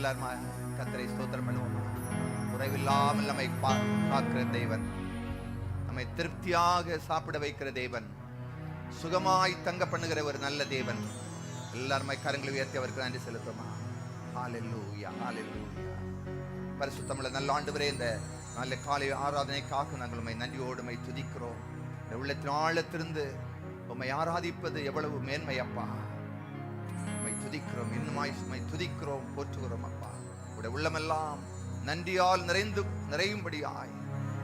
எல்லாருமா கர்த்தரை ஸ்தோத்திரம் பண்ணுவோம். குறைவில்லாமல் நம்மை காக்கிற தேவன், நம்மை திருப்தியாக சாப்பிட வைக்கிற தேவன், சுகமாய் தங்க பண்ணுகிற ஒரு நல்ல தேவன். எல்லாருமே கரங்களை உயர்த்தி அவருக்கு நன்றி செலுத்துமா. ஹல்லேலூயா, ஹல்லேலூயா. பரிசுத்தமுள்ள நல்ல ஆண்டவரே, இந்த நல்ல காலை ஆராதனைக்காக நாங்கள் உம்மை நன்றியோடு துதிக்கிறோம். இந்த உள்ளத்தின் ஆழத்திலிருந்து உம்மை ஆராதிப்பது எவ்வளவு மேன்மை அப்பா. உம்மை துதிக்கிறோம், இன்னுமாய் உம்மை துதிக்கிறோம், போற்றுகிறோம் அப்பா. உங்களுடைய உள்ளமெல்லாம் நன்றியால் நிறையும்படியாய்,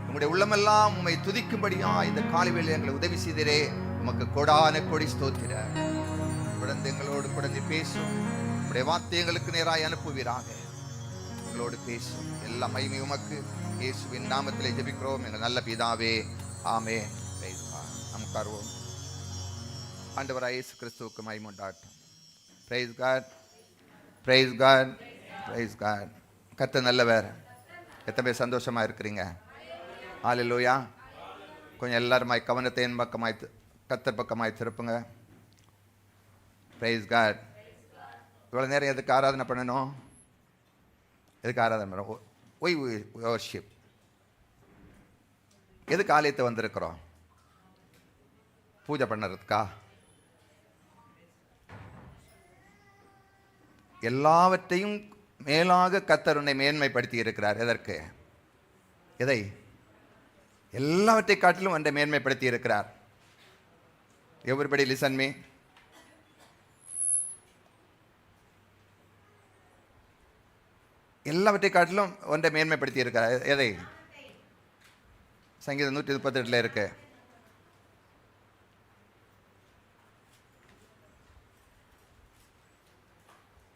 உங்களுடைய உள்ளமெல்லாம் உம்மை துதிக்கும்படியாய் இந்த காலை வேளையில் எங்களை உதவி செய்தீரே. உமக்கு கோடான கோடி ஸ்தோத்திரம். குழந்தை எங்களோடு குழந்தை பேசும், உங்களுடைய வார்த்தை எங்களுக்கு நேராய் அனுப்புவீராக. எங்களோடு பேசும். எல்லா மகிமை உமக்கு இயேசுவின் நாமத்திலே ஜெபிக்கிறோம் எங்கள் நல்ல பிதாவே, ஆமென். நமக்காருவோம். ஆண்டவராய் இயேசு கிறிஸ்துவுக்கு மகிமை உண்டாகட்டும். Praise God, praise God, praise God. கர்த்தர் நல்லவர். எத்தனை பேர் சந்தோஷமா இருக்கிறீங்க? ஹல்லேலூயா. கொஞ்சம் எல்லாருமாய் கவனத்தை என் பக்கமாய் கர்த்தர் பக்கமாய் திருப்புங்க. Price God. இவ்வளோ நேரம் எதுக்கு ஆராதனை பண்ணணும்? எதுக்கு ஆராதனை பண்ணணும்? Why worship. எதுக்கு ஆலயத்தை வந்திருக்கிறோம்? பூஜை பண்ணுறதுக்கா? எல்லாவற்றையும் மேலாக கர்த்தர் உன்னை மேன்மைப்படுத்தி இருக்கிறார். எதற்கு? எதை? எல்லாவற்றை காட்டிலும் ஒன்றை மேன்மைப்படுத்தி இருக்கிறார். Everybody listen me. எல்லாவற்றை காட்டிலும் ஒன்றை மேன்மைப்படுத்தி இருக்கிறார். எதை? சங்கீதம் 138 இருக்கு.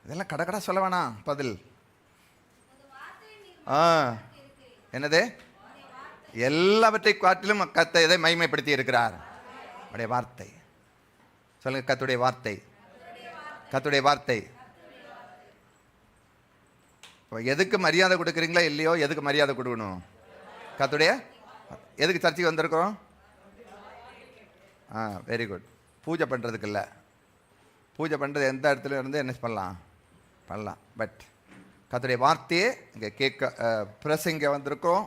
இதெல்லாம் கடை சொல்ல வேணாம். பதில் என்னது? எல்லாவற்றை காட்டிலும் கர்த்தர் எதை மகிமைப்படுத்தி இருக்கிறார்? அவருடைய வார்த்தை. சொல்லுங்க, கர்த்தருடைய வார்த்தை. கர்த்தருடைய வார்த்தை. எதுக்கு மரியாதை கொடுக்குறீங்களா இல்லையோ, எதுக்கு மரியாதை கொடுக்கணும்? கர்த்தருடைய. எதுக்கு சர்ச்சைக்கு வந்திருக்கிறோம்? Very good. பூஜை பண்ணுறதுக்கு இல்லை. பூஜை பண்ணுறது எந்த இடத்துல இருந்து என்ன பண்ணலாம்? பட் கர்த்தருடைய வார்த்தையே இங்கே பிரசங்க வந்திருக்கிறோம்,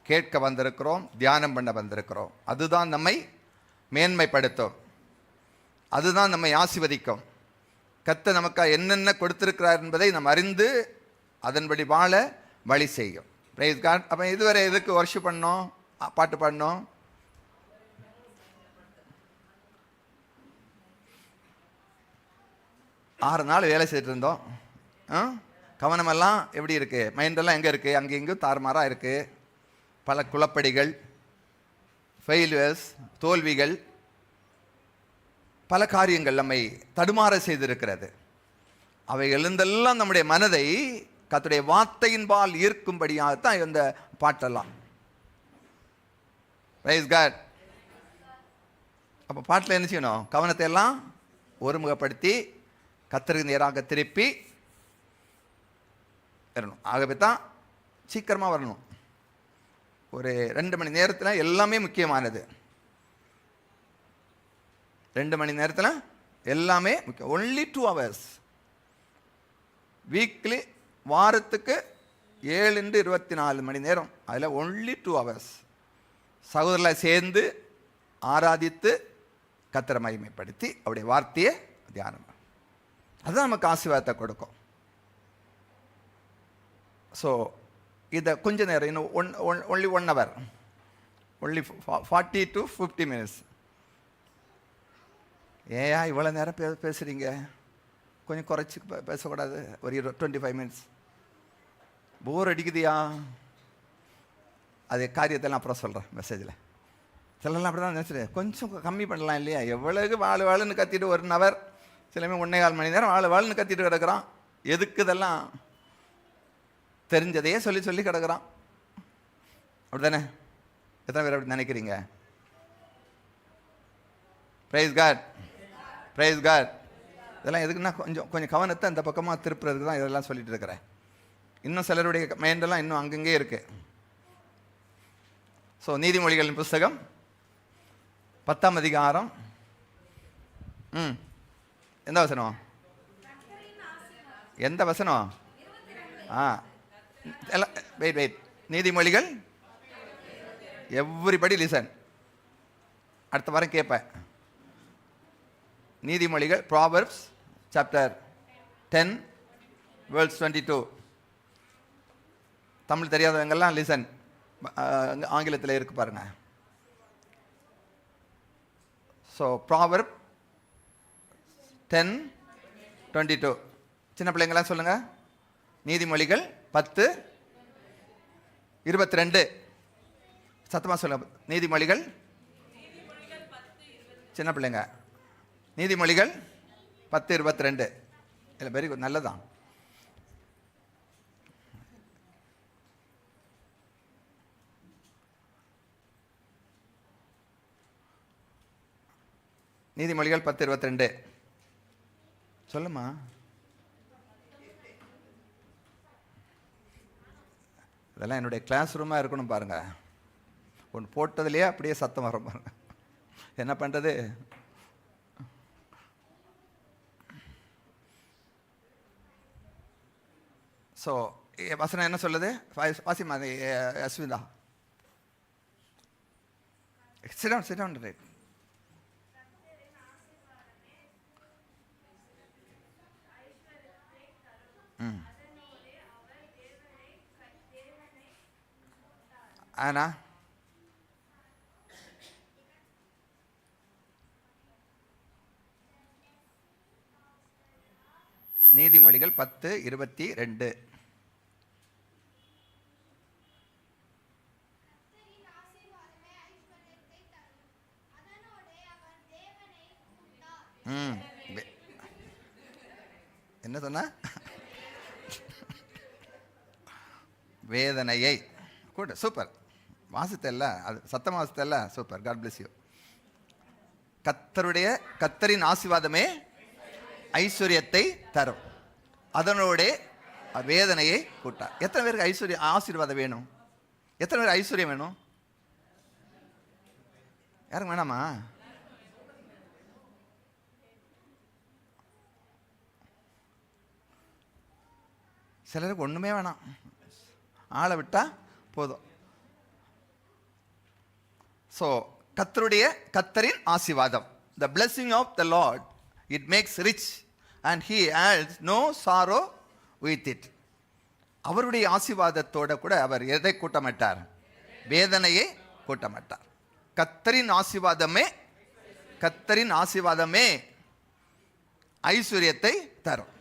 கேட்க வந்திருக்கிறோம், தியானம் பண்ண வந்திருக்கிறோம். அதுதான் நம்மை மேன்மைப்படுத்தும், அதுதான் நம்மை ஆசீர்வதிக்கும். கர்த்தர் நமக்கு என்னென்ன கொடுத்திருக்கிறார் என்பதை நாம் அறிந்து அதன்படி வாழ வழி செய்யும். Praise God. அப்போ இதுவரை எதுக்கு வர்ஷிப் பண்ணோம், பாட்டு பாடணும்? ஆறு நாள் வேலை செய்துட்டு இருந்தோம். கவனமெல்லாம் எப்படி இருக்குது? மைண்டெல்லாம் எங்கே இருக்குது? அங்கே இங்கேயும் தாறுமாறாக இருக்குது. பல குழப்படிகள், ஃபெயிலியர்ஸ், தோல்விகள், பல காரியங்கள் நம்மை தடுமாற செய்திருக்கிறது. அவை எழுந்தெல்லாம் நம்முடைய மனதை கர்த்தருடைய வார்த்தையின்பால் ஈர்க்கும்படியாகத்தான் இந்த பாட்டெல்லாம். Praise God. அப்போ பாட்டில் என்ன செய்யணும்? கவனத்தை எல்லாம் ஒருமுகப்படுத்தி கர்த்தருக்கு நேராக திருப்பி வரணும். ஆகவே தான் சீக்கிரமாக வரணும். ஒரு 2 மணி நேரத்தில் எல்லாமே முக்கியமானது. 2 மணி நேரத்தில் எல்லாமே முக்கியம். Only 2 hours weekly. வாரத்துக்கு 7/24 மணி நேரம். அதில் ஒன்லி 2 hours சகோதரர்களை சேர்ந்து ஆராதித்து கர்த்தரை மகிமைப்படுத்தி அவருடைய வார்த்தையை தியானம். அதுதான் நமக்கு ஆசீர்வாதத்தை கொடுக்கும். ஸோ இதை கொஞ்ச நேரம், இன்னும் only 1 hour, only 40 to 50 minutes. ஏயா இவ்வளோ நேரம் பேசுகிறீங்க? கொஞ்சம் குறைச்சி பேசக்கூடாது? ஒரு 25 minutes. போர் அடிக்குதியா? அது காரியத்தெல்லாம் அப்புறம் சொல்கிறேன் மெசேஜில். சிலலாம் அப்படி தான் நினச்சிட்டு கொஞ்சம் கம்மி பண்ணலாம் இல்லையா? எவ்வளவு வாழ்ன்னு கத்திட்டு 1 hour, சிலமே 1.25 மணி நேரம் வாழ்ன்னு கத்திட்டு கிடக்கிறான். எதுக்கு இதெல்லாம்? தெரிஞ்சதையே சொல்லி கிடக்கிறான். அப்படி தானே? எத்தனை பேர் அப்படி நினைக்கிறீங்க? Praise God, praise God. இதெல்லாம் எதுக்குன்னா கொஞ்சம் கவனத்தை அந்த பக்கமாக திருப்புறதுக்கு தான் இதெல்லாம் சொல்லிட்டு இருக்கிறேன். இன்னும் சிலருடைய மைண்டெல்லாம் இன்னும் அங்கங்கே இருக்குது. ஸோ நீதிமொழிகளின் புஸ்தகம் 10ஆம் அதிகாரம் எந்த வசனம்? எந்த வசனம்? ஆ எல்லாம் வெயிட். நீதிமொழிகள், எவ்ரிபடி லிசன். அடுத்த வாரம் கேட்பேன். நீதிமொழிகள், ப்ராவர்ப்ஸ் சாப்டர் 10 verse 22. தமிழ் தெரியாதவங்கெல்லாம் லிசன். ஆங்கிலத்தில் இருக்கு பாருங்க. So Proverb 10:22. சின்ன பிள்ளைங்களாம் சொல்லுங்க. நீதிமொழிகள் 10:22. சத்தமாக சொல்லுங்க. நீதிமொழிகள், சின்ன பிள்ளைங்க, நீதிமொழிகள் 10:22. இல்லை, வெரி குட், நல்லதான். நீதிமொழிகள் 10:22. சொல்லுமா. இதெல்லாம் என்னுடைய கிளாஸ் ரூமாக இருக்கணும் பாருங்க. ஒன்று போட்டதுலேயே அப்படியே சத்தம் வர பாருங்க. என்ன பண்ணுறது? ஸோ வசனம் என்ன சொல்லுது? Wasima Ashwitha. sit down right. ஆனா நீதிமொழிகள் 10:22. என்ன சொன்ன? வேதனையை கூட. சூப்பர் வாசித்தல்ல, அது சத்தம் வாசித்தல்ல, சூப்பர். God bless you. கத்தரின் ஆசீர்வாதமே ஐஸ்வர்யத்தை தரும், அதனோட வேதனையை கூட்டா. எத்தனை பேருக்கு ஆசீர்வாதம் வேணும்? எத்தனை பேர் ஐஸ்வர்யம் வேணும்? யாருக்கும் வேணாமா? சிலருக்கு ஒன்றுமே வேணாம், ஆளை விட்டா போதும். ஸோ கத்தரின் ஆசீர்வாதம், the blessing of the Lord, it makes rich and he adds no sorrow with it. அவருடைய ஆசீர்வாதத்தோட கூட அவர் எதை கூட்ட மாட்டார்? வேதனையை கூட்ட மாட்டார். கத்தரின் ஆசீர்வாதமே ஐஸ்வர்யத்தை தரும்,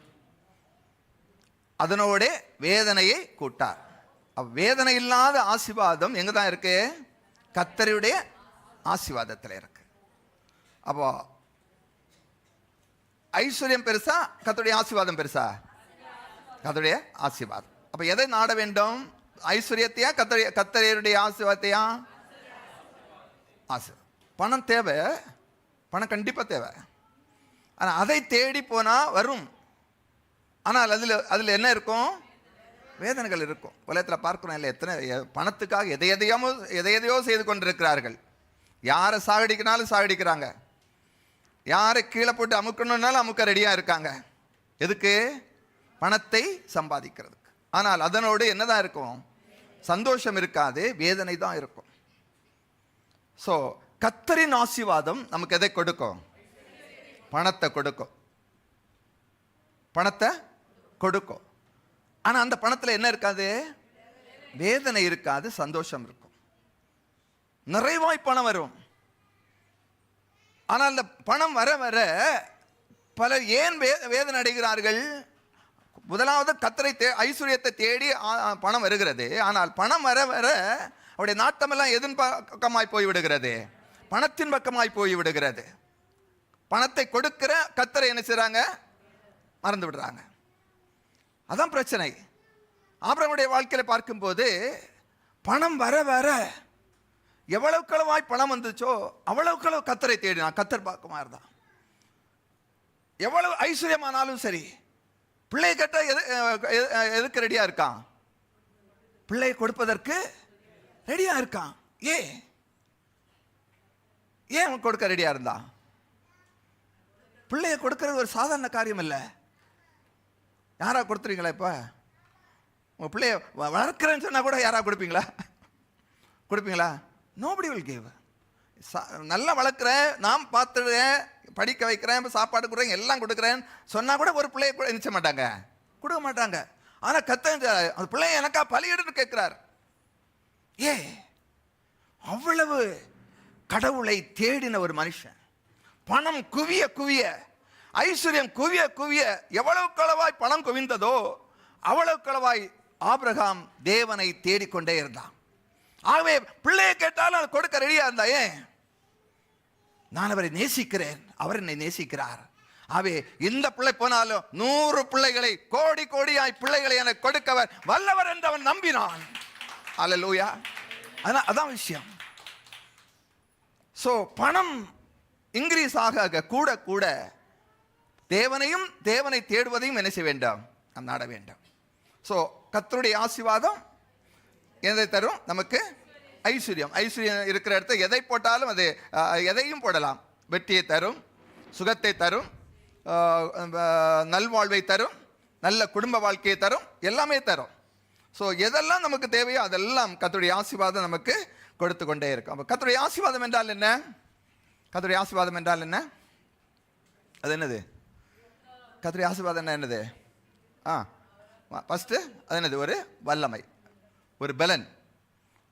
அதனோட வேதனையை கூட்டார். வேதனை இல்லாத ஆசீர்வாதம் எங்க தான் இருக்கு? கத்தருடைய ஆசீர்வாதத்தில் இருக்கு. அப்போ ஐஸ்வர்யம் பெருசா, கத்தருடைய ஆசீர்வாதம் பெருசா? கத்தருடைய ஆசீர்வாதம். அப்ப எதை நாட வேண்டும்? ஐஸ்வர்யத்தையா கத்தருடைய ஆசீர்வாதத்தையா? பணம் தேவை, பணம் கண்டிப்பா தேவை. ஆனா அதை தேடி போனா வரும். ஆனால் அதில் என்ன இருக்கும்? வேதனைகள் இருக்கும். உலகத்தில் பார்க்கிறோம் இல்லை, எத்தனை பணத்துக்காக எதையோ செய்து கொண்டிருக்கிறார்கள். யாரை சாகடிக்கினாலும் சாகடிக்கிறாங்க, யாரை கீழே போட்டு அமுக்கணும்னாலும் அமுக்க ரெடியாக இருக்காங்க. எதுக்கு? பணத்தை சம்பாதிக்கிறதுக்கு. ஆனால் அதனோடு என்னதான் இருக்கும்? சந்தோஷம் இருக்காது, வேதனை தான் இருக்கும். ஸோ கத்தரின் ஆசீர்வாதம் நமக்கு எதை கொடுக்கும்? பணத்தை கொடுக்கும், பணத்தை கொடுக்கும். ஆனால் அந்த பணத்தில் என்ன இருக்காது? வேதனை இருக்காது, சந்தோஷம் இருக்கும். நிறைவாய் பணம் வரும். ஆனால் அந்த பணம் வர வர பலர் ஏன் வேதனை அடைகிறார்கள்? முதலாவது கத்தரை ஐஸ்வர்யத்தை தேடி பணம் வருகிறது. ஆனால் பணம் வர வர அவருடைய நாட்டமெல்லாம் எதன் பக்கமாய் போய்விடுகிறது? பணத்தின் பக்கமாய் போய்விடுகிறது. பணத்தை கொடுக்கிற கத்தரை என்ன செய்றாங்க? மறந்து விடுறாங்க. அதான் பிரச்சனை. ஆபிரகாமுடைய வாழ்க்கையில பார்க்கும்போது பணம் வர வர எவ்வளவுக்களவாய் பணம் வந்துச்சோ அவ்வளவுக்களவு கத்தரை தேடினான். கத்தர் பக்கமா இருந்தான். எவ்வளவு ஐஸ்வர்யமானாலும் சரி, பிள்ளை கேட்ட எதுக்கு ரெடியா இருக்கான்? பிள்ளை கொடுப்பதற்கு ரெடியா இருக்கான். ஏன் அவன் கொடுக்க ரெடியா இருந்தான்? பிள்ளைய கொடுக்கிறது ஒரு சாதாரண காரியம் இல்லை. யாரா கொடுத்துறீங்களா? இப்போ உங்கள் பிள்ளைய வளர்க்குறேன்னு சொன்னால் கூட யாராவது கொடுப்பீங்களா? Nobody will give. நல்லா வளர்க்குறேன், நான் பார்த்துடுறேன், படிக்க வைக்கிறேன், சாப்பாடு கொடுக்குறேன், எல்லாம் கொடுக்குறேன்னு சொன்னால் கூட ஒரு பிள்ளைய கூட நினைச்ச மாட்டாங்க, கொடுக்க மாட்டாங்க. ஆனால் அந்த பிள்ளைய எனக்கா பலியிடுன்னு கேட்குறார். அவ்வளவு கடவுளை தேடின ஒரு மனுஷன். பணம் குவிய குவிய, ஐஸ்வர்யம் குவிய குவிய, எவ்வளவு களவாய் பணம் குவிந்ததோ அவ்வளவு களவாய் ஆபிரகாம் தேவனை தேடிக்கொண்டே இருந்தான். ஆகவே பிள்ளையை கேட்டாலும் அது கொடுக்க ரெடியா இருந்தா. நான் அவரை நேசிக்கிறேன், அவர் என்னை நேசிக்கிறார். ஆகவே இந்த பிள்ளை போனாலும் 100 பிள்ளைகளை, கோடி கோடியாய் பிள்ளைகளை எனக்கு கொடுக்கவர் வல்லவர் என்று அவன் நம்பினான். அல்லேலூயா. அதான் விஷயம். சோ பணம் இன்க்ரீஸ் ஆக கூட கூட தேவனையும் தேவனை தேடுவதையும் என்ன செய்ய வேண்டாம், நாம் நாட வேண்டாம். ஸோ கர்த்தருடைய ஆசீர்வாதம் எதை தரும்? நமக்கு ஐஸ்வர்யம். ஐஸ்வர்யம் இருக்கிற இடத்த எதை போட்டாலும் அது எதையும் போடலாம். வெற்றியை தரும், சுகத்தை தரும், நல்வாழ்வை தரும், நல்ல குடும்ப வாழ்க்கையை தரும், எல்லாமே தரும். ஸோ எதெல்லாம் நமக்கு தேவையோ அதெல்லாம் கர்த்தருடைய ஆசீர்வாதம் நமக்கு கொடுத்து கொண்டே இருக்கும். அப்போ கர்த்தருடைய ஆசீர்வாதம் என்றால் என்ன? கர்த்தருடைய ஆசீர்வாதம் என்றால் என்ன? அது என்னது? கர்த்தருடைய ஆசீர்வாதம் என்னது? ஃபஸ்ட்டு அது என்னது? ஒரு வல்லமை, ஒரு பலன்.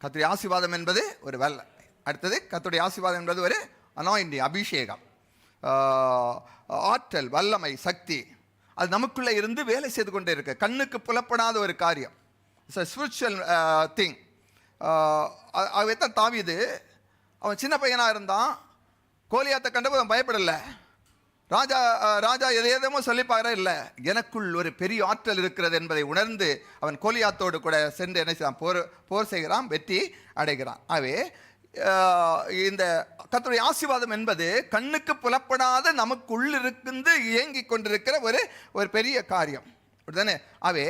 கர்த்தருடைய ஆசீர்வாதம் என்பது ஒரு வல்லமை. அடுத்தது கர்த்தருடைய ஆசீர்வாதம் என்பது ஒரு அனாயிண்டிங், அபிஷேகம், ஆற்றல், வல்லமை, சக்தி. அது நமக்குள்ளே இருந்து வேலை செய்து கொண்டே இருக்கு. கண்ணுக்கு புலப்படாத ஒரு காரியம். It's a spiritual thing. அவை தான் தாவீது, அவன் சின்ன பையனாக இருந்தான். கோலியாத்தை கண்டபோது அவன் பயப்படலை. ராஜா எதையேதமோ சொல்லிப்பாரு இல்லை, எனக்குள் ஒரு பெரிய ஆற்றல் இருக்கிறது என்பதை உணர்ந்து அவன் கோலியாத்தோடு கூட சென்று என்ன செய்தான்? போர் செய்கிறான், வெற்றி அடைகிறான். ஆகவே இந்த கர்த்தருடைய ஆசீர்வாதம் என்பது கண்ணுக்கு புலப்படாத நமக்குள் இருந்து இயங்கிக் கொண்டிருக்கிற ஒரு பெரிய காரியம். அப்படிதானே? ஆகவே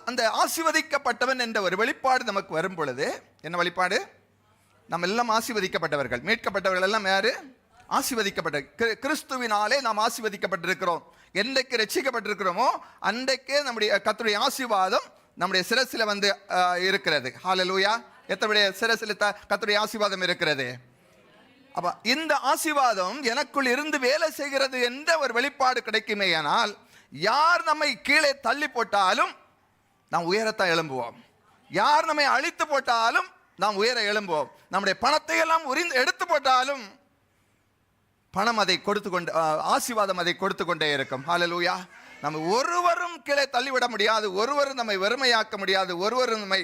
அந்த ஆசீர்வதிக்கப்பட்டவன் என்ற ஒரு வெளிப்பாடு நமக்கு வரும் பொழுது, என்ன வெளிப்பாடு? நம்ம எல்லாம் ஆசீர்வதிக்கப்பட்டவர்கள், மீட்கப்பட்டவர்கள் எல்லாம் யாரு? ஆசீர்வதிக்கப்பட்ட கிறிஸ்துவினாலே நாம் ஆசீர்வதிக்கப்பட்டிருக்கிறோம். என்றைக்கு ரட்சிக்கப்பட்டிருக்கிறோமோ அன்றைக்கே நம்முடைய கர்த்தருடைய ஆசீர்வாதம் நம்முடைய சிரசில் வந்து இருக்கிறது. ஹல்லேலூயா. எத்தனை சிரசில் கர்த்தருடைய ஆசீர்வாதம் இருக்கிறது? அப்ப இந்த ஆசீர்வாதம் எனக்குள் இருந்து வேலை செய்கிறது என்ற ஒரு வெளிப்பாடு கிடைக்குமேயானால், யார் நம்மை கீழே தள்ளி போட்டாலும் நாம் உயரத்தான் எழும்புவோம். யார் நம்மை அழித்து போட்டாலும் நாம் உயர எழும்புவோம். நம்முடைய பணத்தை எல்லாம் எடுத்து போட்டாலும் பணம் அதை கொடுத்து கொண்டு, ஆசீர்வாதம் அதை கொடுத்து கொண்டே இருக்கும். ஹல்லேலூயா. நம்ம ஒருவரும் கீழே தள்ளிவிட முடியாது, ஒருவரும் நம்மை வெறுமையாக்க முடியாது, ஒருவரும் நம்மை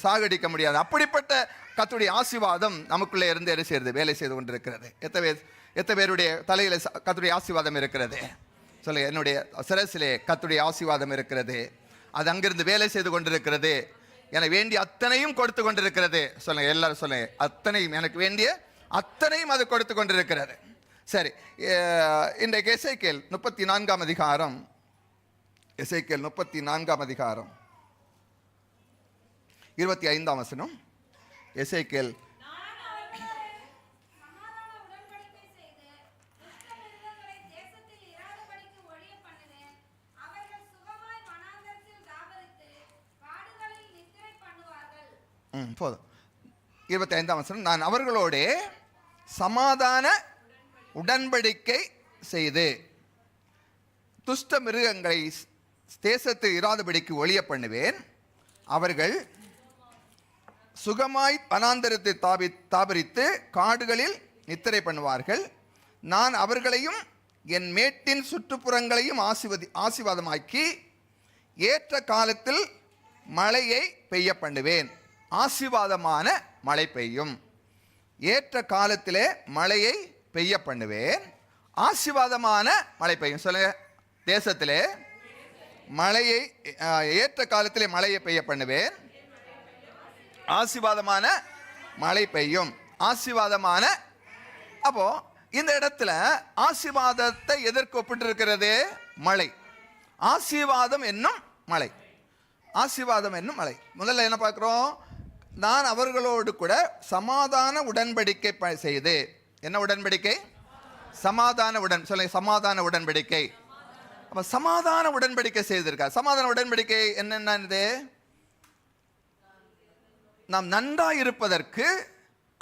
சாகடிக்க முடியாது. அப்படிப்பட்ட கர்த்தருடைய ஆசீர்வாதம் நமக்குள்ளே இருந்து என்ன செய்கிறது? வேலை செய்து கொண்டிருக்கிறது. எத்தனை பேருடைய தலையில் கர்த்தருடைய ஆசீர்வாதம் இருக்கிறது? சொல்லுங்க. என்னுடைய சிரசிலே கர்த்தருடைய ஆசீர்வாதம் இருக்கிறது. அது அங்கிருந்து வேலை செய்து கொண்டிருக்கிறது. எனக்கு வேண்டிய அத்தனையும் கொடுத்து கொண்டிருக்கிறது. சொல்லுங்க, எல்லாரும் சொல்லுங்க. அத்தனையும், எனக்கு வேண்டிய அத்தனையும் அது கொடுத்து கொண்டிருக்கிறது. சரி, இன்றைக்கு எசேக்கியேல் 34 அதிகாரம், எசேக்கியேல் 34 அதிகாரம் 25 வசனம். எசேக்கியேல் போதும். 25 வசனம். நான் அவர்களோட சமாதான உடன்படிக்கை செய்து துஷ்ட மிருகங்களை தேசத்தில் இராதபடிக்கு ஒழிய பண்ணுவேன். அவர்கள் சுகமாய் வனாந்தரத்தை தாபரித்து காடுகளில் நித்திரை பண்ணுவார்கள். நான் அவர்களையும் என் மேட்டின் சுற்றுப்புறங்களையும் ஆசீர்வாதமாக்கி ஏற்ற காலத்தில் மழையை பெய்ய பண்ணுவேன். ஆசீர்வாதமான மழை பெய்யும். ஏற்ற காலத்திலே மழையை பெய்ய பண்ணுவேன். ஆசீர்வாதமான மழை பெய்யும். சொல்லுங்க. தேசத்திலே மழையை, ஏற்ற காலத்திலே மழையை பெய்ய பண்ணுவேன். ஆசீர்வாதமான மழை பெய்யும். ஆசீர்வாதமான. அப்போ இந்த இடத்துல ஆசீர்வாதத்தை எதற்கு ஒப்பிட்டு இருக்கிறது? மழை. ஆசீர்வாதம் என்னும் மழை. ஆசீர்வாதம் என்னும் மழை. முதல்ல என்ன பார்க்கிறோம்? நான் அவர்களோடு கூட சமாதான உடன்படிக்கை செய்து. என்ன உடன்படிக்கை? சமாதான சொல்லுங்க. சமாதான உடன்படிக்கை. அப்ப சமாதான உடன்படிக்கை செய்திருக்கார். சமாதான உடன்படிக்கை என்னென்னது? நாம் நன்றாய் இருப்பதற்கு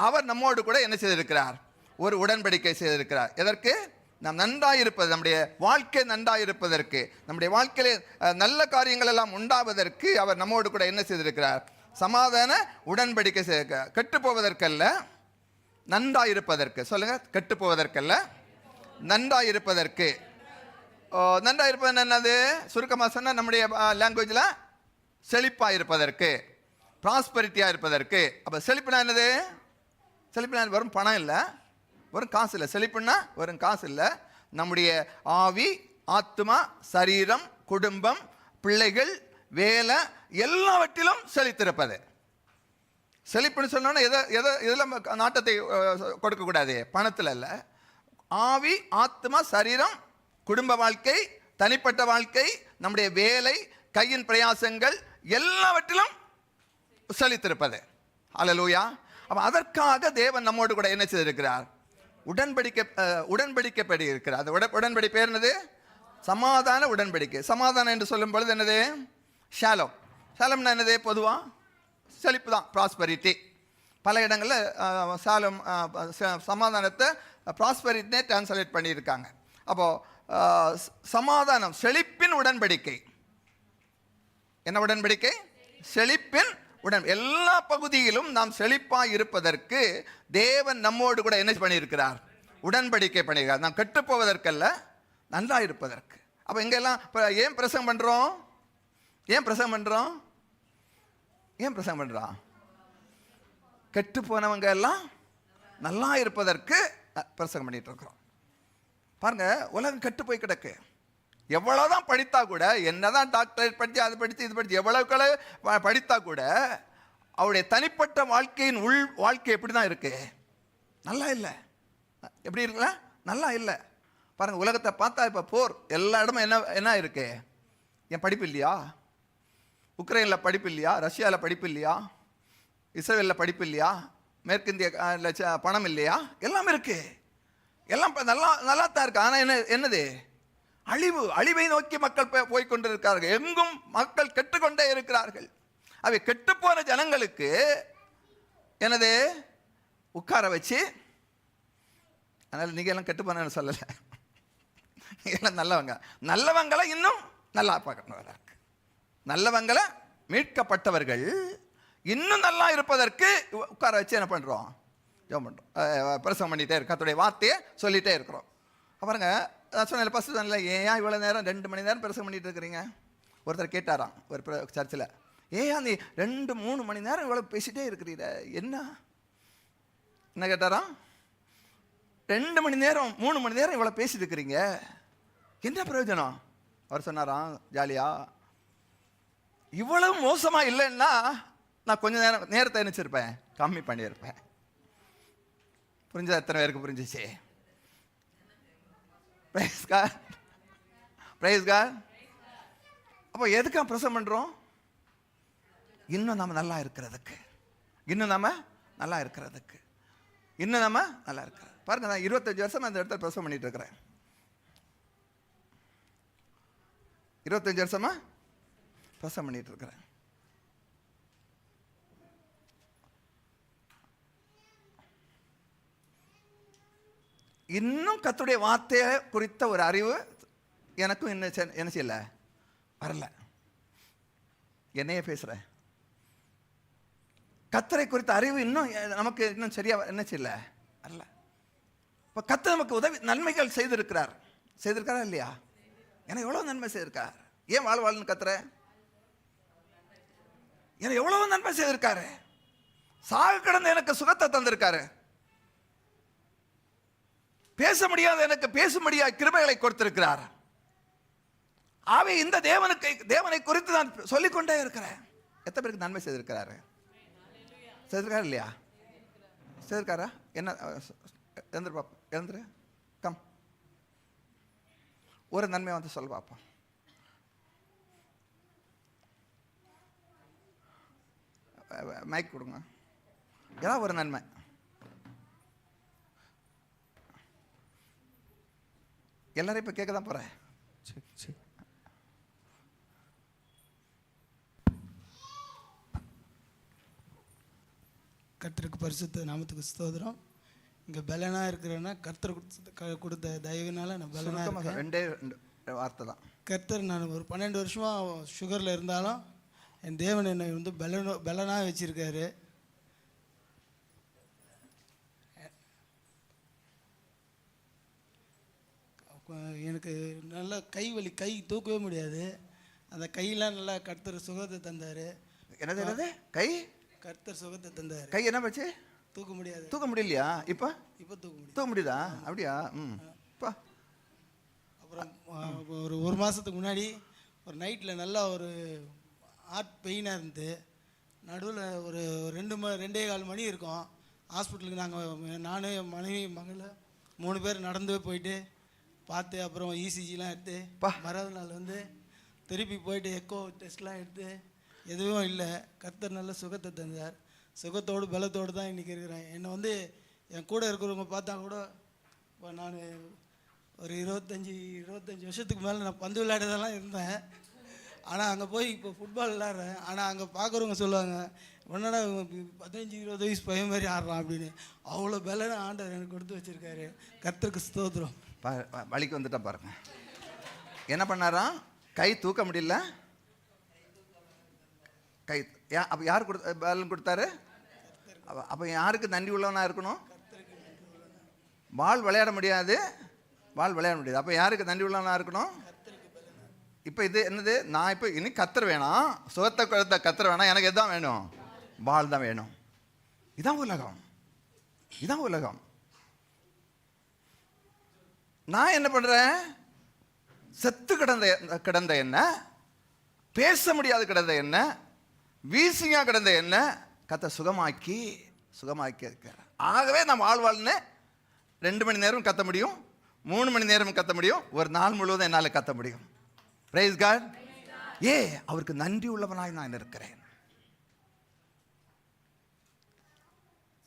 அவர் நம்மோடு கூட என்ன செய்திருக்கிறார்? ஒரு உடன்படிக்கை செய்திருக்கிறார். எதற்கு? நாம் நன்றாய் இருப்பது, நம்முடைய வாழ்க்கை நன்றாய் இருப்பதற்கு, நம்முடைய வாழ்க்கையிலே நல்ல காரியங்கள் எல்லாம் உண்டாவதற்கு அவர் நம்மோடு கூட என்ன செய்திருக்கிறார்? சமாதான உடன்படிக்கை செய்திருக்கிறார். கெட்டு போவதற்கல்ல, நன்றாய் இருப்பதற்கு. சொல்லுங்க, கெட்டு போவதற்கல்ல, நன்றாய் இருப்பதற்கு. நன்றாய் இருப்பது என்னது? சுருக்கமாக சொன்னால் நம்முடைய லாங்குவேஜில் செழிப்பாக இருப்பதற்கு, ப்ராஸ்பரிட்டியாக இருப்பதற்கு. அப்போ செழிப்புனா என்னது? செழிப்புனா வெறும் பணம் இல்லை, வெறும் காசு இல்லை. செழிப்புன்னா வெறும் காசு இல்லை. நம்முடைய ஆவி, ஆத்மா, சரீரம், குடும்பம், பிள்ளைகள், வேலை எல்லாவற்றிலும் செழித்திருப்பது. செழிப்புன்னு சொன்னோன்னா எதில் நாட்டத்தை கொடுக்கக்கூடாது? பணத்தில் இல்லை. ஆவி, ஆத்மா, சரீரம், குடும்ப வாழ்க்கை, தனிப்பட்ட வாழ்க்கை, நம்முடைய வேலை, கையின் பிரயாசங்கள் எல்லாவற்றிலும் செழித்திருப்பது. அல்லேலூயா. அப்போ அதற்காக தேவன் நம்மோடு கூட என்ன செய்திருக்கிறார்? உடன்படிக்கப்படி இருக்கிறார். அந்த உடன்படிக்கை பேர் என்னது? சமாதான உடன்படிக்கை. சமாதானம் என்று சொல்லும் பொழுது என்னது? ஷாலோம். ஷாலம்னா என்னது? பொதுவாக செழிப்பு தான், ப்ராஸ்பரிட்டி. பல இடங்களில் ஷாலம் சமாதானத்தை ப்ராஸ்பரிட்டினே டிரான்ஸ்லேட் பண்ணியிருக்காங்க. அப்போது சமாதானம், செழிப்பின் உடன்படிக்கை. என்ன உடன்படிக்கை? செழிப்பின் எல்லா பகுதியிலும் நாம் செழிப்பாக இருப்பதற்கு தேவன் நம்மோடு கூட என்ன பண்ணியிருக்கிறார்? உடன்படிக்கை பண்ணியிருக்கார். நாம் கெட்டு போவதற்கல்ல, நன்றாக இருப்பதற்கு. அப்போ இங்கெல்லாம் இப்போ ஏன் பிரசங்கம் பண்ணுறோம்? ஏன் பிரசங்கம் பண்ணுறோம்? ஏன் பிரசங்கம் பண்ணுறோம்? கெட்டு போனவங்க எல்லாம் நல்லா இருப்பதற்கு பிரசங்கம் பண்ணிட்டு இருக்கிறோம். பாருங்க, உலகம் கெட்டு போய் கிடக்கு. எவ்வளோதான் படித்தா கூட, என்னதான் டாக்டரேட் படித்து அது படித்து இது படித்து எவ்வளவுக்கள படித்தா கூட அவருடைய தனிப்பட்ட வாழ்க்கையின் வாழ்க்கை எப்படி தான் இருக்கு? நல்லா இல்லை. எப்படி இருக்குல்ல? நல்லா இல்லை. பாருங்கள், உலகத்தை பார்த்தா இப்போ போர் எல்லா இடமும் என்ன இருக்கு? என் படிப்பு இல்லையா? உக்ரைனில் படிப்பு இல்லையா? ரஷ்யாவில் படிப்பு இல்லையா? இஸ்ரேலில் படிப்பு இல்லையா? மேற்கிந்திய பணம் இல்லையா? எல்லாம் இருக்கு. எல்லாம் நல்லா தான் இருக்கு. ஆனால் என்னது? அழிவை நோக்கி மக்கள் போய்கொண்டிருக்கிறார்கள். எங்கும் மக்கள் கெட்டுக்கொண்டே இருக்கிறார்கள். அவை கெட்டுப்போன ஜனங்களுக்கு என்னது? உட்கார வச்சு, அதனால் நீங்கள் எல்லாம் கெட்டுப்போனு சொல்லலை, எல்லாம் நல்லவங்களை இன்னும் நல்லா பார்க்கணும். நல்லவங்களை, மீட்கப்பட்டவர்கள் இன்னும் நல்லா இருப்பதற்கு உட்கார வச்சு என்ன பண்ணுறோம்? ஜெபம் பண்ணுறோம், பிரசங்கம் பண்ணிகிட்டே இருக்கோம், கர்த்தருடைய வார்த்தையை சொல்லிகிட்டே இருக்கிறோம். பாருங்க, நான் சொன்னேன் ஃபஸ்ட்டு சொன்னேன், ஏன் இவ்வளோ நேரம் 2 மணி நேரம் பிரசங்கம் பண்ணிட்டு இருக்கிறீங்க? ஒருத்தர் கேட்டாராம் ஒரு சர்ச்சில், ஏன் நீ 2-3 மணி நேரம் இவ்வளோ பேசிகிட்டே இருக்கிறீர, என்ன கேட்டாராம்? 2 மணி நேரம் 3 மணி நேரம் இவ்வளோ பேசிட்டு இருக்கிறீங்க, என்ன பிரயோஜனம்? அவர் சொன்னாராம் ஜாலியா, இவ்வளவு மோசமாக இல்லைன்னா நான் கொஞ்சம் நேரத்தை நினச்சிருப்பேன், கம்மி பண்ணியிருப்பேன். புரிஞ்சா? எத்தனை பேருக்கு புரிஞ்சிச்சு? Praise God, praise God. அப்போ எதுக்காக பிரசங்கம் பண்ணுறோம்? இன்னும் நம்ம நல்லா இருக்கிறதுக்கு, இன்னும் நம்ம நல்லா இருக்கிறதுக்கு, இன்னும் நம்ம நல்லா இருக்கிறது. பாருங்க, நான் 25 வருஷம் அந்த இடத்துல பிரசங்கம் பண்ணிட்டு இருக்கிறேன். 25 வருஷமா பிரசங்கம் பண்ணிட்டு இருக்கிறேன். இன்னும் கர்த்தருடைய வார்த்தையை குறித்த ஒரு அறிவு எனக்கும் என்ன செய்யல, வரல. என்னையே பேசுகிறேன். கர்த்தரை குறித்த அறிவு இன்னும் நமக்கு இன்னும் சரியா என்ன செய்யல, வரல. இப்போ கர்த்தர் நமக்கு உதவி நன்மைகள் செய்திருக்காரா இல்லையா? எனக்கு எவ்வளோ நன்மை செய்திருக்கார். ஏன் வாழ்ன்னு கர்த்தரை எனக்கு எவ்வளோ நன்மை செய்திருக்காரு. சாக கிடந்த எனக்கு சுகத்தை தந்திருக்காரு. பேச முடியாத எனக்கு பேசும்படியாக கிருபைகளை கொடுத்திருக்கிறார். ஆவே இந்த தேவனை குறித்து நான் சொல்லிக்கொண்டே இருக்கிறேன். எத்தனை பேருக்கு நன்மை செய்திருக்கிறாரு? செய்திருக்காரு இல்லையா? செய்திருக்காரா? என்ன எழுந்துரு பாப்பா, எழுந்துரு, கம். ஒரு நன்மை வந்து சொல்ல பார்ப்போம். மைக் கொடுங்க. ஏதாவது ஒரு நன்மை. எல்லாரும் இப்போ கேட்க தான் போகிறேன். சரி சரி. கர்த்தருக்கு பரிசுத்த நாமத்துக்கு ஸ்தோத்திரம். இங்கே பலனாக இருக்கிறேன்னா கர்த்தர் கொடுத்த தயவினால நான் பலனாக இருக்கேன். ரெண்டே வார்த்தை தான். கர்த்தர், நான் ஒரு 12 வருஷமாக சுகரில் இருந்தாலும் என் தேவன் என்னை வந்து பலனாக வச்சுருக்காரு. எனக்கு நல்லா கை வலி, கை தூக்கவே முடியாது. அந்த கையெல்லாம் நல்லா கர்த்தர் சுகத்தை தந்தார். என்னது கை? கர்த்தர் சுகத்தை தந்தார். கை என்ன பச்சு? தூக்க முடியாது. தூக்க முடியலையா? இப்போ தூக்க முடியுதா? அப்படியா? அப்புறம் ஒரு மாதத்துக்கு முன்னாடி ஒரு நைட்டில் நல்லா ஒரு ஹார்ட் பெயினாக இருந்து நடுவில் ஒரு 2:45 மணி இருக்கும். ஹாஸ்பிட்டலுக்கு நாங்கள் நான் என் மனைவி மகளை 3 பேர் நடந்து போயிட்டு பார்த்து அப்புறம் இசிஜிலாம் எடுத்து மறாவது நாள் வந்து திருப்பி போயிட்டு எக்கோ டெஸ்ட்லாம் எடுத்து எதுவும் இல்லை. கர்த்தர் நல்ல சுகத்தை தந்தார். சுகத்தோடு பலத்தோடு தான் இன்றைக்கி இருக்கிறேன். என்னை வந்து என் கூட இருக்கிறவங்க பார்த்தா கூட இப்போ நான் ஒரு 25 வருஷத்துக்கு மேலே நான் பந்து விளையாடுறதெல்லாம் இருந்தேன். ஆனால் அங்கே போய் இப்போ ஃபுட்பால் விளையாடுறேன். ஆனால் அங்கே பார்க்குறவங்க சொல்லுவாங்க, உன்னடா 15-20 வயசு பையன் மாதிரி ஆடுறான் அப்படின்னு. அவ்வளோ பலனை ஆண்டவர் எனக்கு கொடுத்து வச்சுருக்காரு. கர்த்தருக்கு ஸ்தோத்திரம். வலிக்கு வந்துட்டா பாருங்க. என்ன பண்ணாராம்? கை தூக்க முடியல. கை அப்போ யார் பலன் கொடுத்தாரு? அப்போ யாருக்கு நன்றி உள்ளவனா இருக்கணும்? பால் விளையாட முடியாது, அப்போ யாருக்கு நன்றி உள்ளவனா இருக்கணும்? இப்போ இது என்னது? நான் இப்போ இனி கத்தர் வேணாம், சுகத்தை கொடுத்த கத்தர் வேணாம், எனக்கு எதுதான் வேணும்? பால் தான் வேணும். இதான் உலகம். நான் என்ன பண்றேன்? செத்து கிடந்த என்ன, பேச முடியாது கிடந்த என்ன, வீசியா கிடந்த என்ன கத்த சுகமாக்கி இருக்கிறார். ஆகவே நான் வாழ்வாள்னு 2 மணி நேரம் கத்த முடியும், 3 மணி நேரம் கத்த முடியும், ஒரு நாள் முழுவதும் என்னால் கத்த முடியும். Praise God. அவருக்கு நன்றி உள்ளவனாய் நான் இருக்கிறேன்.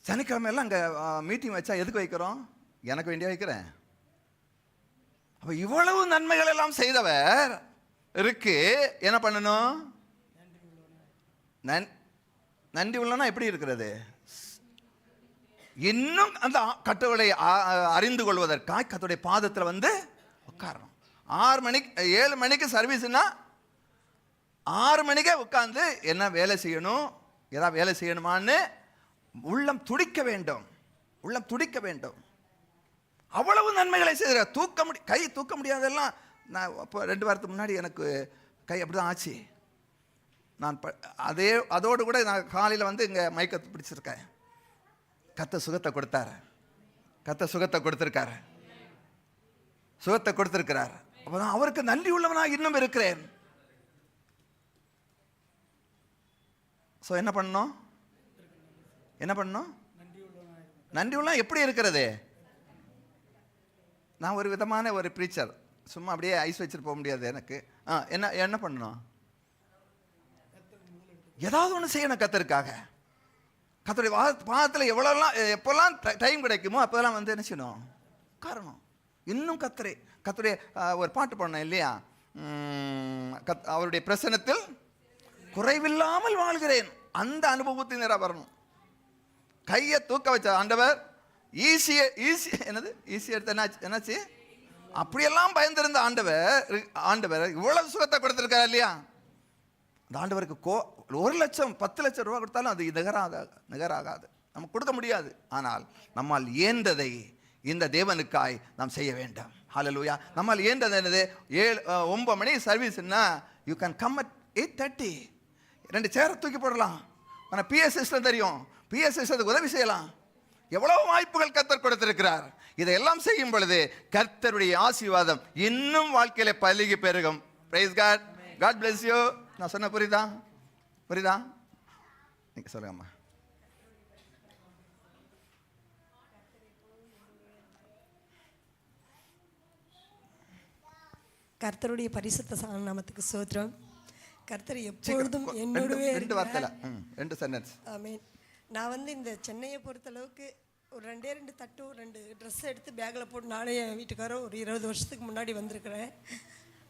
சனிக்கிழமையெல்லாம் அங்கே மீட்டிங் வச்சா எதுக்கு வைக்கிறோம்? எனக்கு வேண்டிய வைக்கிறேன். அப்போ இவ்வளவு நன்மைகள் எல்லாம் செய்தவர் இருக்கு, என்ன பண்ணணும்? நன்றி உள்ளனா எப்படி இருக்கிறது? இன்னும் அந்த கட்டளை அறிந்து கொள்வதற்காக கர்த்தருடைய பாதத்தில் வந்து உட்காரணும். 7 மணிக்கு சர்வீஸ்னா 6 மணிக்கே உட்கார்ந்து என்ன வேலை செய்யணும், ஏதாவது வேலை செய்யணுமான்னு உள்ளம் துடிக்க வேண்டும். அவ்வளவு நன்மைகளை செய்கிற கை தூக்க முடியாதெல்லாம். நான் அப்போ 2 வாரத்துக்கு முன்னாடி எனக்கு கை அப்படிதான் ஆச்சு. நான் அதோடு கூட நான் காலையில் வந்து இங்கே மயக்கத்தை பிடிச்சிருக்கேன். கத்த சுகத்தை கொடுத்திருக்கார். அப்போதான் அவருக்கு நன்றி உள்ளவனாக இன்னும் இருக்கிறேன். ஸோ என்ன பண்ணணும்? நன்றி உள்ள எப்படி இருக்கிறது? நான் ஒரு விதமான ஒரு ப்ரீச்சர், சும்மா அப்படியே ஐஸ் வச்சுட்டு போக முடியாது எனக்கு. என்ன பண்ணணும்? ஏதாவது ஒன்று செய்யணும் கர்த்தருக்காக. கர்த்தருடைய பாதத்தில் எப்போல்லாம் டைம் கிடைக்குமோ அப்போல்லாம் வந்து என்ன செய்யணும்? காரணம் இன்னும் கர்த்தருடைய ஒரு பாட்டு பாடணும் இல்லையா? அவருடைய பிரசன்னத்தில் குறைவில்லாமல் வாழ்கிறேன். அந்த அனுபவத்தின் நேராக வரணும். கையை தூக்க வச்ச ஆண்டவர் ஈஸி எடுத்து என்னாச்சு? அப்படியெல்லாம் பயந்திருந்த ஆண்டவர் இவ்வளவு சுகத்தை கொடுத்திருக்காரு இல்லையா? அந்த ஆண்டவருக்கு 1 லட்சம் 10 லட்சம் ரூபா கொடுத்தாலும் அது நிகராகாது, நமக்கு கொடுக்க முடியாது. ஆனால் நம்மால் இயன்றதை இந்த தேவனுக்காய் நாம் செய்ய வேண்டும். ஹல்லேலூயா. நம்மால் இயன்றது என்னது? 9 மணி சர்வீஸ்னா யூ கேன் கம் அட் 8:30. 2 சேரை தூக்கி போடலாம். ஆனால் பிஎஸ் சிஸ்டம் தெரியும், பிஎஸ் சிஸ்டத்துக்கு உதவி செய்யலாம். எவ்வளவு வாய்ப்புகள் கர்த்தர் கொடுத்திருக்கிறார். இதையெல்லாம் செய்யும் பொழுது கர்த்தருடைய ஆசீர்வாதம் இன்னும் வாழ்க்கையில பலுகி பெருகும். Praise God. God bless you. நான் சொன்ன புரியுதா? நீங்க சொல்லுங்கம்மா. கர்த்தருடைய பரிசுத்த நாமத்துக்கு ஸ்தோத்திரம். கர்த்தர் எப்பொழுதும் என்னோடவே. 2 வார்த்தைல 2 சென்டென்ஸ். ஆமென். நான் வந்து இந்த சென்னையை பொறுத்தளவுக்கு ஒரு 2 தட்டு 2 ட்ரெஸ் எடுத்து பேக்கில் போட்டு நானே என் வீட்டுக்காரரும் ஒரு 20 வருஷத்துக்கு முன்னாடி வந்திருக்கிறேன்.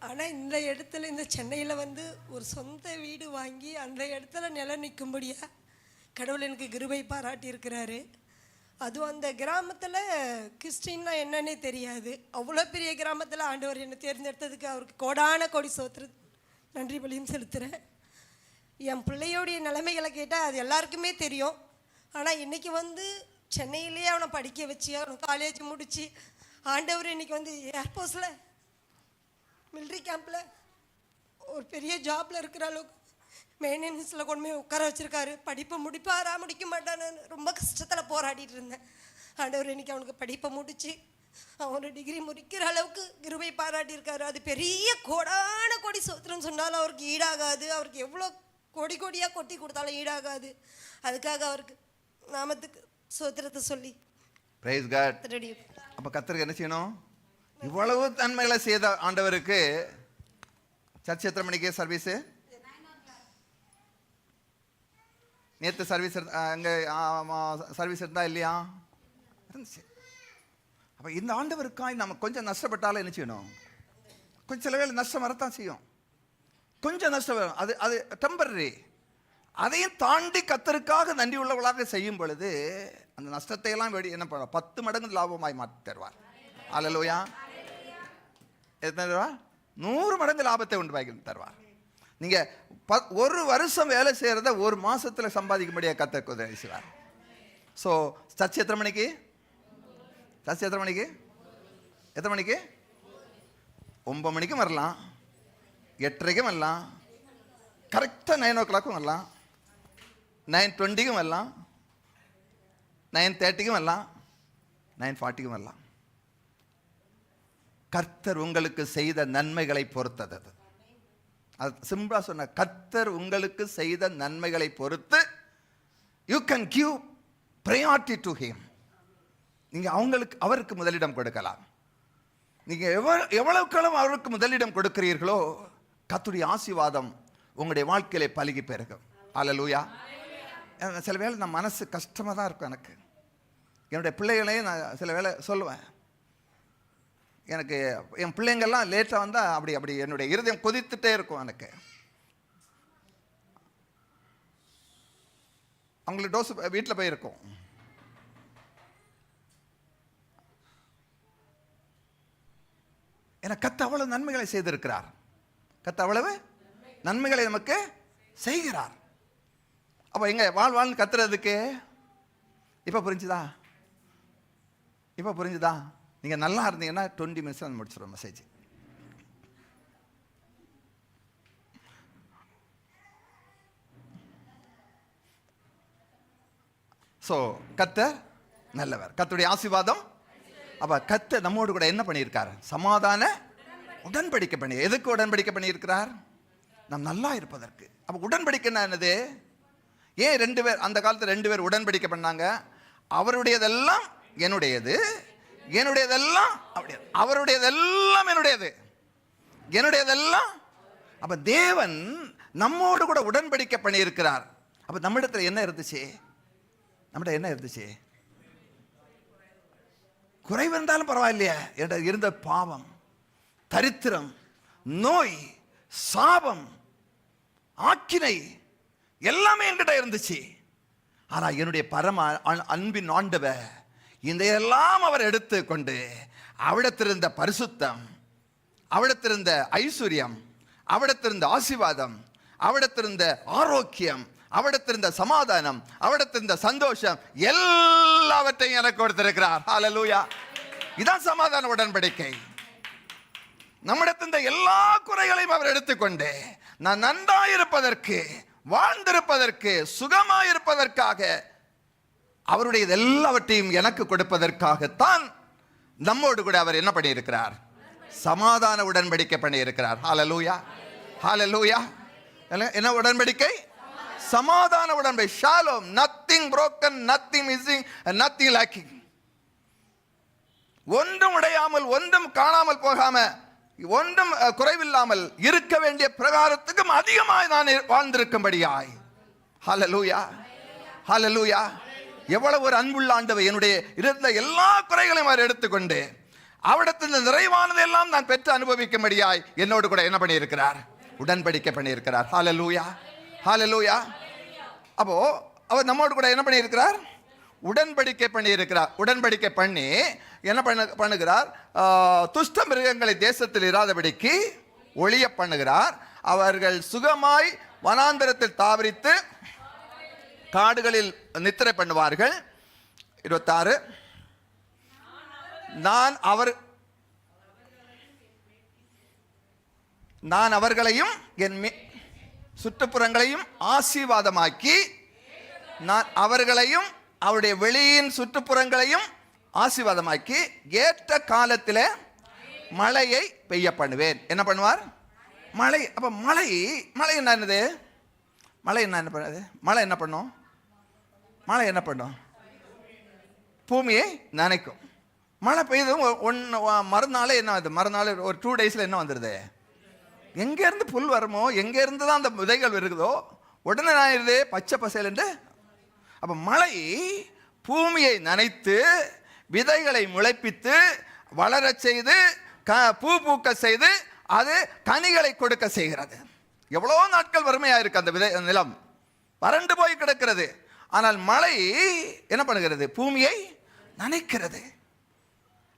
ஆனால் இந்த இடத்துல இந்த சென்னையில் வந்து ஒரு சொந்த வீடு வாங்கி அந்த இடத்துல நிலம் நிற்கும்படியா கடவுள் எனக்கு கிருபை பாராட்டி இருக்கிறாரு. அதுவும் அந்த கிராமத்தில் கிறிஸ்டின்னா என்னன்னே தெரியாது. அவ்வளோ பெரிய கிராமத்தில் ஆண்டவர் என்னை தேர்ந்தெடுத்ததுக்கு அவருக்கு கோடான கோடி சோத்திர நன்றி பலியும் செலுத்துகிறேன். என் பிள்ளையோடைய நிலைமைகளை கேட்டால் அது எல்லாருக்குமே தெரியும். ஆனால் இன்றைக்கி வந்து சென்னையிலேயே அவனை படிக்க வச்சு அவனை காலேஜ் முடித்து ஆண்டவர் இன்றைக்கி வந்து ஏர்போர்ட்ஸில் மிலிட்ரி கேம்பில் ஒரு பெரிய ஜாபில் இருக்கிற அளவுக்கு மெயின்டெனன்ஸில் கொண்டு போய் உட்கார வச்சுருக்காரு. படிப்பை முடிப்பாரா முடிக்க மாட்டான்னு ரொம்ப கஷ்டத்தில் போராடிட்டு இருந்தேன். ஆண்டவர் இன்றைக்கி அவனுக்கு படிப்பை முடித்து அவனோட டிகிரி முடிக்கிற அளவுக்கு கிருபை பாராட்டியிருக்காரு. அது பெரிய கோடான கோடி சோத்திரம் சொன்னாலும் அவருக்கு ஈடாகாது. அவருக்கு எவ்வளோ கோடி கோடியாக கொட்டி கொடுத்தாலும் ஈடாகாது. அதுக்காக அவருக்கு நாமத்துக்கு சோத்திரத்தை சொல்லி பிரைஸ் காட். அப்போ கர்த்தருக்கு என்ன செய்யணும்? இவ்வளவு நன்மைகளை செய்த ஆண்டவருக்கு சர்ச் எத்தனை மணிக்கு சர்வீஸு? நேற்று சர்வீஸ் அங்கே சர்வீஸ் இருந்தா இல்லையா? இருந்துச்சு. அப்போ இந்த ஆண்டவருக்காய் நம்ம கொஞ்சம் நஷ்டப்பட்டாலும் என்ன செய்யணும்? கொஞ்சம் சில வேலை நஷ்டம் வரத்தான் செய்யும். கொஞ்சம் நஷ்டம் வரும். அது டெம்பரரி. அதையும் தாண்டி கர்த்தருக்காக நன்றி உள்ளவர்களாக செய்யும் பொழுது அந்த நஷ்டத்தை எல்லாம் என்ன பண்ண 10 மடங்கு லாபமாய் மாற்றி தருவார். அல்லேலூயா. எத்தனை ரூபா? 100 மடங்கு லாபத்தை உண்டு வாங்கி தருவார். நீங்கள் ஒரு வருஷம் வேலை செய்கிறத ஒரு மாதத்தில் சம்பாதிக்கும்படியாக கர்த்தருக்கு உதவி செய்வார். ஸோ சர்ச் எத்தனை மணிக்கு? சர்ச் எத்தனை மணிக்கு? எத்தனை மணிக்கு? 9 மணிக்கும் வரலாம், 8:30க்கும் வரலாம், கரெக்டாக 9 o'clock வரலாம், 9:20க்கும் வரலாம், 9:30க்கும் வரலாம், 9:40க்கும் வரலாம். கர்த்தர் உங்களுக்கு செய்த நன்மைகளை பொறுத்தது. அது சிம்பிளா சொன்ன, கர்த்தர் உங்களுக்கு செய்த நன்மைகளை பொறுத்து you can give priority to him. நீங்கள் அவருக்கு முதலிடம் கொடுக்கலாம். நீங்கள் எவ்வளவுக்களவு அவருக்கு முதலிடம் கொடுக்கிறீர்களோ கர்த்தருடைய ஆசீர்வாதம் உங்களுடைய வாழ்க்கையிலே பலுகி பெருகும். அல்லேலூயா. சில வேளை நான் மனசு கஷ்டமாக தான் இருக்கும். எனக்கு என்னுடைய பிள்ளைகளையும் நான் சில வேளை சொல்லுவேன். எனக்கு என் பிள்ளைங்கள்லாம் லேட்டாக வந்தால் அப்படி என்னுடைய இருதயம் கொதித்துட்டே இருக்கும். எனக்கு அவங்களுக்கு டோஸ் வீட்டில் போயிருக்கும். ஏன்னா கர்த்தர் அவ்வளவு நன்மைகளை செய்திருக்கிறார். கர்த்தர் அவ்வளவு நன்மைகளை நமக்கு செய்கிறார். அப்போ எங்க வாழ்வாழ்னு கத்துறதுக்கு இப்போ புரிஞ்சுதா? இப்போ புரிஞ்சுதா? நீங்கள் நல்லா இருந்தீங்கன்னா 20 minutes முடிச்சிடும் மெசேஜ். ஸோ கர்த்தர் நல்லவர். கர்த்தருடைய ஆசீர்வாதம். அப்போ கர்த்தர் நம்மோடு கூட என்ன பண்ணியிருக்கார்? சமாதான உடன்படிக்கை பண்ணி. எதுக்கு உடன்படிக்கை பண்ணியிருக்கிறார்? நாம் நல்லா இருப்பதற்கு. அப்போ உடன்படிக்கைன்னா என்னது? ஏன் 2 பேர் அந்த காலத்தில் 2 பேர் உடன்படிக்கை பண்ணாங்க? அவருடையதெல்லாம் என்னுடையது, என்னுடையதெல்லாம் அவருடையதெல்லாம் என்னுடையது, என்னுடையதெல்லாம். அப்ப தேவன் நம்மோடு கூட உடன்படிக்கை பண்ணியிருக்கிறார். அப்ப நம்மிடத்தில் என்ன இருந்துச்சு? நம்மிடம் என்ன இருந்துச்சு? குறைவு இருந்தாலும் பரவாயில்லையா? இருந்த பாவம், தரித்திரம், நோய், சாபம், ஆக்கினை எல்லாமே என்கிட்ட இருந்துச்சு. ஆனா என்னுடைய பரம அன்பின் ஆண்டவர் இதையெல்லாம் அவர் எடுத்து கொண்டு அவிடத்திருந்த பரிசுத்தம், அவிடத்திருந்த ஐஸ்வர்யம், அவிடத்திருந்த ஆசீர்வாதம், அவிடத்திருந்த ஆரோக்கியம், அவிடத்திருந்த சமாதானம், அவிடத்திருந்த சந்தோஷம் எல்லாவற்றையும் எனக்கு கொடுத்திருக்கிறார். ஹல்லேலூயா. இதான் சமாதான உடன்படிக்கை. நம்மிடத்திருந்த எல்லா குறைகளையும் அவர் எடுத்துக்கொண்டு நான் நன்றாயிருப்பதற்கு, வாழ்ந்திருப்பதற்கு, சுகமாயிருப்பதற்காக அவருடைய எல்லாவற்றையும் எனக்கு கொடுப்பதற்காகத்தான் நம்மோடு கூட அவர் என்ன பண்ணியிருக்கிறார்? சமாதான உடன்படிக்கை பண்ணியிருக்கிறார். ஹல்லேலூயா, ஹல்லேலூயா. என்ன உடன்படிக்கை? சமாதான உடன்படிக்கை. Shalom. Nothing broken, nothing missing, nothing lacking. ஒன்றும் உடையாமல், ஒன்றும் காணாமல் போகாம, ஒன்றும் குறைவில்லாமல் இருக்க வேண்டிய பிரகாரத்துக்கும் அதிகமாய் நான் வாழ்ந்திருக்கும்படியாய். ஹல்லேலூயா, ஹல்லேலூயா. எவ்வளவு ஒரு அன்புள்ள ஆண்டவர். என்னுடைய இருந்த எல்லா குறைகளையும் அவர் எடுத்துக்கொண்டு அவரிடத்தில் நிறைவானதெல்லாம் நான் பெற்று அனுபவிக்கும்படியாய் என்னோடு கூட என்ன பண்ணியிருக்கிறார்? உடன்படிக்கை பண்ணியிருக்கிறார். ஹல்லேலூயா, ஹல்லேலூயா. அப்போ அவர் நம்மோடு கூட என்ன பண்ணியிருக்கிறார்? உடன்படிக்கை பண்ணியிருக்கிறார். உடன்படிக்கை பண்ணி என்ன பண்ணுகிறார்? துஷ்ட மிருகங்களை தேசத்தில் இராதபடிக்கு ஒளிய பண்ணுகிறார். அவர்கள் சுகமாய் வனாந்தரத்தில் தாவரித்து காடுகளில் நித்திரை பண்ணுவார்கள். 26 நான் அவர்களையும் என் சுற்றுப்புறங்களையும் ஆசீர்வாதமாக்கி, நான் அவர்களையும் அவருடைய வெளியின் சுற்றுப்புறங்களையும் ஆசீர்வாதமாக்கி ஏற்ற காலத்தில் மழையை பெய்ய பண்ணுவேன். என்ன பண்ணுவார்? மழை. அப்போ மழை என்னது? மழை என்ன பண்ணுது? மழை என்ன பண்ணும்? மழை என்ன பண்ணும்? பூமியை நனைக்கும். மழை பெய்யுதும் மறுநாள் என்ன ஆகுது? மறுநாள் ஒரு 2 டேஸில் என்ன வந்துடுது? எங்கேருந்து புல் வருமோ, எங்கேருந்து தான் அந்த விதைகள் இருக்குதோ உடனே ஆயிடுது பச்சை பசேலண்டு. அப்போ மழை பூமியை நனைத்து விதைகளை முளைப்பித்து வளரச் செய்து பூ பூக்க செய்து அது கனிகளை கொடுக்க செய்கிறது. எவ்வளோ நாட்கள் வறுமையாக இருக்கு அந்த நிலம், வறண்டு போய் கிடக்கிறது. ஆனால் மழை என்ன பண்ணுகிறது? பூமியை நனைக்கிறது.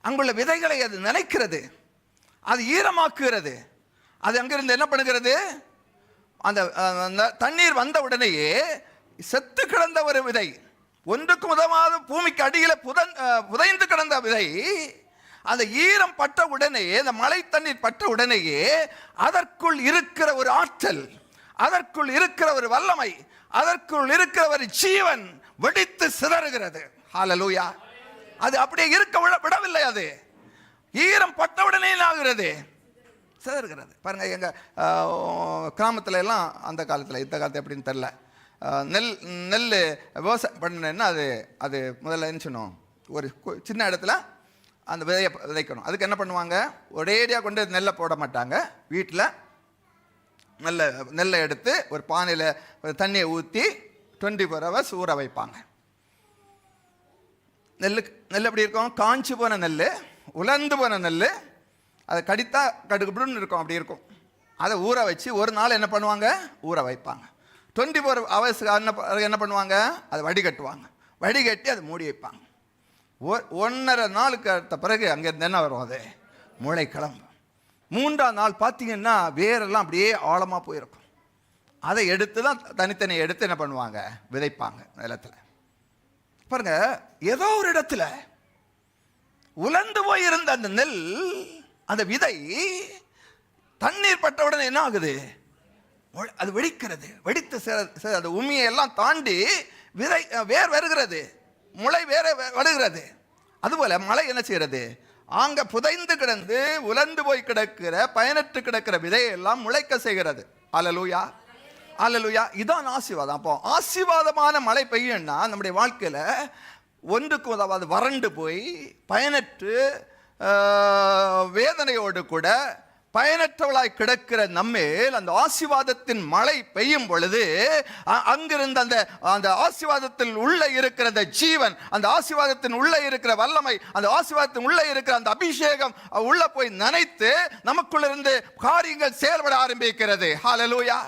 அங்குள்ள விதைகளை அது நனைக்கிறது, அது ஈரமாக்குகிறது. அது அங்கிருந்து என்ன பண்ணுகிறது? அந்த தண்ணீர் வந்த உடனேயே செத்து கிடந்த ஒரு விதை, ஒன்றுக்கு உதவாத பூமிக்கு அடியில் புதைந்து கிடந்த விதை, அந்த ஈரம் பட்ட உடனேயே, அந்த மழை தண்ணீர் பட்ட உடனேயே அதற்குள் இருக்கிற ஒரு ஆற்றல், அதற்குள் இருக்கிற ஒரு வல்லமை, அதற்குள் இருக்கிற ஒரு ஜீவன் வெடித்து சிதறுகிறது. ஹல்லேலூயா. அது அப்படியே இருக்க விடவில்லை. அது ஈரம் பட்ட உடனே ஆகிறது, சிதறுகிறது. பாருங்க, எங்க கிராமத்துல எல்லாம் அந்த காலத்துல, இந்த காலத்து எப்படின்னு தெரியல, நெல் விவசாயம் பண்ணணுன்னா அது முதல்ல என்ன சொன்னோம்? ஒரு சின்ன இடத்துல அந்த விதையை விதைக்கணும். அதுக்கு என்ன பண்ணுவாங்க? ஒரேடியாக கொண்டு நெல்லை போட மாட்டாங்க. வீட்டில் நெல்லை எடுத்து ஒரு பானையில் தண்ணியை ஊற்றி 24 hours ஊற வைப்பாங்க. நெல் எப்படி இருக்கும்? காஞ்சி போன நெல், உலர்ந்து போன நெல், அதை கடித்தா கடுகுடுன்னு இருக்கும், அப்படி இருக்கும். அதை ஊற வச்சு ஒரு நாள் என்ன பண்ணுவாங்க? ஊற வைப்பாங்க. 24 hours என்ன பண்ணுவாங்க? அதை வடிகட்டுவாங்க. வடிகட்டி அதை மூடி வைப்பாங்க. 1.5 நாளுக்கு அடுத்த பிறகு அங்கேருந்து என்ன வரும்? அது முளை கிளம்பு. 3ஆம் நாள் பார்த்தீங்கன்னா வேரெல்லாம் அப்படியே ஆழமாக போயிருக்கும். அதை எடுத்து தான் தனித்தனியை எடுத்து என்ன பண்ணுவாங்க? விதைப்பாங்க நிலத்தில். பாருங்க, ஏதோ ஒரு இடத்துல உலர்ந்து போயிருந்த அந்த நெல், அந்த விதை தண்ணீர் பட்ட உடனே என்ன ஆகுது? அது வெடிக்கிறது. வெடித்து அந்த உமியை எல்லாம் தாண்டி விதை வேர் வருகிறது, முளை வேற வருகிறது. அதுபோல மழை என்ன செய்கிறது? அங்க புதைந்து கிடந்து உலர்ந்து போய் கிடக்கிற, பயனற்று கிடக்கிற விதையெல்லாம் முளைக்க செய்கிறது. அல்லேலூயா, அல்லேலூயா. இதான் ஆசீர்வாதம். அப்போ ஆசீர்வாதமான மழை பெய்யும்னா நம்முடைய வாழ்க்கையில ஒன்றுக்கு உதவாது வறண்டு போய் பயனற்று வேதனையோடு கூட பயனற்றவளாய் கிடக்கிற நம்மேல் அந்த ஆசீர்வாதத்தின் மழை பெய்யும் பொழுது அங்கிருந்த அந்த ஆசீர்வாதத்தில் உள்ள இருக்கிற ஜீவன், அந்த ஆசீர்வாதத்தின் உள்ள இருக்கிற வல்லமை, அந்த ஆசீர்வாதத்தின் உள்ள இருக்கிற அந்த அபிஷேகம் உள்ள போய் நனைத்து நமக்குள்ள இருந்து காரியங்கள் செயல்பட ஆரம்பிக்கிறது. ஹல்லேலூயா.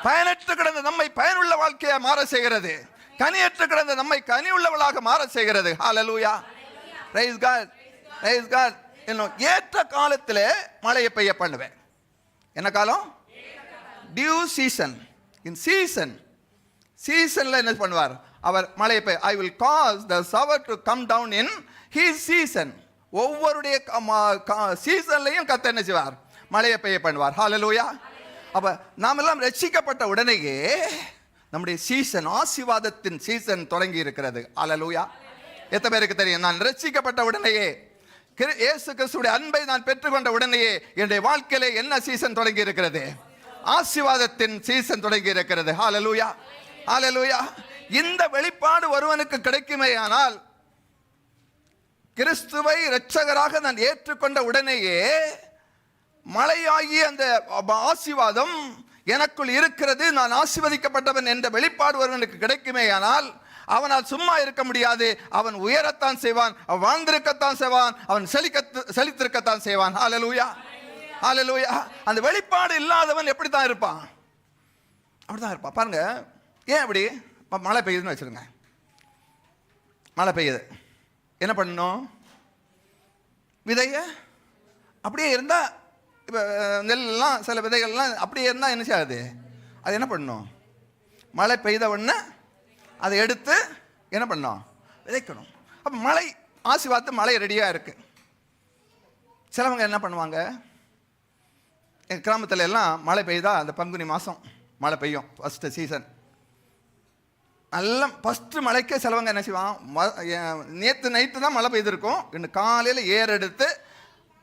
பயனற்று கிடந்த நம்மை பயனுள்ள வாழ்க்கையை மாற செய்கிறது. கனியற்று கிடந்த நம்மை கனி உள்ளவளாக மாற செய்கிறது. Hallelujah. Praise God, praise God. இன்னும் ஏற்ற காலத்தில் மழையை பெய்ய பண்ணுவேன். என்ன காலம்? Due season. இன் சீசன்ல என்ன பண்ணுவார்? அவர் மழையை பெய்ய, I will cause the shower to come down in his season. ஒவ்வொருடைய சீசன்லையும் கர்த்தர் என்ன செய்வார்? மழையை பெய்ய பண்ணுவார். ஹல்லேலூயா. அப்ப நாம் எல்லாம் ரட்சிக்கப்பட்ட உடனேயே நம்முடைய சீசன், ஆசீர்வாதத்தின் சீசன் தொடங்கி இருக்கிறது. ஹல்லேலூயா. எத்தனை பேருக்கு தெரியும்? நான் ரட்சிக்கப்பட்ட உடனேயே, இயேசு கிறிஸ்துவின் அன்பை நான் பெற்றுக்கொண்ட உடனேயே என்னுடைய வாழ்க்கையிலே என்ன சீசன் தொடங்கி இருக்கிறது? ஆசீர்வாதத்தின் சீசன் தொடங்கி இருக்கிறது. ஹல்லேலூயா, ஹல்லேலூயா. இந்த வெளிப்பாடு ஒருவனுக்கு கிடைக்குமே ஆனால், கிறிஸ்துவை இரட்சகராக நான் ஏற்றுக்கொண்ட உடனேயே மழையாகி அந்த ஆசீர்வாதம் எனக்குள் இருக்கிறது, நான் ஆசீர்வதிக்கப்பட்டவன் என்ற வெளிப்பாடு ஒருவனுக்கு கிடைக்குமே ஆனால், அவனால் சும்மா இருக்க முடியாது. அவன் உயரத்தான் செய்வான், அவன் வாழ்ந்திருக்கத்தான் செய்வான், அவன் செழித்திருக்கத்தான் செய்வான். ஹல்லேலூயா, ஹல்லேலூயா. அந்த வெளிப்பாடு இல்லாதவன் எப்படி தான் இருப்பான்? அப்படிதான் இருப்பான். பாருங்க, ஏன் அப்படி? மழை பெய்யுதுன்னு வச்சுருங்க, மழை பெய்யுது, என்ன பண்ணணும்? விதைய அப்படியே இருந்தால், இப்போ நெல்லாம் சில விதைகள்லாம் அப்படியே இருந்தால் என்ன செய்யாது? அது என்ன பண்ணணும்? மழை பெய்த உடனே அதை எடுத்து என்ன பண்ணணும்? விதைக்கணும். அப்போ மழை ஆசீர்வாதத்து மழை ரெடியாக இருக்குது. சிலவங்க என்ன பண்ணுவாங்க, எங்கள் கிராமத்தில் எல்லாம் மழை பெய்தா அந்த பங்குனி மாதம் மழை பெய்யும், ஃபஸ்ட்டு சீசன். நல்ல ஃபஸ்ட்டு மழைக்கே சிலவங்க என்ன செய்வான், நேற்று நைட்டு தான் மழை பெய்திருக்கும், இன்னும் காலையில் ஏர் எடுத்து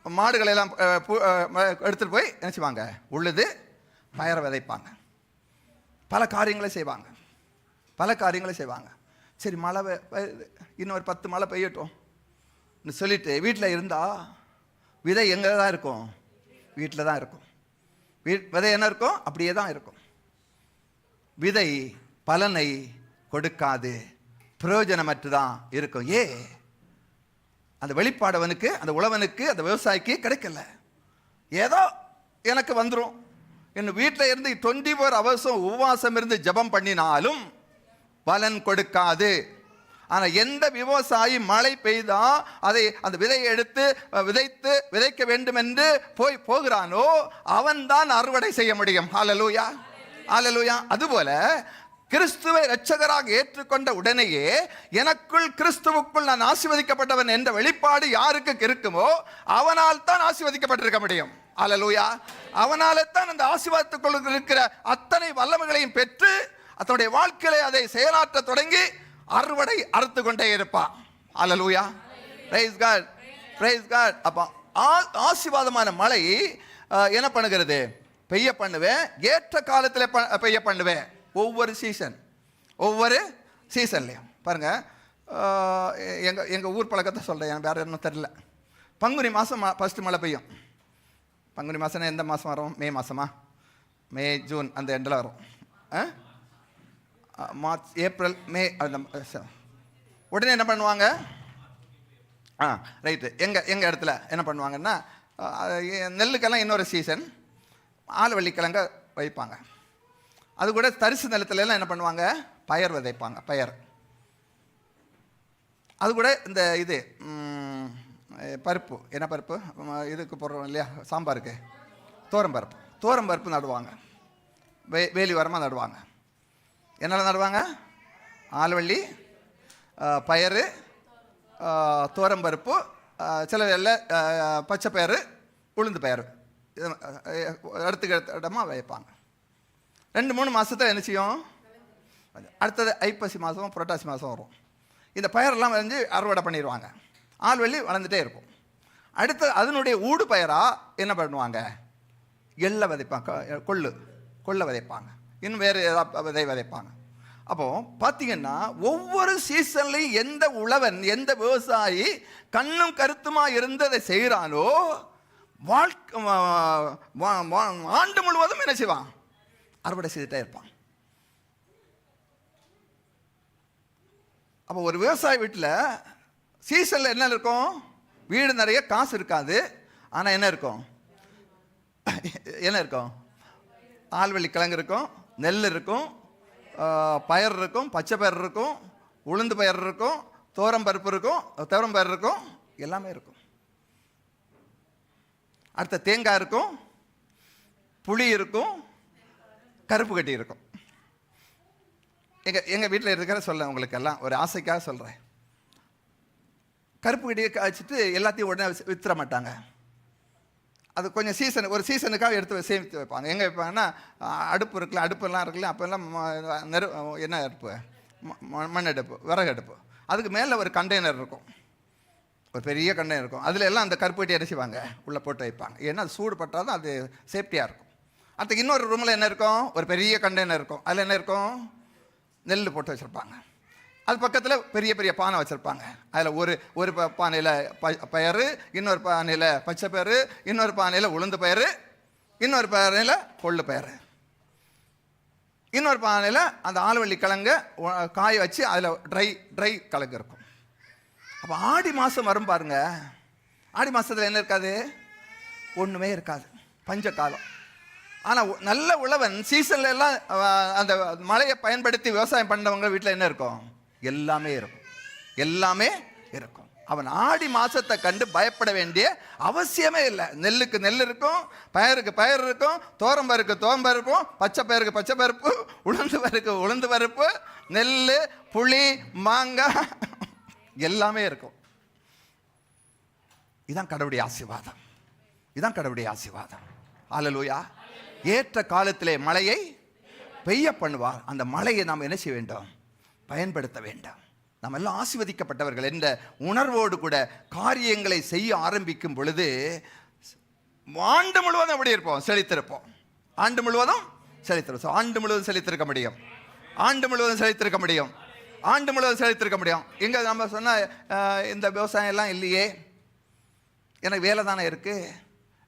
மாடுகளெல்லாம் எடுத்துகிட்டு போய் என்ன செய்வாங்க, உழுது பயிரை விதைப்பாங்க. பல காரியங்களை செய்வாங்க, பல காரியங்களை செய்வாங்க. சரி, மழை இன்னும் ஒரு 10 மழை பெய்யட்டும் சொல்லிட்டு வீட்டில் இருந்தால் விதை எங்கே தான் இருக்கும்? வீட்டில் தான் இருக்கும். விதை என்ன இருக்கும்? அப்படியே தான் இருக்கும். விதை பலனை கொடுக்காது, பிரயோஜனமற்று தான் இருக்கும். அந்த வெளிப்பாடவனுக்கு, அந்த உழவனுக்கு, அந்த விவசாயிக்கு கிடைக்கல. ஏதோ எனக்கு வந்துடும், இன்னும் வீட்டில் இருந்து 24 hours உபவாசம் இருந்து ஜெபம் பண்ணினாலும் பலன் கொடுக்காது. ஆனால் எந்த விவசாயி மழை பெய்தா அதை அந்த விதையை எடுத்து விதைக்க வேண்டும் என்று போகிறானோ அவன்தான் அறுவடை செய்ய முடியும். ஹல்லேலூயா, ஹல்லேலூயா. அதுபோல கிறிஸ்துவை இரட்சகராக ஏற்றுக்கொண்ட உடனேயே எனக்குள் கிறிஸ்துவுக்குள் நான் ஆசீர்வதிக்கப்பட்டவன் என்ற வெளிப்பாடு யாருக்கு இருக்குமோ அவனால் தான் ஆசீர்வதிக்கப்பட்டிருக்க முடியும். ஹல்லேலூயா. அவனாலே தான் அந்த ஆசீர்வாதத்துக்குள் இருக்கிற அத்தனை வல்லமைகளையும் பெற்று தன்னுடைய வாழ்க்கையிலே அதை செயலாற்ற தொடங்கி அறுவடை அறுத்து கொண்டே இருப்பான். ஹல்லேலூயா, பிரைஸ் காட், பிரைஸ் காட். அப்போ ஆசீர்வாதமான மழை என்ன பண்ணுகிறது? பெய்ய பண்ணுவேன், ஏற்ற காலத்தில் பெய்ய பண்ணுவேன். ஒவ்வொரு சீசன்லையும் பாருங்க, எங்கள் ஊர் பழக்கத்தை சொல்கிறேன், வேறு இன்னும் தெரியல. பங்குனி மாதம் ஃபஸ்ட்டு மழை பெய்யும். பங்குனி மாதம்னா எந்த மாதம் வரும்? மே மாதமா? மே ஜூன் அந்த எண்டில் வரும். மார்ச் ஏப்ரல் மே அந்த உடனே என்ன பண்ணுவாங்க? ரைட்டு. எங்கள் இடத்துல என்ன பண்ணுவாங்கன்னா, நெல்லுக்கெல்லாம் இன்னொரு சீசன், ஆலவள்ளிக்கிழங்க வைப்பாங்க. அது கூட தரிசு நிலத்துலலாம் என்ன பண்ணுவாங்க? பயர் விதைப்பாங்க, பயர். அது கூட இந்த இது பருப்பு, என்ன பருப்பு இதுக்கு போடுறோம் இல்லையா சாம்பாருக்கு, தோரம்பருப்பு நடுவாங்க. வேலி வரமாக நடுவாங்க. என்னெல்லாம் நடுவாங்க? ஆலவள்ளி, பயறு, தோரம்பருப்பு, சில எல்லாம் பச்சை பயிறு, உளுந்து பயிறு அடுத்த இடமா வைப்பாங்க. 2-3 மாதத்தில் என்ன செய்யும்? அடுத்தது ஐப்பசி மாதம், புரட்டாசி மாதம் வரும். இந்த பயிரெல்லாம் வந்து அறுவடை பண்ணிடுவாங்க. ஆள்வெள்ளி வளர்ந்துட்டே இருக்கும். அடுத்து அதனுடைய ஊடு பயிராக என்ன பண்ணுவாங்க? எள்ளை விதைப்பாங்க, கொள்ளை விதைப்பாங்க, இன்னும் வேறு ஏதாவது விதை விதைப்பாங்க. அப்போது பார்த்தீங்கன்னா ஒவ்வொரு சீசன்லையும் எந்த உழவன், எந்த விவசாயி கண்ணும் கருத்துமா இருந்து அதை செய்கிறானோ ஆண்டு முழுவதும் என்ன செய்வான்? அறுவடை செய்துட்டே இருப்பான். அப்போ ஒரு விவசாய வீட்டில் சீசனில் என்ன இருக்கும்? வீடு நிறைய காசு இருக்காது, ஆனால் என்ன இருக்கும்? ஆல்வெள்ளி கிழங்கு இருக்கும், நெல் இருக்கும், பயிர் இருக்கும், பச்சை பயிர் இருக்கும், உளுந்து பயிர் இருக்கும், தோரம்பருப்பு இருக்கும், பயிர் இருக்கும், எல்லாமே இருக்கும். அடுத்த தேங்காய் இருக்கும், புளி இருக்கும், கருப்பு கட்டி இருக்கும். எங்கள் வீட்டில் இருக்கிற சொல்ல உங்களுக்கு எல்லாம் ஒரு ஆசைக்காக சொல்கிறேன். கருப்பு கட்டியை காய்ச்சிட்டு எல்லாத்தையும் உடனே வித்துற மாட்டாங்க. அது கொஞ்சம் ஒரு சீசனுக்காக எடுத்து சேமித்து வைப்பாங்க. எங்கே வைப்பாங்கன்னா, அடுப்பு இருக்குல்ல, அடுப்பெல்லாம் இருக்குல்ல, அப்போல்லாம் என்ன அடுப்பு? மண் அடுப்பு, விறகு அடுப்பு. அதுக்கு மேலே ஒரு கண்டெய்னர் இருக்கும், ஒரு பெரிய கண்டெய்னர் இருக்கும். அதில் எல்லாம் அந்த கருப்பு கட்டி அரைச்சிவாங்க, உள்ளே போட்டு வைப்பாங்க. ஏன்னா அது சூடு பட்டால் தான் அது சேஃப்டியாக இருக்கும். அடுத்து இன்னொரு ரூமில் என்ன இருக்கும்? ஒரு பெரிய கண்டெய்னர் இருக்கும். அதில் என்ன இருக்கும்? நெல் போட்டு வச்சுருப்பாங்க. அது பக்கத்தில் பெரிய பெரிய பானை வச்சுருப்பாங்க. அதில் ஒரு பானையில் பயிறு, இன்னொரு பானையில் பச்சை பயிறு, இன்னொரு பானையில் உளுந்து பயிறு, இன்னொரு பானையில் கொள்ளு பயிறு. இன்னொரு பானையில் அந்த ஆலவள்ளி கிழங்கு காய வச்சு அதில் ட்ரை கிழங்கு இருக்கும். அப்போ ஆடி மாதம் வரும் பாருங்க, ஆடி மாதத்தில் என்ன இருக்காது? ஒன்றுமே இருக்காது, பஞ்ச காலம். ஆனால் நல்ல உழவன் சீசன்ல எல்லாம் அந்த மழையை பயன்படுத்தி விவசாயம் பண்ணவங்க வீட்டில் என்ன இருக்கும்? எல்லாமே இருக்கும், எல்லாமே இருக்கும். அவன் ஆடி மாசத்தை கண்டு பயப்பட வேண்டிய அவசியமே இல்லை. நெல்லுக்கு நெல் இருக்கும், பயிருக்கு பயிர் இருக்கும், தோரம்பருக்கு தோரம்பருப்பும், பச்சை பயிருக்கு பச்சை பருப்பு, உளுந்து பருக்கு உளுந்து பருப்பு, நெல், புளி, மாங்காய் எல்லாமே இருக்கும். இதுதான் கடவுளுடைய ஆசீர்வாதம், இதுதான் கடவுளுடைய ஆசீர்வாதம். ஹல்லேலூயா. ஏற்ற காலத்திலே மழையை பெய்ய பண்ணுவார். அந்த மழையை நாம் என்ன செய்ய வேண்டும்? பயன்படுத்த வேண்டும். நாம் எல்லாம் ஆசீர்வதிக்கப்பட்டவர்கள் என்ற உணர்வோடு கூட காரியங்களை செய்ய ஆரம்பிக்கும் பொழுது ஆண்டு முழுவதும் எப்படி இருப்போம்? செழித்திருப்போம். ஆண்டு முழுவதும் செழித்திருப்போம். ஆண்டு முழுவதும் செழித்திருக்க முடியும், ஆண்டு முழுவதும் செழித்திருக்க முடியும், ஆண்டு முழுவதும் செழித்திருக்க முடியும். எங்க நம்ம சொன்ன இந்த விவசாயம் எல்லாம் இல்லையே, எனக்கு வேலை தானே இருக்கு.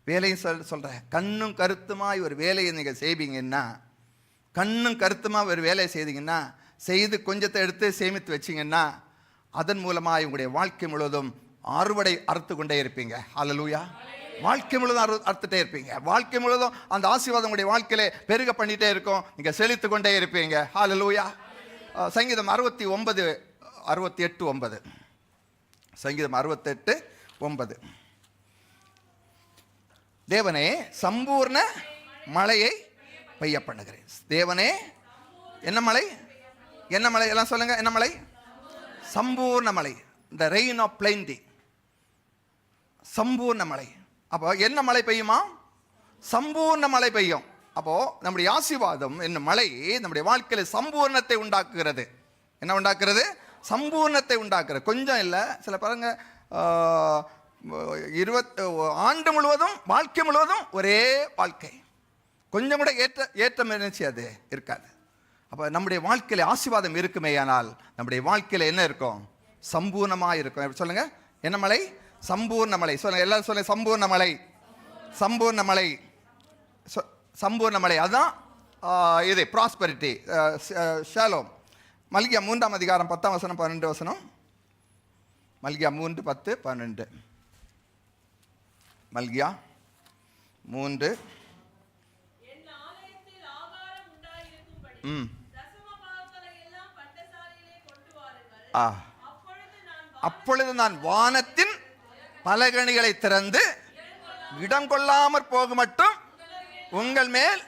வேலையும் சொல்கிறேன், கண்ணும் கருத்துமாய் ஒரு வேலையை நீங்கள் செய்வீங்கன்னா, கண்ணும் கருத்துமாக ஒரு வேலையை செய்தீங்கன்னா, செய்து கொஞ்சத்தை எடுத்து சேமித்து வச்சிங்கன்னா, அதன் மூலமாக உங்களுடைய வாழ்க்கை முழுவதும் அறுவடை அறுத்து கொண்டே இருப்பீங்க. ஹல்லேலூயா. வாழ்க்கை முழுவதும் அறுத்துட்டே இருப்பீங்க. வாழ்க்கை முழுவதும் அந்த ஆசீர்வாதம் உங்களுடைய வாழ்க்கையிலே பெருக பண்ணிகிட்டே இருக்கும். நீங்கள் செழித்து கொண்டே இருப்பீங்க. ஹல்லேலூயா. சங்கீதம் 68:9. சங்கீதம் 68:9. தேவனே சம்பூர்ண மழையை பெய்ய பண்ணுகிறேன். தேவனே என்ன மழை? என்ன மழை? எல்லாம் சொல்லுங்க, என்ன மழை? சம்பூர்ண மழை. இந்த ரெயின் ஆஃப் பிளென்டி, சம்பூர்ண மழை. அப்போ என்ன மழை பெய்யுமா? சம்பூர்ண மழை பெய்யும். அப்போ நம்முடைய ஆசீர்வாதம் என்ன மழை நம்முடைய வாழ்க்கையில் சம்பூர்ணத்தை உண்டாக்குகிறது. என்ன உண்டாக்குறது? சம்பூர்ணத்தை உண்டாக்குறது. கொஞ்சம் இல்லை, சில பாருங்க 20 ஆண்டு முழுவதும் வாழ்க்கை முழுவதும் ஒரே வாழ்க்கை, கொஞ்சம் கூட ஏற்றம் நினைச்சு அது இருக்காது. அப்போ நம்முடைய வாழ்க்கையில் ஆசீர்வாதம் இருக்குமேயானால் நம்முடைய வாழ்க்கையில் என்ன இருக்கும்? சம்பூர்ணமாக இருக்கும். சொல்லுங்க, என்ன மலை? சம்பூர்ண மலை. சொல்லுங்க, எல்லாரும் சொல்லுங்க, சம்பூர்ண மலை, சம்பூர்ண மலை, சம்பூர்ண மலை. அதுதான் இது ப்ராஸ்பரிட்டி, ஷாலோம். மல்கியா 3:10, 12. மல்கியா 3:10-12. மல்கியா 3. அப்பொழுது நான் வானத்தின் பலகணிகளை திறந்து இடம் கொள்ளாமற் போக மட்டும் உங்கள் மேல்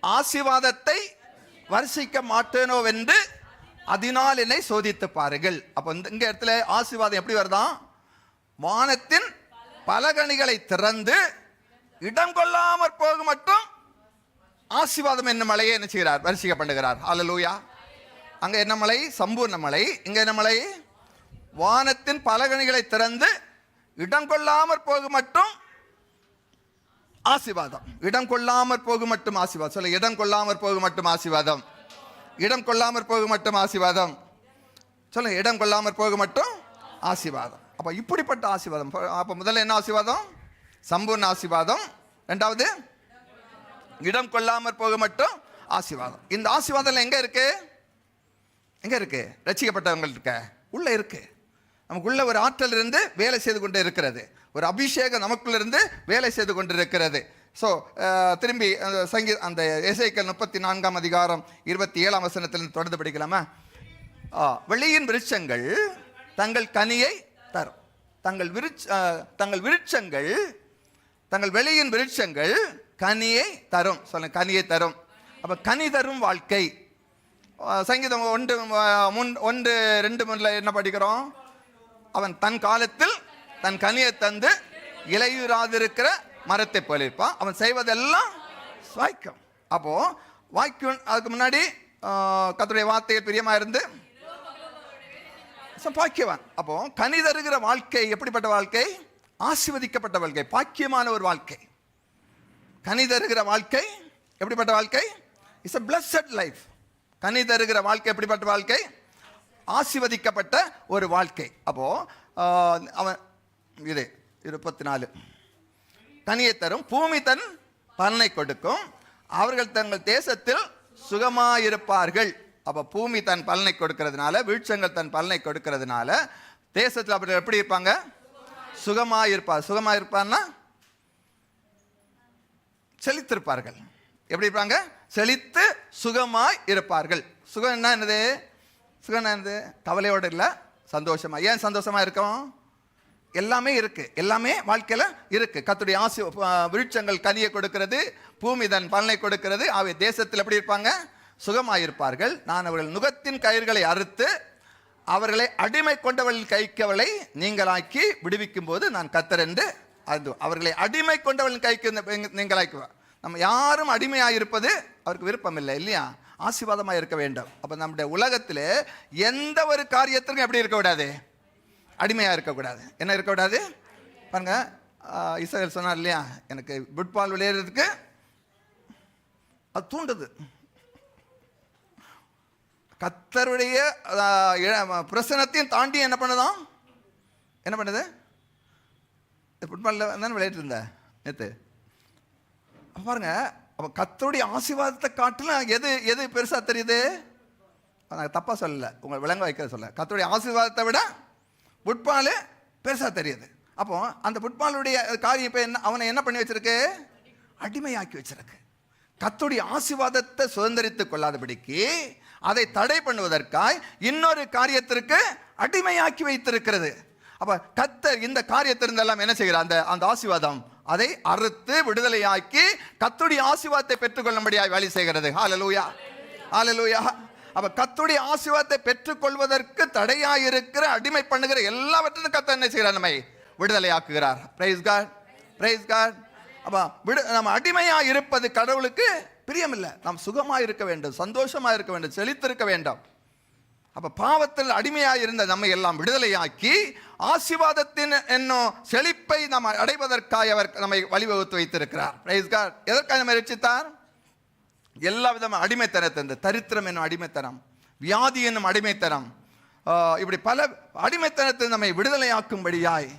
ஆசீர்வாதத்தை வர்ஷிக்க மாட்டேனோ என்று அதனால் என்னை சோதித்து பாருங்கள். அப்போ இந்த இடத்துல ஆசீர்வாதம் எப்படி வருதான்? வானத்தின் பலகணிகளை திறந்து இடம் கொள்ளாமற் போக மட்டும் ஆசீர்வாதம் என்ன மலையை என்ன செய்கிறார்? வர்ஷிக்க பண்ணுகிறார். ஹல்லேலூயா. அங்க என்ன மலை? சம்பூர்ண மலை. இங்க என்ன மலை? வானத்தின் பலகணிகளை திறந்து இடம் கொள்ளாமற் போக மட்டும் ஆசீர்வாதம். இடம் கொள்ளாமற் போக மட்டும் ஆசீர்வாதம். சொல்ல, இடம் கொள்ளாமற் போக மட்டும் ஆசீர்வாதம். இடம் கொள்ளாமற் போக மட்டும் ஆசீர்வாதம். சொல்லுங்க, இடம் கொள்ளாமற் போக மட்டும் ஆசீர்வாதம். அப்ப இப்படிப்பட்ட ஆசீர்வாதம். அப்ப முதல்ல என்ன ஆசீர்வாதம்? சம்பூர்ண ஆசீர்வாதம். இரண்டாவது இடம் கொள்ளாமற் போக மட்டும் ஆசீர்வாதம். இந்த ஆசீர்வாதம் எங்க இருக்கு? எங்க இருக்கு? ரட்சிக்கப்பட்டவங்க இருக்க உள்ள இருக்கு. நமக்குள்ள ஒரு ஆற்றல் இருந்து வேலை செய்து கொண்டே இருக்கிறது. ஒரு அபிஷேகம் நமக்குள்ள இருந்து வேலை செய்து கொண்டிருக்கிறது. ஸோ திரும்பி அந்த எசேக்கியேல் 34:27 தொடர்ந்து படிக்கலாமா? வெளியின் விருட்சங்கள் தங்கள் கனியை தரும். தங்கள் வெளியின் விருட்சங்கள் கனியை தரும். சொல்லுங்க, கனியை தரும். அப்ப கனி தரும் வாழ்க்கை. சங்கீதம் 1:2 என்ன படிக்கிறோம்? அவன் தன் காலத்தில் தன் கனியை தந்து இலையுறாதிருக்கிற மரத்தை போல இருப்பான். அவன் செய்வதெல்லாம் வாய்க்கும். அப்போ வாய்க்கும். அதுக்கு முன்னாடி கர்த்தருடைய வார்த்தையில் பிரியமா இருந்து பாக்கியவான். அப்போ கனி தருகிற வாழ்க்கை எப்படிப்பட்ட வாழ்க்கை? ஆசீர்வதிக்கப்பட்ட வாழ்க்கை, பாக்கியமான ஒரு வாழ்க்கை. கனி தருகிற வாழ்க்கை எப்படிப்பட்ட வாழ்க்கை? It's a blessed life. கனி தருகிற வாழ்க்கை எப்படிப்பட்ட வாழ்க்கை? ஆசீர்வதிக்கப்பட்ட ஒரு வாழ்க்கை. அப்போ அவன் இது 24 கனியை தரும், பூமி தன் பலனை கொடுக்கும், அவர்கள் தங்கள் தேசத்தில் சுகமாயிருப்பார்கள். அப்ப பூமி தன் பலனை கொடுக்கிறதுனால, விருட்சங்கள் தன் பலனை கொடுக்கிறதுனால தேசத்தில் அப்படி எப்படி இருப்பாங்க? சுகமாயிருப்பார். சுகமாயிருப்பார்னா செழித்திருப்பார்கள். எப்படி இருப்பாங்க? செழித்து சுகமாய் இருப்பார்கள். சுகம் என்ன என்னது? சுகம் என்னது? கவலையோடு இல்லை, சந்தோஷமா. ஏன் சந்தோஷமா இருக்கும்? எல்லாமே இருக்கு, எல்லாமே வாழ்க்கையில இருக்கு. கர்த்தருடைய விருட்சங்கள் கனியை கொடுக்கிறது, பூமி தன் பலனை கொடுக்கிறது. அவை தேசத்தில் எப்படி இருப்பாங்க? சுகமாயிருப்பார்கள். நான் அவர்கள் நுகத்தின் கயிறுகளை அறுத்து அவர்களை அடிமை கொண்டவர்கள் கைக்கவளை நீங்களாக்கி விடுவிக்கும் போது நான் கர்த்தர் என்று அவர்களை அடிமை கொண்டவர்கள் கைக்கு நீங்களாக்குவார். நம்ம யாரும் அடிமையாயிருப்பது அவருக்கு விருப்பம் இல்லை, இல்லையா? ஆசீர்வாதமாக இருக்க வேண்டும். அப்போ நம்முடைய உலகத்தில் எந்த ஒரு காரியத்திற்கும் எப்படி இருக்கக்கூடாது? அடிமையாக இருக்கக்கூடாது. என்ன இருக்கக்கூடாது? பாருங்க, இஸ்ரவேல் சொன்னார் இல்லையா, எனக்கு ஃபுட்பால் விளையாடுறதுக்கு அது தூண்டுது. கர்த்தருடைய பிரசனத்தையும் தாண்டி என்ன பண்ணுதான்? என்ன பண்ணுது? ஃபுட்பாலில் தானே விளையாட்டு இருந்த நேற்று. பாருங்க, அப்போ கர்த்தருடைய ஆசீர்வாதத்தை காட்டிலும் எது எது பெருசாக தெரியுது? நான் தப்பாக சொல்லலை, உங்களை விளங்க வைக்கிறத சொல்ல. கர்த்தருடைய ஆசீர்வாதத்தை விட ஃபுட்பாலு பெருசாக தெரியுது. அப்போ அந்த ஃபுட்பாலுடைய காரியம் இப்போ என்ன, அவனை என்ன பண்ணி வச்சிருக்கு? அடிமையாக்கி வச்சிருக்கு. கர்த்தருடைய ஆசீர்வாதத்தை சுதந்திரித்துக் கொள்ளாதபடிக்கு அதை தடை பண்ணுவதற்காய் இன்னொரு காரியத்திற்கு அடிமையாக்கி வைத்திருக்கிறது. அப்ப கர்த்தர் இந்த காரியத்திலிருந்தெல்லாம் என்ன செய்கிறார்? அந்த ஆசீர்வாதம் அதை அறுத்து விடுதலையாக்கி கர்த்தருடைய ஆசீர்வாதத்தை பெற்றுக்கொள்ளும்படியாய் வழி செய்கிறது. ஹல்லேலூயா, ஹல்லேலூயா. அப்ப கர்த்தருடைய ஆசீர்வாதத்தை பெற்றுக்கொள்வதற்கு தடையாயிருக்கிற, அடிமை பண்ணுகிற எல்லாவற்றையும் கர்த்தர் என்ன செய்கிறார்? நம்மை விடுதலையாக்குகிறார். Praise God, praise God. அப்ப நம்ம அடிமையா இருப்பது கடவுளுக்கு பிரியமில்லை. நாம் சுகமா இருக்க வேண்டும், சந்தோஷமா இருக்க வேண்டும், செழித்திருக்க வேண்டும். அப்ப பாவத்தில் அடிமையாக இருந்த நம்மை எல்லாம் விடுதலையாக்கி ஆசீர்வாதத்தின் என்னும் செழிப்பை நாம் அடைவதற்காக அவர் நம்மை வழிவகுத்து வைத்திருக்கிறார். Praise God. எதற்காக நம்மை ரட்சித்தார்? எல்லா விதமான அடிமைத்தனத்தை, இந்த தரித்திரம் என்னும் அடிமைத்தனம், வியாதி என்னும் அடிமைத்தனம், இப்படி பல அடிமைத்தனத்தை நம்மை விடுதலையாக்கும்படியாய்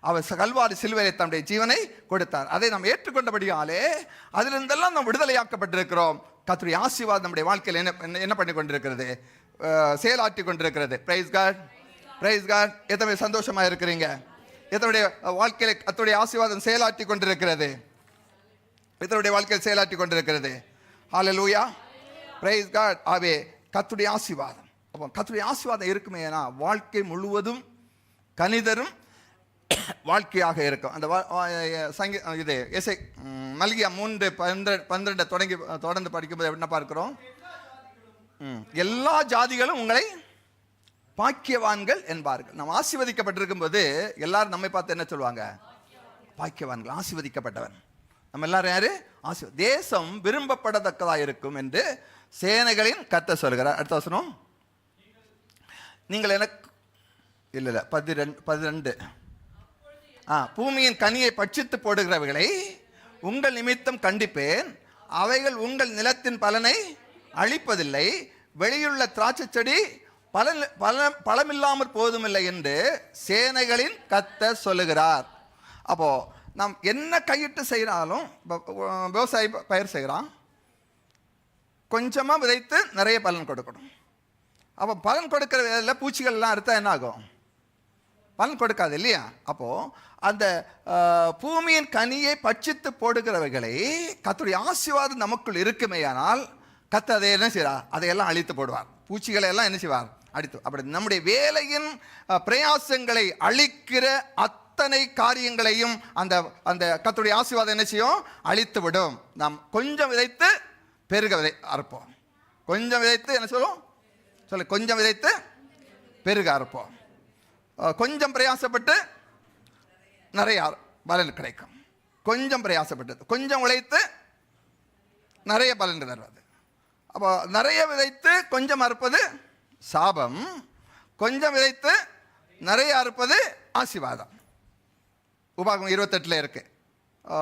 அவர் கல்வாரி சிலுவையை தன்னுடைய ஜீவனை கொடுத்தார். அதை நாம் ஏற்றுக்கொண்டபடியாலே அதிலிருந்தெல்லாம் நாம் விடுதலையாக்கப்பட்டிருக்கிறோம். கர்த்தருடைய ஆசீர்வாதம் நம்முடைய வாழ்க்கையில் என்ன பண்ணி கொண்டிருக்கிறது? செயலாற்றி கொண்டிருக்கிறது. Praise God, praise God. எத்தனை சந்தோஷமா இருக்கிறீங்க? எத்தனுடைய வாழ்க்கையில கர்த்தருடைய ஆசீர்வாதம் செயலாற்றி கொண்டிருக்கிறது? எத்தனுடைய வாழ்க்கையில் செயலாற்றி கொண்டிருக்கிறது? ஹல்லேலூயா, பிரைஸ் காட். ஆவே கர்த்தருடைய ஆசீர்வாதம். அப்போ கர்த்தருடைய ஆசீர்வாதம் இருக்குமே, ஏன்னா வாழ்க்கை முழுவதும் கனிதரும் வாழ்க்கையாக இருக்கும். அந்த இது மல்கியா 3:12 தொடர்ந்து படிக்கும்போது என்ன பார்க்கிறோம்? எல்லா ஜாதிகளும் உங்களை பாக்கியவான்கள் என்பார்கள். நாம் ஆசீர்வதிக்கப்பட்டிருக்கும் போது எல்லாரும் நம்மை பார்த்து என்ன சொல்லுவாங்க? பாக்கியவான்கள், ஆசீர்வதிக்கப்பட்டவன். நம்ம எல்லாரும் யாரு? தேசம் விரும்பப்படத்தக்கதாக இருக்கும் என்று சேனைகளின் கர்த்தர் சொல்கிறார். அடுத்த வசனம், நீங்கள் எனக்கு இல்லை 12 பூமியின் கனியை பட்சித்து போடுகிறவைகளை உங்கள் நிமித்தம் கண்டிப்பேன், அவைகள் உங்கள் நிலத்தின் பலனை அழிப்பதில்லை, வெளியுள்ள திராட்சை செடி பழமில்லாமற் போதுமில்லை என்று சேனைகளின் கர்த்தர் சொல்லுகிறார். அப்போ நாம் என்ன கையிட்டு செய்கிறாலும், விவசாயி பயிர் செய்கிறான், கொஞ்சமாக விதைத்து நிறைய பலன் கொடுக்கணும். அப்போ பலன் கொடுக்கிற விதையில் பூச்சிகள்லாம் அறுத்தா என்ன ஆகும்? பலன் கொடுக்காது, இல்லையா? அப்போது அந்த பூமியின் கனியை பட்சித்து போடுகிறவைகளை கர்த்தருடைய ஆசீர்வாதம் நமக்குள் இருக்குமேயானால் கர்த்தர் அதை என்ன செய்வார்? அதையெல்லாம் அழித்து போடுவார். பூச்சிகளை எல்லாம் என்ன செய்வார்? அழித்து. அப்படி நம்முடைய வேலையின் பிரயாசங்களை அழிக்கிற அத்தனை காரியங்களையும் அந்த அந்த கர்த்தருடைய ஆசீர்வாதம் என்ன செய்யும்? அழித்து விடும். நாம் கொஞ்சம் விதைத்து பெருக அறுப்போம். கொஞ்சம் விதைத்து என்ன சொல்லுவோம்? கொஞ்சம் விதைத்து பெருக அறுப்போம். கொஞ்சம் பிரயாசப்பட்டு நிறைய பலன் கிடைக்கும். கொஞ்சம் பிரயாசப்பட்டது, கொஞ்சம் உழைத்து நிறைய பலன் தருவது. அப்போ நிறைய விதைத்து கொஞ்சம் அறுப்பது சாபம், கொஞ்சம் விதைத்து நிறைய அறுப்பது ஆசீர்வாதம். உபாகமம் 28 இருக்கு,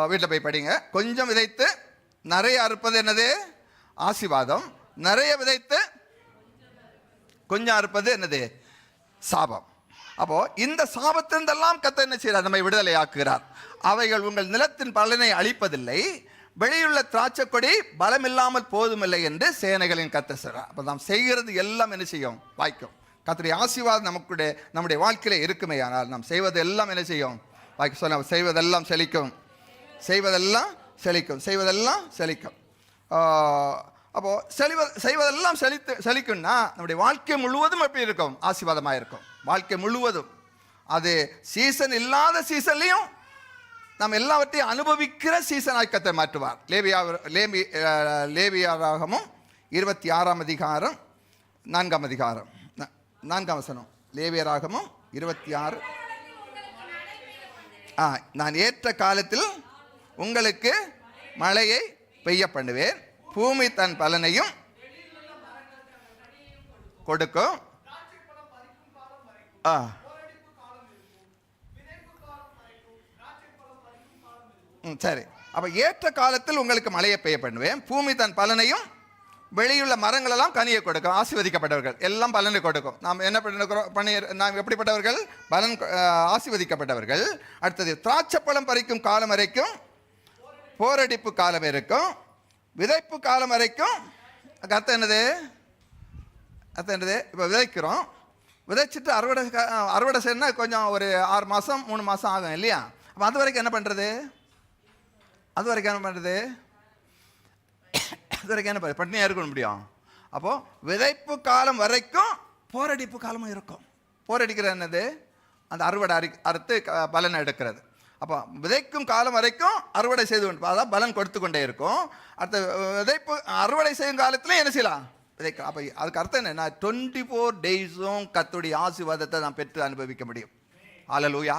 வீட்டில் போய் படிங்க. கொஞ்சம் விதைத்து நிறைய அறுப்பது என்னது? ஆசீர்வாதம். நிறைய விதைத்து கொஞ்சம் அறுப்பது என்னது? சாபம். அப்போ இந்த சாபத்திலிருந்தெல்லாம் கர்த்தர் என்ன செய்கிறார்? நம்மை விடுதலை ஆக்குகிறார். அவைகள் உங்கள் நிலத்தின் பலனை அழிப்பதில்லை, வெளியுள்ள திராட்சை கொடி பலமில்லாமல் போதுமில்லை என்று சேனைகளின் கர்த்தர் சொல்றார். அப்போ நாம் செய்கிறது எல்லாம் என்ன செய்யும்? வாய்க்கும். கர்த்தருடைய ஆசீர்வாதம் நம்முடைய வாழ்க்கையில இருக்குமே, ஆனால் நாம் செய்வது எல்லாம் என்ன செய்யும்? வாய்க்கு சொல்ல, செய்வதெல்லாம் செழிக்கும், செய்வதெல்லாம் செழிக்கும், செய்வதெல்லாம் செழிக்கும். அப்போ செய்வதெல்லாம் செழிக்கும்னா நம்முடைய வாழ்க்கை முழுவதும் எப்படி இருக்கும்? ஆசீர்வாதமாக இருக்கும். வாழ்க்கை முழுவதும், அது சீசன் இல்லாத சீசன்லையும் நாம் எல்லாவற்றையும் அனுபவிக்கிற சீசனாய் கர்த்தர் மாற்றுவார். லேவியராகமம் 26ஆம் அதிகாரம் 4ஆம் அதிகாரம் 4ஆம் வசனம். லேவியராகமம் 26. நான் ஏற்ற காலத்தில் உங்களுக்கு மழையை பெய்ய பண்ணுவேன், பூமி தன் பலனையும் கொடுக்கும். சரி, அப்ப ஏற்ற காலத்தில் உங்களுக்கு மழையை பெய்ய பண்ணுவேன், பூமி தன் பலனையும், வெளியுள்ள மரங்கள் எல்லாம் கனியை கொடுக்கும். ஆசீர்வதிக்கப்பட்டவர்கள் எல்லாம் பலனை கொடுக்கும். நாம் என்ன நாம் எப்படிப்பட்டவர்கள்? பலன் ஆசீர்வதிக்கப்பட்டவர்கள். அடுத்தது, திராட்சை பழம் பறிக்கும் காலம் வரைக்கும் போரடிப்பு காலம் இருக்கும், விதைப்பு காலம் வரைக்கும். அர்த்தம் என்னது? இப்போ விதைக்கிறோம், விதைச்சிட்டு அறுவடை செய்யணும்னா கொஞ்சம் ஒரு 6 மாதம் 3 மாதம் ஆகும் இல்லையா? அப்போ அது வரைக்கும் என்ன பண்ணுறது? அது வரைக்கும் என்ன பட்டினியாக இருக்க முடியும்? அப்போது விதைப்பு காலம் வரைக்கும் போரடிப்பு காலமும் இருக்கும். போரடிக்கிற என்னது? அந்த அறுவடை அறுத்து பலனை எடுக்கிறது. அப்போ விதைக்கும் காலம் வரைக்கும் அறுவடை செய்து கொண்டு, அதான் பலன் கொடுத்து கொண்டே இருக்கும். அடுத்த விதைப்பு அறுவடை செய்யும் காலத்தில் என்ன செய்யலாம்? விதைக்கலாம். அப்போ அதுக்கு அர்த்தம் என்ன? 24 டேஸும் கர்த்தருடைய ஆசீர்வாதத்தை நான் பெற்று அனுபவிக்க முடியும். ஹல்லேலூயா.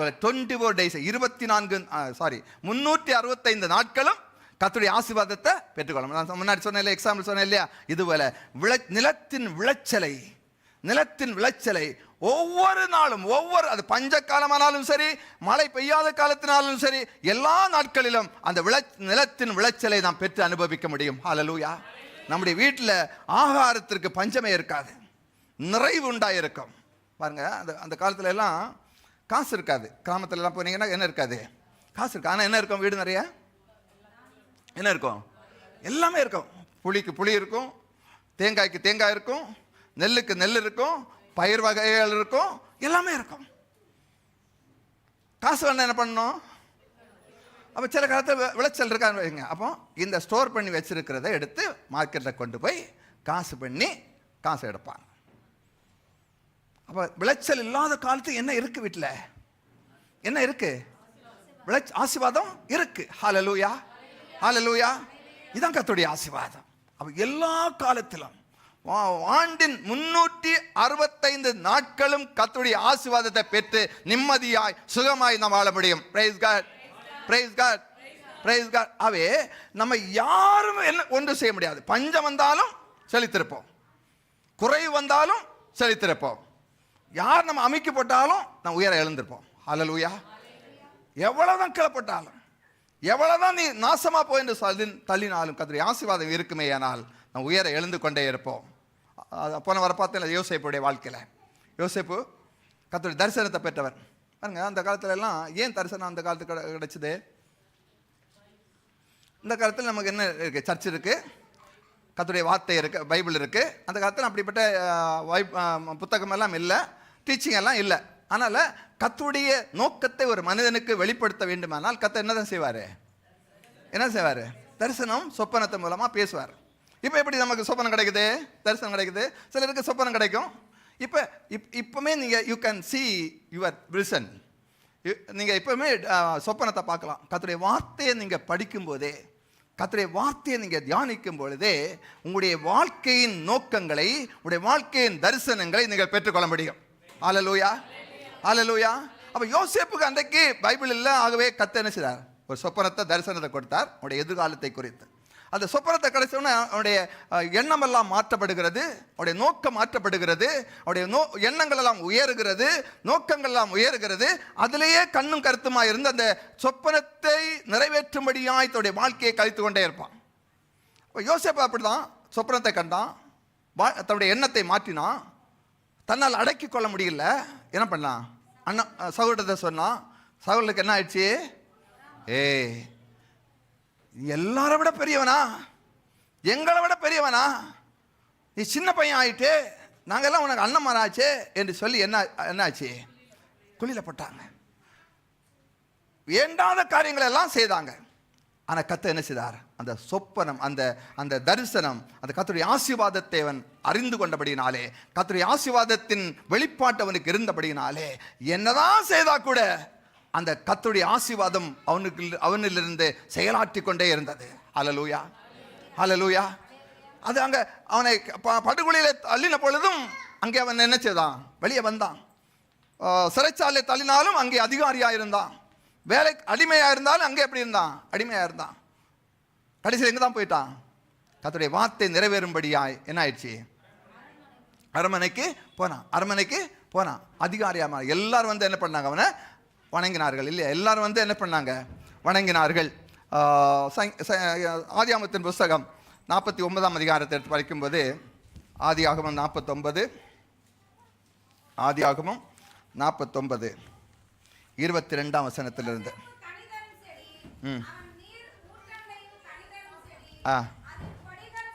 24 டேஸ் 365 நாட்களும் கர்த்தருடைய ஆசீர்வாதத்தை பெற்றுக்கொள்ளும். நான் முன்னாடி சொன்னேன், எக்ஸாம்பிள் சொன்னேன் இல்லையா? இதுபோல நிலத்தின் விளைச்சலை ஒவ்வொரு நாளும், அது பஞ்ச காலமானாலும் சரி, மழை பெய்யாத காலத்தினாலும் சரி, எல்லா நாட்களிலும் அந்த நிலத்தின் விளைச்சலை நாம் பெற்று அனுபவிக்க முடியும். ஹல்லேலூயா. நம்முடைய வீட்டில் ஆகாரத்திற்கு பஞ்சமே இருக்காது, நிறைவு உண்டாயிருக்கும். பாருங்க, அந்த காலத்துல எல்லாம் காசு இருக்காது. கிராமத்துல எல்லாம் போனீங்கன்னா என்ன இருக்காது? காசு இருக்கு. ஆனால் என்ன இருக்கும்? வீடு நிறைய என்ன இருக்கும்? எல்லாமே இருக்கும். புளிக்கு புளி இருக்கும், தேங்காய்க்கு தேங்காய் இருக்கும், நெல்லுக்கு நெல் இருக்கும், பயிர் வகைகள் இருக்கும், எல்லாமே இருக்கும். காசு வேணா என்ன பண்ணணும்? அப்போ சில காலத்தில் விளைச்சல் இருக்கான்னு வைங்க. அப்போ இந்த ஸ்டோர் பண்ணி வச்சிருக்கிறத எடுத்து மார்க்கெட்டில் கொண்டு போய் காசு பண்ணி காசு எடுப்பாங்க. அப்போ விளைச்சல் இல்லாத காலத்துக்கு என்ன இருக்கு? வீட்டில் என்ன இருக்கு? ஆசீர்வாதம் இருக்கு. ஹல்லேலூயா, ஹல்லேலூயா. இதான் கர்த்தருடைய ஆசீர்வாதம். அப்போ எல்லா காலத்திலும், ஆண்டின் 365 நாட்களும் கர்த்தருடைய ஆசீர்வாதத்தை பெற்று நிம்மதியாய் சுகமாய் நாம் வாழ முடியும். Praise God, praise God, praise God. அவே நம்ம யாரும் என்ன ஒன்று செய்ய முடியாது. பஞ்சம் வந்தாலும் செழித்திருப்போம், குறைவு வந்தாலும் செழித்திருப்போம். யார் நம்ம அமைக்க போட்டாலும் நம்ம உயர எழுந்திருப்போம். ஹல்லேலூயா. எவ்வளவுதான் கிளப்பட்டாலும், எவ்வளவுதான் நீ நாசமா போய் என்று தள்ளினாலும் கர்த்தருடைய ஆசீர்வாதம் இருக்குமே, ஆனால் நம்ம உயர எழுந்து கொண்டே இருப்போம். போன வர பார்த்தேன் யோசேப்புடைய வாழ்க்கையில். யோசேப்பு கர்த்தருடைய தரிசனத்தை பெற்றவர். பாருங்க, அந்த காலத்துல எல்லாம் ஏன் தரிசனம் அந்த காலத்துக்கு கிடைச்சது? இந்த காலத்தில் நமக்கு என்ன இருக்கு? சர்ச் இருக்கு, கர்த்தருடைய வார்த்தை இருக்கு, பைபிள் இருக்கு. அந்த காலத்தில் அப்படிப்பட்ட புத்தகம் எல்லாம் இல்லை, டீச்சிங் எல்லாம் இல்லை. அதனால கர்த்தருடைய நோக்கத்தை ஒரு மனிதனுக்கு வெளிப்படுத்த வேண்டுமானால் கர்த்தர் என்னதான் செய்வாரு? என்ன செய்வாரு? தரிசனம் சொப்பனத்தின் மூலமா பேசுவார். இப்போ எப்படி நமக்கு சொப்பனம் கிடைக்குது? தரிசனம் கிடைக்குது. சிலருக்கு சொப்பனம் கிடைக்கும். இப்போமே நீங்கள் you can see your vision. நீங்கள் இப்போவுமே சொப்பனத்தை பார்க்கலாம். கர்த்தருடைய வார்த்தையை நீங்கள் படிக்கும்போதே, கர்த்தருடைய வார்த்தையை நீங்கள் தியானிக்கும் பொழுதே உங்களுடைய வாழ்க்கையின் நோக்கங்களை, உங்களுடைய வாழ்க்கையின் தரிசனங்களை நீங்கள் பெற்றுக்கொள்ள முடியும். ஹல்லேலூயா, ஹல்லேலூயா. அப்போ யோசேப்புக்கு அன்றைக்கு பைபிள் இல்லை, ஆகவே கர்த்தர் என்ன செய்தார்? ஒரு சொப்பனத்தை, தரிசனத்தை கொடுத்தார் அவருடைய எதிர்காலத்தை குறித்து. அந்த சொப்பனத்தை கிடைச்சோன்னா அவனுடைய எண்ணமெல்லாம் மாற்றப்படுகிறது, அவருடைய நோக்கம் மாற்றப்படுகிறது, அவருடைய எண்ணங்கள் எல்லாம் உயருகிறது, நோக்கங்கள் எல்லாம் உயருகிறது. அதிலேயே கண்ணும் கருத்துமா இருந்து அந்த சொப்பனத்தை நிறைவேற்றும்படியாய் தன்னுடைய வாழ்க்கையை கழித்து கொண்டே இருப்பான். இப்போ யோசேப்பு அப்படிதான் சொப்பனத்தை கண்டான், தன்னுடைய எண்ணத்தை மாற்றினான். தன்னால் அடக்கி கொள்ள முடியல, என்ன பண்ணான்? அண்ணா சகோதரத்தை சொன்னான். சகோதரனுக்கு என்ன ஆயிடுச்சு? எல்லாரை விட பெரியவனா, எங்களை விட பெரியவனா, நீ சின்ன பையன் ஆயிட்டு, நாங்கெல்லாம் உனக்கு அண்ணன்மாராச்சே என்று சொல்லி என்னாச்சு? குழியில் போட்டாங்க. வேண்டாத காரியங்களை எல்லாம் செய்தாங்க. ஆனால் கர்த்தர் என்ன செய்தார்? அந்த சொப்பனம், அந்த தரிசனம், அந்த கர்த்தருடைய ஆசீர்வாதத்தை அவன் அறிந்து கொண்டபடியினாலே, கர்த்தருடைய ஆசீர்வாதத்தின் வெளிப்பாட்டு அவனுக்கு இருந்தபடியினாலே, என்னதான் செய்தா கூட அந்த கர்த்தருடைய ஆசீர்வாதம் அவனிலிருந்து செயலாற்றி கொண்டே இருந்தது. ஹல்லேலூயா, ஹல்லேலூயா. அது அங்கே அவனை படுகொலையில் தள்ளின பொழுதும் அங்கே அவன் என்ன செய்தான்? வெளியே வந்தான். சிறைச்சாலை தள்ளினாலும் அங்கே அதிகாரியாக இருந்தான். வேலை அடிமையாக இருந்தாலும் அங்கே எப்படி இருந்தான்? அடிமையாக இருந்தான். கடைசியில் எங்கே தான் போயிட்டான்? கர்த்தருடைய வார்த்தை நிறைவேறும்படியாய் என்ன ஆயிடுச்சு? அரண்மனைக்கு போனான். அரண்மனைக்கு போனான். அதிகாரியாக எல்லாரும் வந்து என்ன பண்ணாங்க? அவனை வணங்கினார்கள். இல்லையா? எல்லாரும் வந்து என்ன பண்ணாங்க? வணங்கினார்கள். ஆதியாகமத்தின் புஸ்தகம் 49ஆம் அதிகாரத்தை எடுத்து படிக்கும்போது, ஆதியாகமம் 49, ஆதியாகமம் 49 22ஆம் வசனத்திலிருந்து.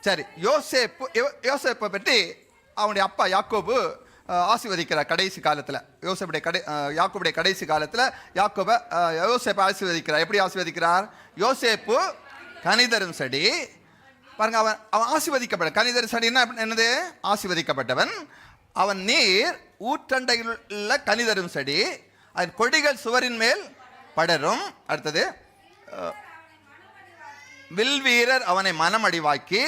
சரி, யோசேப்பை பற்றி அவனுடைய அப்பா யாக்கோபு ஆசீர்வதிக்கிறார் கடைசி காலத்தில். யாக்கோபுடைய கடைசி காலத்தில் யோசேப்பை ஆசீர்வதிக்கிறார். எப்படி ஆசீர்வதிக்கிறார்? யோசேப்பு கனிதரும் செடி. பாருங்க, அவன் ஆசீர்வதிக்கப்பட்ட கனிதரும் செடின்னா என்னது? ஆசீர்வதிக்கப்பட்டவன். அவன் நீர் ஊற்றண்டையில் உள்ள கனிதரும் செடி, அதன் கொடிகள் சுவரின் மேல் படரும். அடுத்தது, வில்வீரர் அவனை மனமடிவாக்கி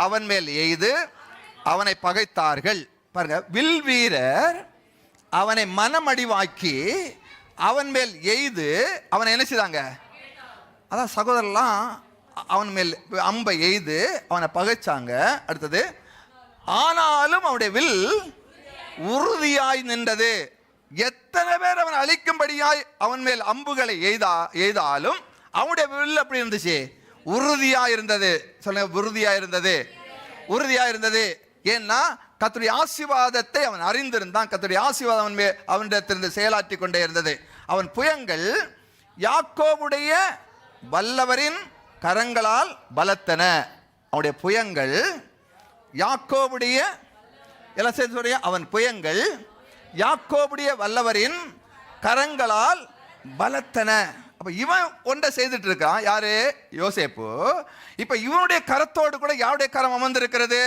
அவன் மேல் எய்து அவனை பகைத்தார்கள். பாருங்க, வில்வீரர் அவனை மனமடிவாக்கி அவன் மேல் எய்து அவனை என்ன செய்தாங்க? அதான் சகோதரர்லாம் அவன் மேல் அம்பை எய்து அவனை பகைச்சாங்க. அடுத்தது, ஆனாலும் அவனுடைய வில் உறுதியாய் நின்றது. எத்தனை பேர் அவன் அழிக்கும்படியாய் அவன் மேல் அம்புகளை எய்தாலும் அவனுடைய வில் அப்படி இருந்துச்சு, உறுதியா இருந்தது. சொல்லுங்க, உறுதியா இருந்தது. உறுதியா இருந்தது. ஏன்னா கர்த்தருடைய ஆசீர்வாதத்தை அவன் அறிந்திருந்தான். கர்த்தருடைய ஆசீர்வாதம் அவனிடத்திலிருந்து செயலாற்றி கொண்டே இருந்தது. அவன் புயங்கள் யாக்கோபுடைய வல்லவரின் கரங்களால் பலத்தன. அவனுடைய புயங்கள் யாக்கோபுடைய எல்லாம் சேர்த்து, அவன் புயங்கள் யாக்கோபுடைய வல்லவரின் கரங்களால் பலத்தன. அப்ப இவன் ஒன்றை செய்துட்டு இருக்கான். யாரு? யோசேப்பு. இப்ப இவனுடைய கரத்தோடு கூட யாருடைய கரம் அமர்ந்திருக்கிறது?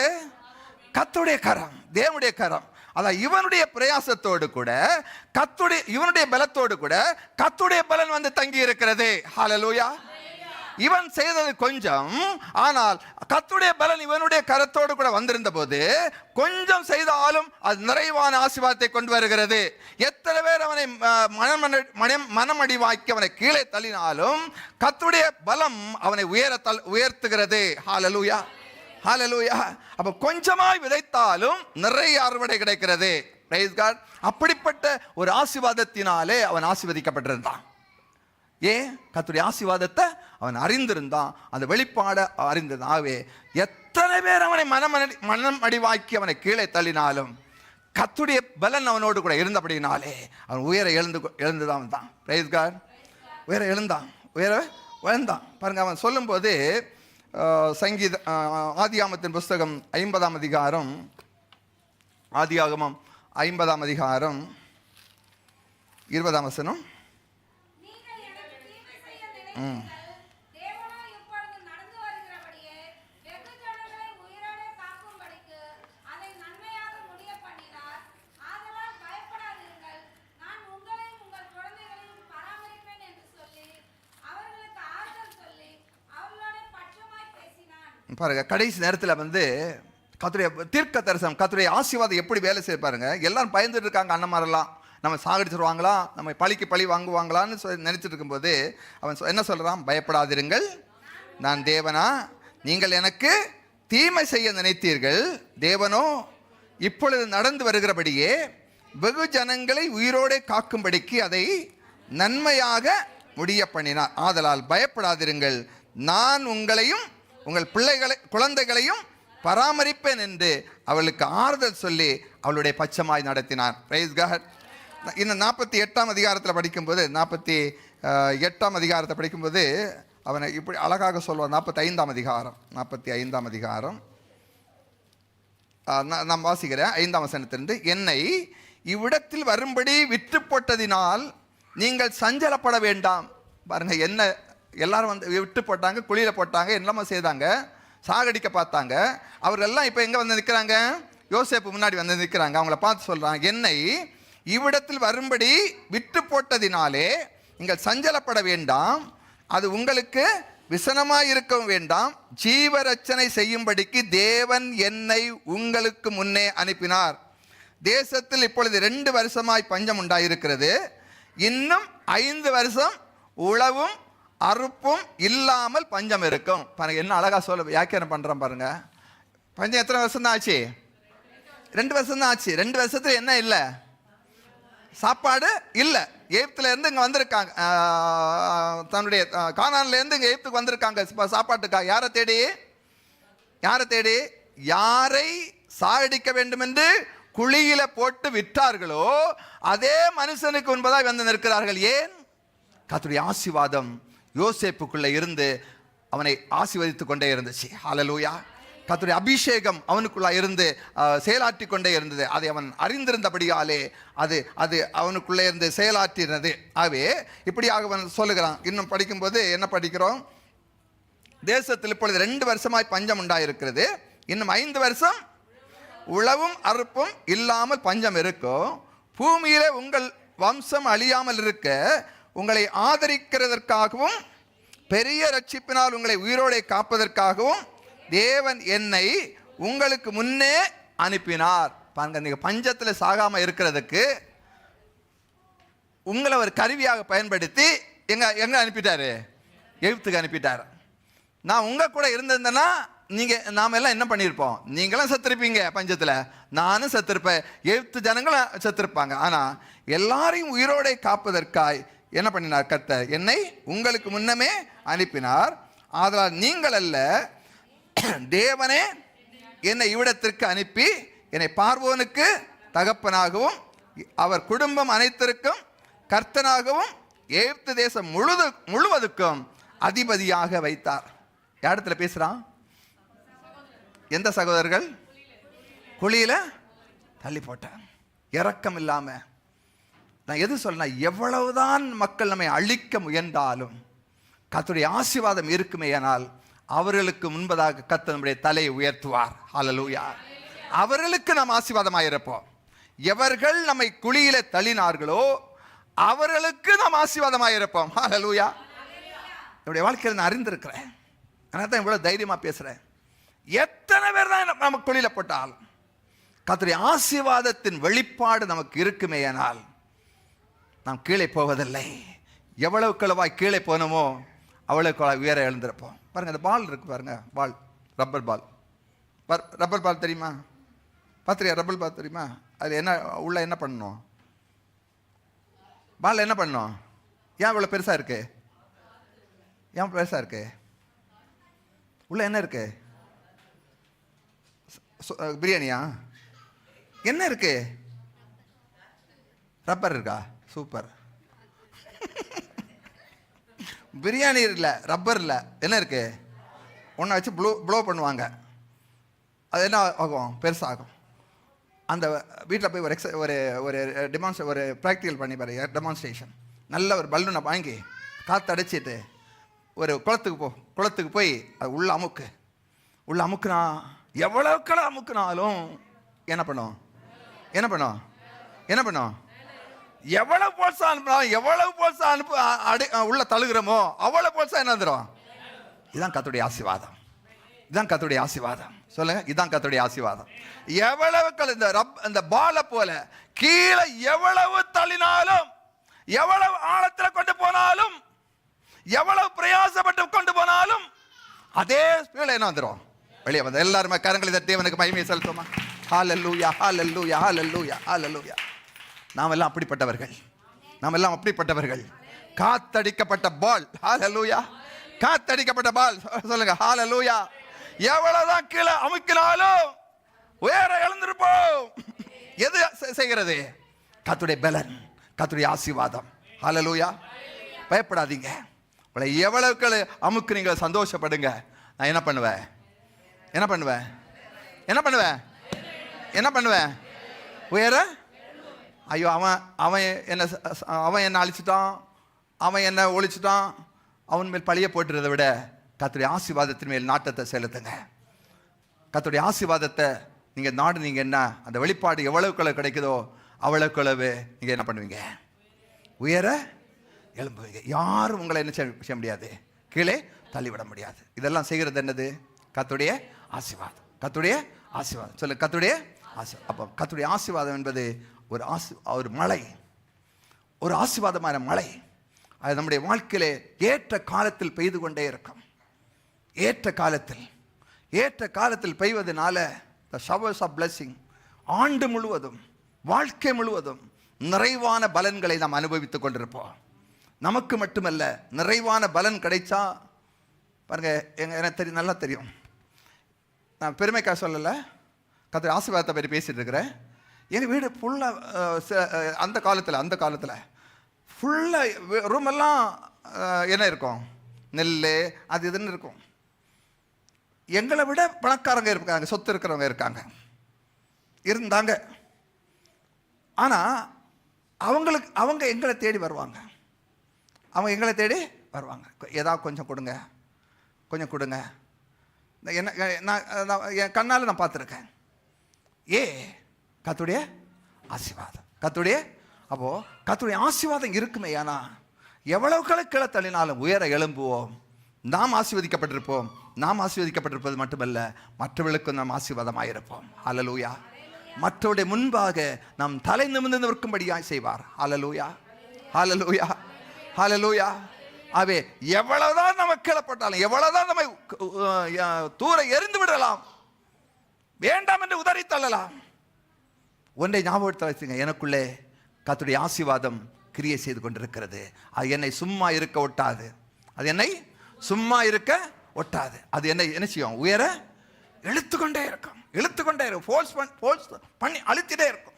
கர்த்தருடைய கரம், தேவனுடைய கரம். அதான் இவனுடைய பிரயாசத்தோடு கூட இவனுடைய பலத்தோடு கூட கர்த்தருடைய பலன் வந்து தங்கி இருக்கிறது. ஹல்லேலூயா. இவன் செய்தது கொஞ்சம், ஆனால் கர்த்தருடைய பலன் இவனுடைய கரத்தோடு கூட வந்திருந்த போது கொஞ்சம் செய்தாலும் அது நிறைவான ஆசீர்வாதத்தை கொண்டு வருகிறது. எத்தனை பேர் அவனை மனமடிவாக்கி அவனை கீழே தள்ளினாலும் கர்த்தருடைய பலம் அவனை உயர்த்துகிறது. ஹல்லேலூயா, ஹல்லேலூயா. அப்ப கொஞ்சமாய் விதைத்தாலும் நிறைய அறுவடை கிடைக்கிறது. Praise God. அப்படிப்பட்ட ஒரு ஆசீர்வாதத்தினாலே அவன் ஆசீர்வதிக்கப்பட்டிருந்தான். ஏன்? கர்த்தருடைய ஆசீர்வாதத்தை அவன் அறிந்திருந்தான். அந்த வெளிப்பாட அறிந்ததாகவே எத்தனை பேர் அவனை மனம் அடிவாக்கி அவனை கீழே தள்ளினாலும் கர்த்தருடைய பலன் அவனோடு கூட இருந்தபடினாலே அவன் உயர எழுந்துதான் தான். Praise God. உயர எழுந்தான். பாருங்க, அவன் சொல்லும்போது ஆதியாகமத்தின் புஸ்தகம் 50ஆம் அதிகாரம், ஆதியாகமம் 50ஆம் அதிகாரம் 20ஆம் வசனம். பாருங்க, கடைசி நேரத்தில் வந்து கர்த்தருடைய தீர்க்க தரிசனம், கர்த்தருடைய ஆசீர்வாதம் எப்படி வேலை செய்ய பாருங்க. எல்லாரும் பயந்துட்டு இருக்காங்க. அண்ணன்மாரெல்லாம் நம்ம சாகடிச்சிருவாங்களா, நம்ம பழிக்கு பழி வாங்குவாங்களான்னு நினைச்சிட்டு இருக்கும்போது அவன் என்ன சொல்றான்? பயப்படாதிருங்கள், நான் தேவனா, நீங்கள் எனக்கு தீமை செய்ய நினைத்தீர்கள், தேவனோ இப்பொழுது நடந்து வருகிறபடியே வெகு ஜனங்களை உயிரோடு காக்கும்படிக்கு அதை நன்மையாக முடிய பண்ணினார். ஆதலால் பயப்படாதிருங்கள், நான் உங்களையும் உங்கள் குழந்தைகளையும் பராமரிப்பேன் என்று அவளுக்கு ஆறுதல் சொல்லி அவளுடைய பட்சமாய் நடத்தினார். Praise God. இந்த 48ஆம் அதிகாரத்தில் படிக்கும்போது 48ஆம் அதிகாரத்தை படிக்கும்போது அவனை இப்படி அழகாக சொல்வார். 45ஆம் அதிகாரம் நான் வாசிக்கிறேன் 5ஆம் வசனத்திலிருந்து. என்னை இவ்விடத்தில் வரும்படி விற்று போட்டதினால் நீங்கள் சஞ்சலப்பட வேண்டாம். பாருங்க, என்ன எல்லாரும் வந்து விட்டு போட்டாங்க, குழியில் போட்டாங்க, என்னமா செய்தாங்க, சாகடிக்க பார்த்தாங்க. அவர்களெல்லாம் இப்போ எங்கே வந்து நிற்கிறாங்க? யோசேப்பு முன்னாடி வந்து நிற்கிறாங்க. அவங்கள பார்த்து சொல்கிறாங்க, என்னை இவ்விடத்தில் வரும்படி விட்டு போட்டதினாலே நீங்கள் சஞ்சலப்பட வேண்டாம், அது உங்களுக்கு விசனமாய் இருக்கவும் வேண்டாம். ஜீவரட்சனை செய்யும்படிக்கு தேவன் என்னை உங்களுக்கு முன்னே அனுப்பினார். தேசத்தில் இப்பொழுது 2 வருஷமாய் பஞ்சம் உண்டாயிருக்கிறது. இன்னும் 5 வருஷம் உழவும் அறுப்பும் இல்லாமல் பஞ்சம் இருக்கும். பாருங்க, என்ன அழகா சொல்ல வியாக்கியானம் பண்றோம் பாருங்க. பஞ்சம் எத்தனை வருஷம் தான் ஆச்சு? 2 வருஷம் தான் ஆச்சு. 2 வருஷத்துல என்ன இல்லை? சாப்பாடு இல்லை. எகிப்துல இருந்து இங்கே வந்திருக்காங்க, தன்னுடைய கானான்ல இருந்து இங்கே எகிப்துக்கு வந்திருக்காங்க சாப்பாட்டுக்காக. யாரை தேடி? யாரை சாகடிக்க வேண்டும் என்று குழியில போட்டு விட்டார்களோ அதே மனுஷனுக்கு முன்பதாக வந்து நிற்கிறார்கள். ஏன்? கர்த்தருடைய ஆசீர்வாதம் யோசேப்புக்குள்ள இருந்து அவனை ஆசீர்வதித்துக் கொண்டே இருந்துச்சு. ஹல்லேலூயா. கர்த்தருடைய அபிஷேகம் அவனுக்குள்ள இருந்து செயலாற்றி கொண்டே இருந்தது. அதை அவன் அறிந்திருந்தபடியாலே அது அவனுக்குள்ளே இருந்து செயலாற்றினது. ஆகவே இப்படியாக அவன் சொல்லுகிறான். இன்னும் படிக்கும்போது என்ன படிக்கிறோம்? தேசத்தில் இப்பொழுது 2 வருஷமாய் பஞ்சம் உண்டாயிருக்கிறது. இன்னும் 5 வருஷம் உழவும் அறுப்பும் இல்லாமல் பஞ்சம் இருக்கும். பூமியிலே உங்கள் வம்சம் அழியாமல் இருக்க உங்களை ஆதரிக்கிறதற்காகவும் பெரிய ரட்சிப்பினால் உங்களை உயிரோடே காப்பதற்காகவும் தேவன் என்னை உங்களுக்கு முன்னே அனுப்பினார். பாருங்க, நீங்க பஞ்சத்தில் சாகாம இருக்கிறதுக்கு உங்களை ஒரு கருவியாக பயன்படுத்தி எங்க அனுப்பிட்டாரு? எகிப்துக்கு அனுப்பிட்டார். நான் உங்க கூட இருந்திருந்தேன்னா நாம எல்லாம் என்ன பண்ணியிருப்போம்? நீங்களும் செத்திருப்பீங்க பஞ்சத்தில், நானும் செத்திருப்பேன், எகிப்து ஜனங்களும் செத்திருப்பாங்க. ஆனா எல்லாரையும் உயிரோடே காப்பதற்காய் என்ன பண்ணினார்? கர்த்தர் என்னை உங்களுக்கு முன்னமே அனுப்பினார். ஆதலால் நீங்கள் அல்ல, தேவனே என்னை இவ்விடத்திற்கு அனுப்பி என்னை பார்வோனுக்கு தகப்பனாகவும் அவர் குடும்பம் அனைத்திற்கும் கர்த்தனாகவும் எகிப்து தேசம் முழுவதுக்கும் அதிபதியாக வைத்தார். இடத்துல பேசுறான்? எந்த சகோதரர்கள்? குழியில தள்ளி போட்டார். இரக்கம் இல்லாம. நான் எது சொல்றேன்? எவ்வளவுதான் மக்கள் நம்மை அழிக்க முயன்றாலும் கர்த்தருடைய ஆசீர்வாதம் இருக்குமே, ஆனால் அவர்களுக்கு முன்பதாக கர்த்தர் நம்முடைய தலையை உயர்த்துவார். ஹல்லேலூயா. அவர்களுக்கு நாம் ஆசீர்வாதமாக இருப்போம். எவர்கள் நம்மை குழியில தள்ளினார்களோ அவர்களுக்கு நாம் ஆசீர்வாதமாக இருப்போம். ஹல்லேலூயா. என்னுடைய வாழ்க்கையில் நான் அறிந்திருக்கிறேன். அதனால தான் இவ்வளவு தைரியமா பேசுறேன். எத்தனை பேர் தான் நம்ம குழியில போட்டாலும் கர்த்தருடைய ஆசீர்வாதத்தின் வெளிப்பாடு நமக்கு இருக்குமே, ஆனால் நாம் கீழே போவதில்லை. எவ்வளவு களவாய் கீழே போனோமோ அவ்வளவு களவாய் உயர எழுந்திருப்போம். பாருங்க, அந்த பால் இருக்கு பாருங்க, பால், ரப்பர் பால் தெரியுமா? பார்த்துறியா? ரப்பர் பால் தெரியுமா? அது என்ன உள்ள என்ன பண்ணணும்? பால் என்ன பண்ணணும்? ஏன் இவ்வளோ பெருசாக இருக்கு? ஏன் பெருசாக இருக்கு? உள்ள என்ன இருக்கு? பிரியாணியா? என்ன இருக்கு? ரப்பர் இருக்கா? சூப்பர். பிரியாணி இல்லை, ரப்பர் இல்லை, என்ன இருக்கு? ஒன்றை வச்சு ப்ளோ பண்ணுவாங்க. அது என்ன ஆகும்? பெருசாகும். அந்த வீட்டில் போய் ஒரு ப்ராக்டிக்கல் பண்ணி பாரு, டெமான்ஸ்ட்ரேஷன். நல்ல ஒரு பலூனை வாங்கி காற்று அடைச்சிட்டு ஒரு குளத்துக்கு போய் அது உள்ள அமுக்குனா எவ்வளவுக்கள அமுக்குனாலும் என்ன பண்ணும்? எவ்வளவு போல்ஸா அனுப்பினாலும் உள்ள தழுகிறோமோ அவ்வளவு போல்ஸா என்ன வந்துடும்? இதுதான் கர்த்தருடைய ஆசீர்வாதம். சொல்லுங்க, இதுதான் கர்த்தருடைய ஆசீர்வாதம். எவ்வளவு இந்த பாலை போல கீழே எவ்வளவு தள்ளினாலும், எவ்வளவு ஆழத்தில் கொண்டு போனாலும், எவ்வளவு பிரயாசப்பட்டு கொண்டு போனாலும் அதே ஸ்பீடில் என்ன வந்துடும்? வெளியே வந்து எல்லாருமே கரங்களை தட்டி தேவனுக்கு மகிமையை செலுத்துமா? ஹல்லேலூயா, ஹல்லேலூயா, ஹல்லேலூயா, ஹல்லேலூயா. நாம் எல்லாம் அப்படிப்பட்டவர்கள். காத்தடிக்கப்பட்ட பால். ஹல்லேலூயா. காத்தடிக்கப்பட்ட பால். சொல்லுங்க, ஹல்லேலூயா. எவ்வளவுதான் கீழே அமுக்கினாலும் உயர எழுந்திருப்போம். எது செய்கிறது? கர்த்தருடைய பலன், கர்த்தருடைய ஆசீர்வாதம். ஹல்லேலூயா. பயப்படாதீங்க. உங்களை எவ்வளவுக்கு அமுக்குறீங்களோ சந்தோஷப்படுங்க. நான் என்ன பண்ணுவேன்? என்ன பண்ணுவேன்? என்ன பண்ணுவேன்? என்ன பண்ணுவேன்? உயர. ஐயோ, அவன் என்ன அழிச்சிட்டான், அவன் என்ன ஒழிச்சிட்டான், அவன் மேல் பழிய போட்டுறதை விட கர்த்தருடைய ஆசீர்வாதத்தின் மேல் நாட்டத்தை செலுத்துங்க. கர்த்தருடைய ஆசீர்வாதத்தை நீங்கள் நாடுனீங்க, என்ன அந்த வெளிப்பாடு எவ்வளவுக்குள்ள கிடைக்குதோ அவ்வளவுக்குள்ளவே நீங்கள் என்ன பண்ணுவீங்க? உயர எழும்புவீங்க. யாரும் உங்களை என்ன செய்ய முடியாது, கீழே தள்ளிவிட முடியாது. இதெல்லாம் செய்கிறது என்னது? கர்த்தருடைய ஆசீர்வாதம். கர்த்தருடைய ஆசீர்வாதம் சொல்லு, கர்த்தருடைய ஆசீர்வாதம். அப்போ கர்த்தருடைய ஆசீர்வாதம் என்பது ஒரு மழை, ஒரு ஆசீர்வாதமான மழை. அது நம்முடைய வாழ்க்கையிலே ஏற்ற காலத்தில் பெய்து கொண்டே இருக்கும். ஏற்ற காலத்தில் பெய்வதனால the showers of blessing ஆண்டு முழுவதும், வாழ்க்கை முழுவதும் நிறைவான பலன்களை நாம் அனுபவித்துக் கொண்டிருப்போம். நமக்கு மட்டுமல்ல, நிறைவான பலன் கிடைச்சா பாருங்க, எனக்கு தெரியும், நல்லா தெரியும். நான் பெருமைக்காக சொல்லலை, கர்த்தருடைய ஆசீர்வாதத்தை பற்றி பேசிட்டு இருக்கிறேன். எங்கள் வீடு ஃபுல்லாக அந்த காலத்தில் ஃபுல்லாக ரூமெல்லாம் என்ன இருக்கும், நெல் அது இதுன்னு இருக்கும். எங்களை விட பணக்காரங்க இருக்காங்க, சொத்து இருக்கிறவங்க இருந்தாங்க. ஆனால் அவங்க எங்களை தேடி வருவாங்க. ஏதாவது கொஞ்சம் கொடுங்க. என்ன, நான் என் கண்ணால் நான் பார்த்துருக்கேன். கர்த்தருடைய ஆசீர்வாதம். அப்போது கர்த்தருடைய ஆசீர்வாதம் இருக்குமே. ஏன்னா எவ்வளவு கீழே தள்ளினாலும் உயர எழும்புவோம். நாம் ஆசீர்வதிக்கப்பட்டிருப்போம். நாம் ஆசீர்வதிக்கப்பட்டிருப்பது மட்டுமல்ல, மற்றவர்களுக்கும் நாம் ஆசீர்வாதமாயிருப்போம். ஹல்லேலூயா. மற்றவருடைய முன்பாக நாம் தலை நிமிர்ந்து நிற்கும்படியாய் செய்வார். ஹல்லேலூயா, ஹல்லேலூயா, ஹல்லேலூயா. ஆவே எவ்வளவுதான் நம்ம கீழப்பட்டாலும், எவ்வளவுதான் நம்மை தூர எறிந்து விடலாம், வேண்டாம் என்று உதறி தள்ளலாம், ஒன்றை ஞாபகத்தில் வச்சுங்க, எனக்குள்ளே கர்த்தருடைய ஆசீர்வாதம் கிரியை செய்து கொண்டிருக்கிறது. அது என்னை சும்மா இருக்க ஒட்டாது. அது என்னை என்ன செய்யும்? உயர இழுத்துக்கொண்டே இருக்கும். ஃபோர்ஸ் பண்ணி அழுத்திட்டே இருக்கும்.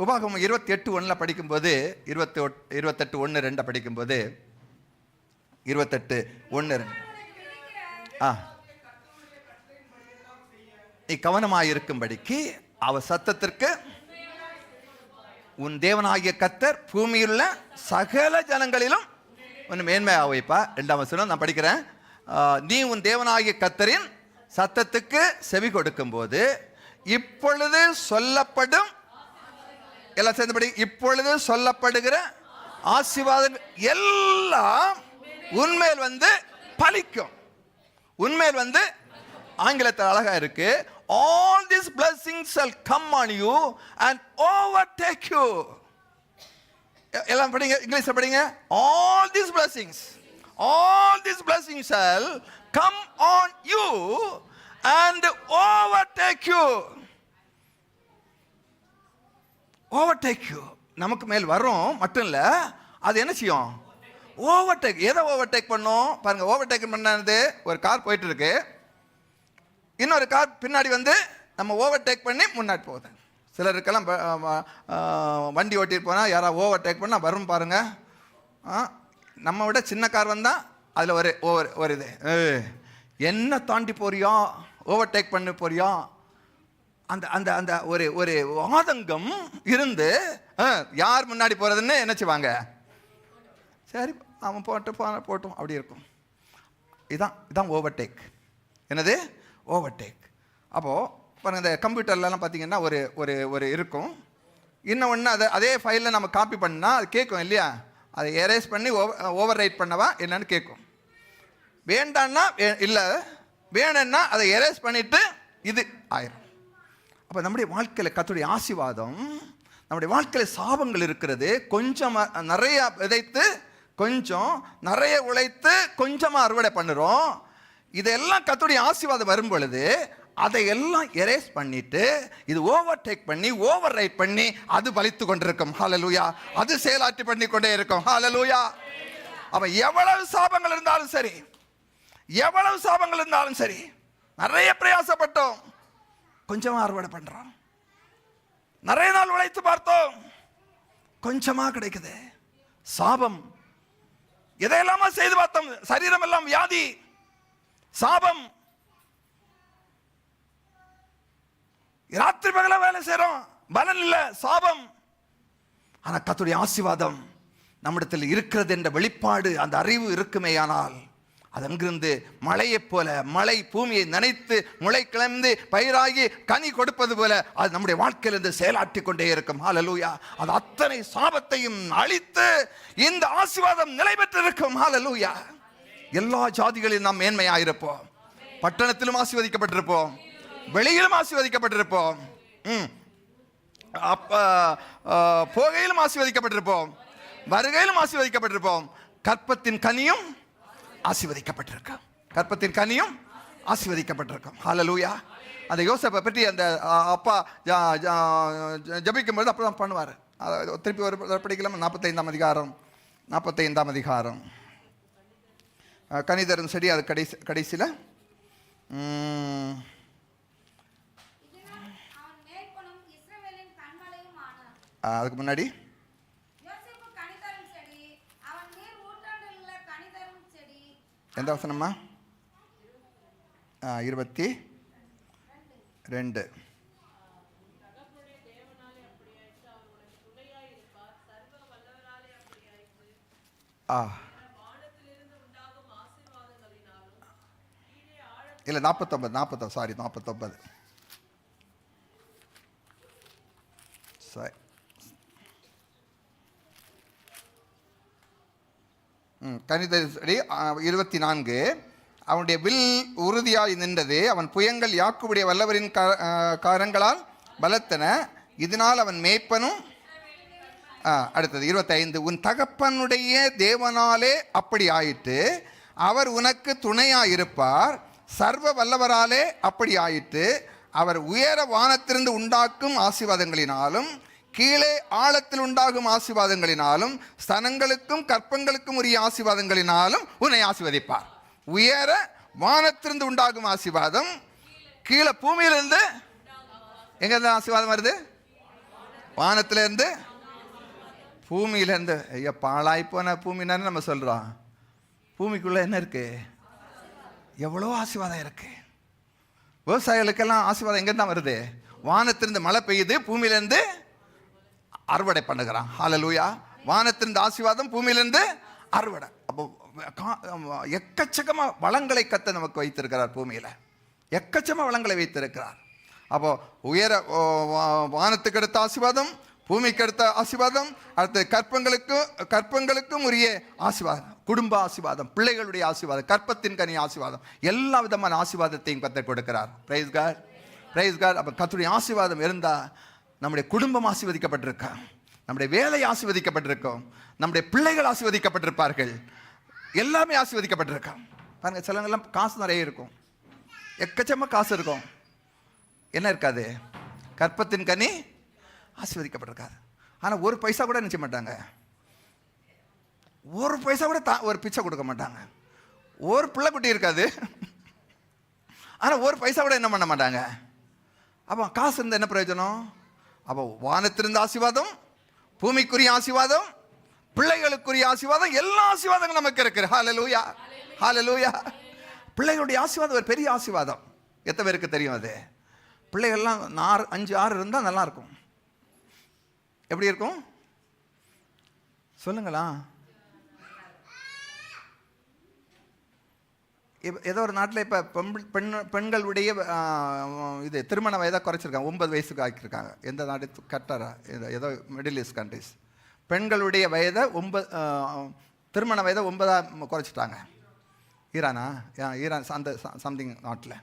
உபாகமம் 28:1 படிக்கும்போது, 28:1-2 படிக்கும்போது, 28:1-2 நீ கவனமாயிருக்கும்படிக்கு அவர் சத்தத்திற்கு உன் தேவனாகிய கர்த்தர் பூமியுள்ள சகல ஜனங்களிலும் ஒன்று மேன்மையாக வைப்பா. 2ஆம் வசனம் நான் படிக்கிறேன். நீ உன் தேவனாகிய கர்த்தரின் சத்தத்துக்கு செவி கொடுக்கும் போது இப்பொழுது சொல்லப்படும், எல்லாம் சேர்ந்தபடி, இப்பொழுது சொல்லப்படுகிற ஆசீர்வாதங்கள் எல்லாம் உன்மேல் வந்து பலிக்கும். உன்மேல் வந்து ஆங்கிலத்தில் அழகா இருக்கு, all these blessings shall come on you and overtake you. எல்லாம் படிங்க, இங்கிலீஷ்ல படிங்க. all these blessings shall come on you and overtake you. நமக்கு மேல் வரும் மட்டும் இல்ல, அது என்ன செய்யும்? ஓவர்டேக். எதை ஓவர்டேக் பண்ணும் பாருங்க. ஓவர்டேக் பண்ணது, ஒரு கார் போயிட்டு இருக்கு, இன்னொரு கார் பின்னாடி வந்து நம்ம ஓவர்டேக் பண்ணி முன்னாடி போகுது. சிலருக்கெல்லாம் வண்டி ஓட்டிட்டு போனால் யாராவது ஓவர்டேக் பண்ணால் வரும் பாருங்க. நம்ம விட சின்ன கார் வந்தால் அதில் ஒரு இது, என்ன தாண்டி போறியா, ஓவர்டேக் பண்ண போறியா, அந்த அந்த அந்த ஒரு ஆதங்கம் இருந்து யார் முன்னாடி போகிறதுன்னு நினச்சிவாங்க. சரி, அவன் போட்டும் அப்படி இருக்கும். இதான் ஓவர்டேக். என்னது ஓவர்டேக்? அப்போது பாருங்கள், இந்த கம்ப்யூட்டர்லாம் பார்த்தீங்கன்னா ஒரு இருக்கும். இன்னொன்று அதே ஃபைலில் நம்ம காப்பி பண்ணால் அது கேட்கும் இல்லையா, அதை எரேஸ் பண்ணி ஓவர் ரைட் பண்ணவா என்னன்னு கேட்கும். வேண்டான்னா இல்லை, வேணும்னா அதை எரேஸ் பண்ணிவிட்டு இது ஆயிரும். அப்போ நம்முடைய வாழ்க்கையில் கர்த்தருடைய ஆசீர்வாதம், நம்முடைய வாழ்க்கையில் சாபங்கள் இருக்கிறது. கொஞ்சம் நிறைய விதைத்து, கொஞ்சம் நிறைய உழைத்து, கொஞ்சமாக அறுவடை பண்ணுறோம். இதெல்லாம் கர்த்தருடைய ஆசீர்வாதம் வரும் பொழுது அதை எல்லாம் எரேஸ் பண்ணிட்டு இது ஓவர்டேக் பண்ணி ஓவர் ரைட் பண்ணி அது பலித்து கொண்டிருக்கும். ஹல்லேலூயா. அது செயலாற்றி பண்ணி கொண்டே இருக்கும். ஹல்லேலூயா. அப்ப எவ்வளவு சாபங்கள் இருந்தாலும் சரி, நிறைய பிரயாசப்பட்டோம், கொஞ்சமா அறுவடை பண்றோம். நிறைய நாள் உழைத்து பார்த்தோம், கொஞ்சமா கிடைக்குது. சாபம் எதையெல்லாமா செய்து பார்த்தோம். சரீரம் எல்லாம் வியாதி, சாபம். ராத்திரி பகல வேலை செய்றோம், பலன் இல்ல, சாபம். ஆனா கர்த்தருடைய ஆசீர்வாதம் நம்மிடத்தில் இருக்கிறது என்ற வெளிப்பாடு, அந்த அறிவு இருக்குமேயானால் அது அங்கிருந்து மழையைப் போல, மழை பூமியை நனைத்து முளை கிளம்பி பயிராகி கனி கொடுப்பது போல அது நம்முடைய வாழ்க்கையிலிருந்து செயலாற்றி கொண்டே இருக்கும். ஹல்லேலூயா. அது அத்தனை சாபத்தையும் அழித்து இந்த ஆசீர்வாதம் நிலை பெற்றிருக்கும். ஹல்லேலூயா. எல்லா ஜாதிகளிலும் நாம் மேன்மையாயிருப்போம். பட்டணத்திலும் ஆசீர்வதிக்கப்பட்டிருப்போம், வெளியிலும் ஆசீர்வதிக்கப்பட்டிருப்போம், போகையிலும் ஆசீர்வதிக்கப்பட்டிருப்போம், வருகையிலும் ஆசீர்வதிக்கப்பட்டிருப்போம். கற்பத்தின் கனியும் ஆசீர்வதிக்கப்பட்டிருக்கும். கற்பத்தின் கனியும் ஆசீர்வதிக்கப்பட்டிருக்கும். ஹல்லேலூயா. அந்த யோசேப்பை பற்றி அந்த அப்பா ஜபிக்கும்போது அப்படி தான் பண்ணுவார். திருப்பி ஒரு படிக்கலாம். 45ஆம் அதிகாரம் கனிதரும் செடி. அது கடைசியில் அதுக்கு முன்னாடி எந்த வசனம்மா? 22. இல்லை 49 சாரி 49. சரி. கணிதடி 24. அவனுடைய வில் உறுதியாய் நின்றது, அவன் புயங்கள் யாக்கோபுடைய வல்லவரின் காரங்களால் பலத்தன, இதனால் அவன் மேய்ப்பனும். அடுத்தது 25. உன் தகப்பனுடைய தேவனாலே அப்படி ஆயிற்று, அவர் உனக்கு துணையாயிருப்பார், சர்வ வல்லவராலே அப்படி ஆயிற்று, அவர் உயர வானத்திலிருந்து உண்டாக்கும் ஆசீர்வாதங்களினாலும் கீழே ஆழத்தில் உண்டாகும் ஆசீர்வாதங்களினாலும் ஸ்தனங்களுக்கும் கற்பங்களுக்கும் உரிய ஆசீர்வாதங்களினாலும் உன்னை ஆசீர்வதிப்பார். உயர வானத்திலிருந்து உண்டாகும் ஆசீர்வாதம், கீழே பூமியிலிருந்து. எங்க இருந்து ஆசீர்வாதம் வருது? வானத்திலிருந்து, பூமியிலிருந்து. ஐயா, பாழாய் போன பூமின்னு நம்ம சொல்றோம். பூமிக்குள்ள என்ன இருக்கு? எவ்வளோ ஆசீர்வாதம் இருக்கு. விவசாயிகளுக்கெல்லாம் ஆசீர்வாதம் எங்கேருந்து தான் வருது? வானத்திலிருந்து மழை பெய்யுது, பூமியிலிருந்து அறுவடை பண்ணுகிறான். ஹல்லேலூயா. வானத்திலிருந்து ஆசீர்வாதம், பூமியிலிருந்து அறுவடை. அப்போ எக்கச்சக்கமா வளங்களை கத்த நமக்கு வைத்திருக்கிறார். பூமியில எக்கச்சக்கமா வளங்களை வைத்திருக்கிறார். அப்போ உயர வானத்துக்கு அடுத்த ஆசீர்வாதம், பூமிக்கு அடுத்த ஆசீர்வாதம், அடுத்து கற்பங்களுக்கும் உரிய ஆசீர்வாதம், குடும்ப ஆசீர்வாதம், பிள்ளைகளுடைய ஆசீர்வாதம், கற்பத்தின் கனி ஆசீர்வாதம், எல்லா விதமான ஆசீர்வாதத்தையும் கர்த்தர் கொடுக்கிறார். Praise God, praise God. அப்போ கர்த்தருடைய ஆசீர்வாதம் இருந்தா நம்முடைய குடும்பம் ஆசீர்வதிக்கப்பட்டிருக்கா, நம்முடைய வேலை ஆசீர்வதிக்கப்பட்டிருக்கும், நம்முடைய பிள்ளைகள் ஆசீர்வதிக்கப்பட்டிருப்பார்கள், எல்லாமே ஆசீர்வதிக்கப்பட்டிருக்கா. பாருங்க, சிலங்கெல்லாம் காசு நிறைய இருக்கும், எக்கச்சக்கமா காசு இருக்கும், என்ன இருக்காது? கற்பத்தின் கனி ஆசீர்வதிக்கப்பட்டிருக்காது. ஆனால் ஒரு பைசா கூட நினைச்ச மாட்டாங்க, ஒரு பைசா கூட ஒரு பிச்சை கொடுக்க மாட்டாங்க. ஒரு பிள்ளை குட்டி இருக்காது, ஆனால் ஒரு பைசா கூட என்ன பண்ண மாட்டாங்க. அப்போ காசு இருந்தால் என்ன பிரயோஜனம்? அப்போ வானத்திலிருந்து ஆசீர்வாதம், பூமிக்குரிய ஆசீர்வாதம், பிள்ளைகளுக்குரிய ஆசீர்வாதம், எல்லா ஆசீர்வாதங்களும் நமக்கு இருக்கு. ஹல்லேலூயா, ஹல்லேலூயா. பிள்ளைகளுடைய ஆசீர்வாதம் ஒரு பெரிய ஆசீர்வாதம். எத்தனை பேருக்கு தெரியும் அது? பிள்ளைகள்லாம் 5, 6 இருந்தால் நல்லா இருக்கும். எப்படி இருக்கும் சொல்லுங்களா? ஏதோ ஒரு நாட்டில் இப்போ பெண்களுடைய இது திருமண வயதாக குறைச்சிருக்காங்க, 9 வயசுக்கு ஆக்கியிருக்காங்க. எந்த நாடு? கட்டாரா, ஏதோ மிடில் ஈஸ்ட் கண்ட்ரிஸ். பெண்களுடைய வயதை திருமண வயதை 9 குறைச்சிட்டாங்க. ஈரானா? ஈரான் அந்த சம்திங் நாட்டில்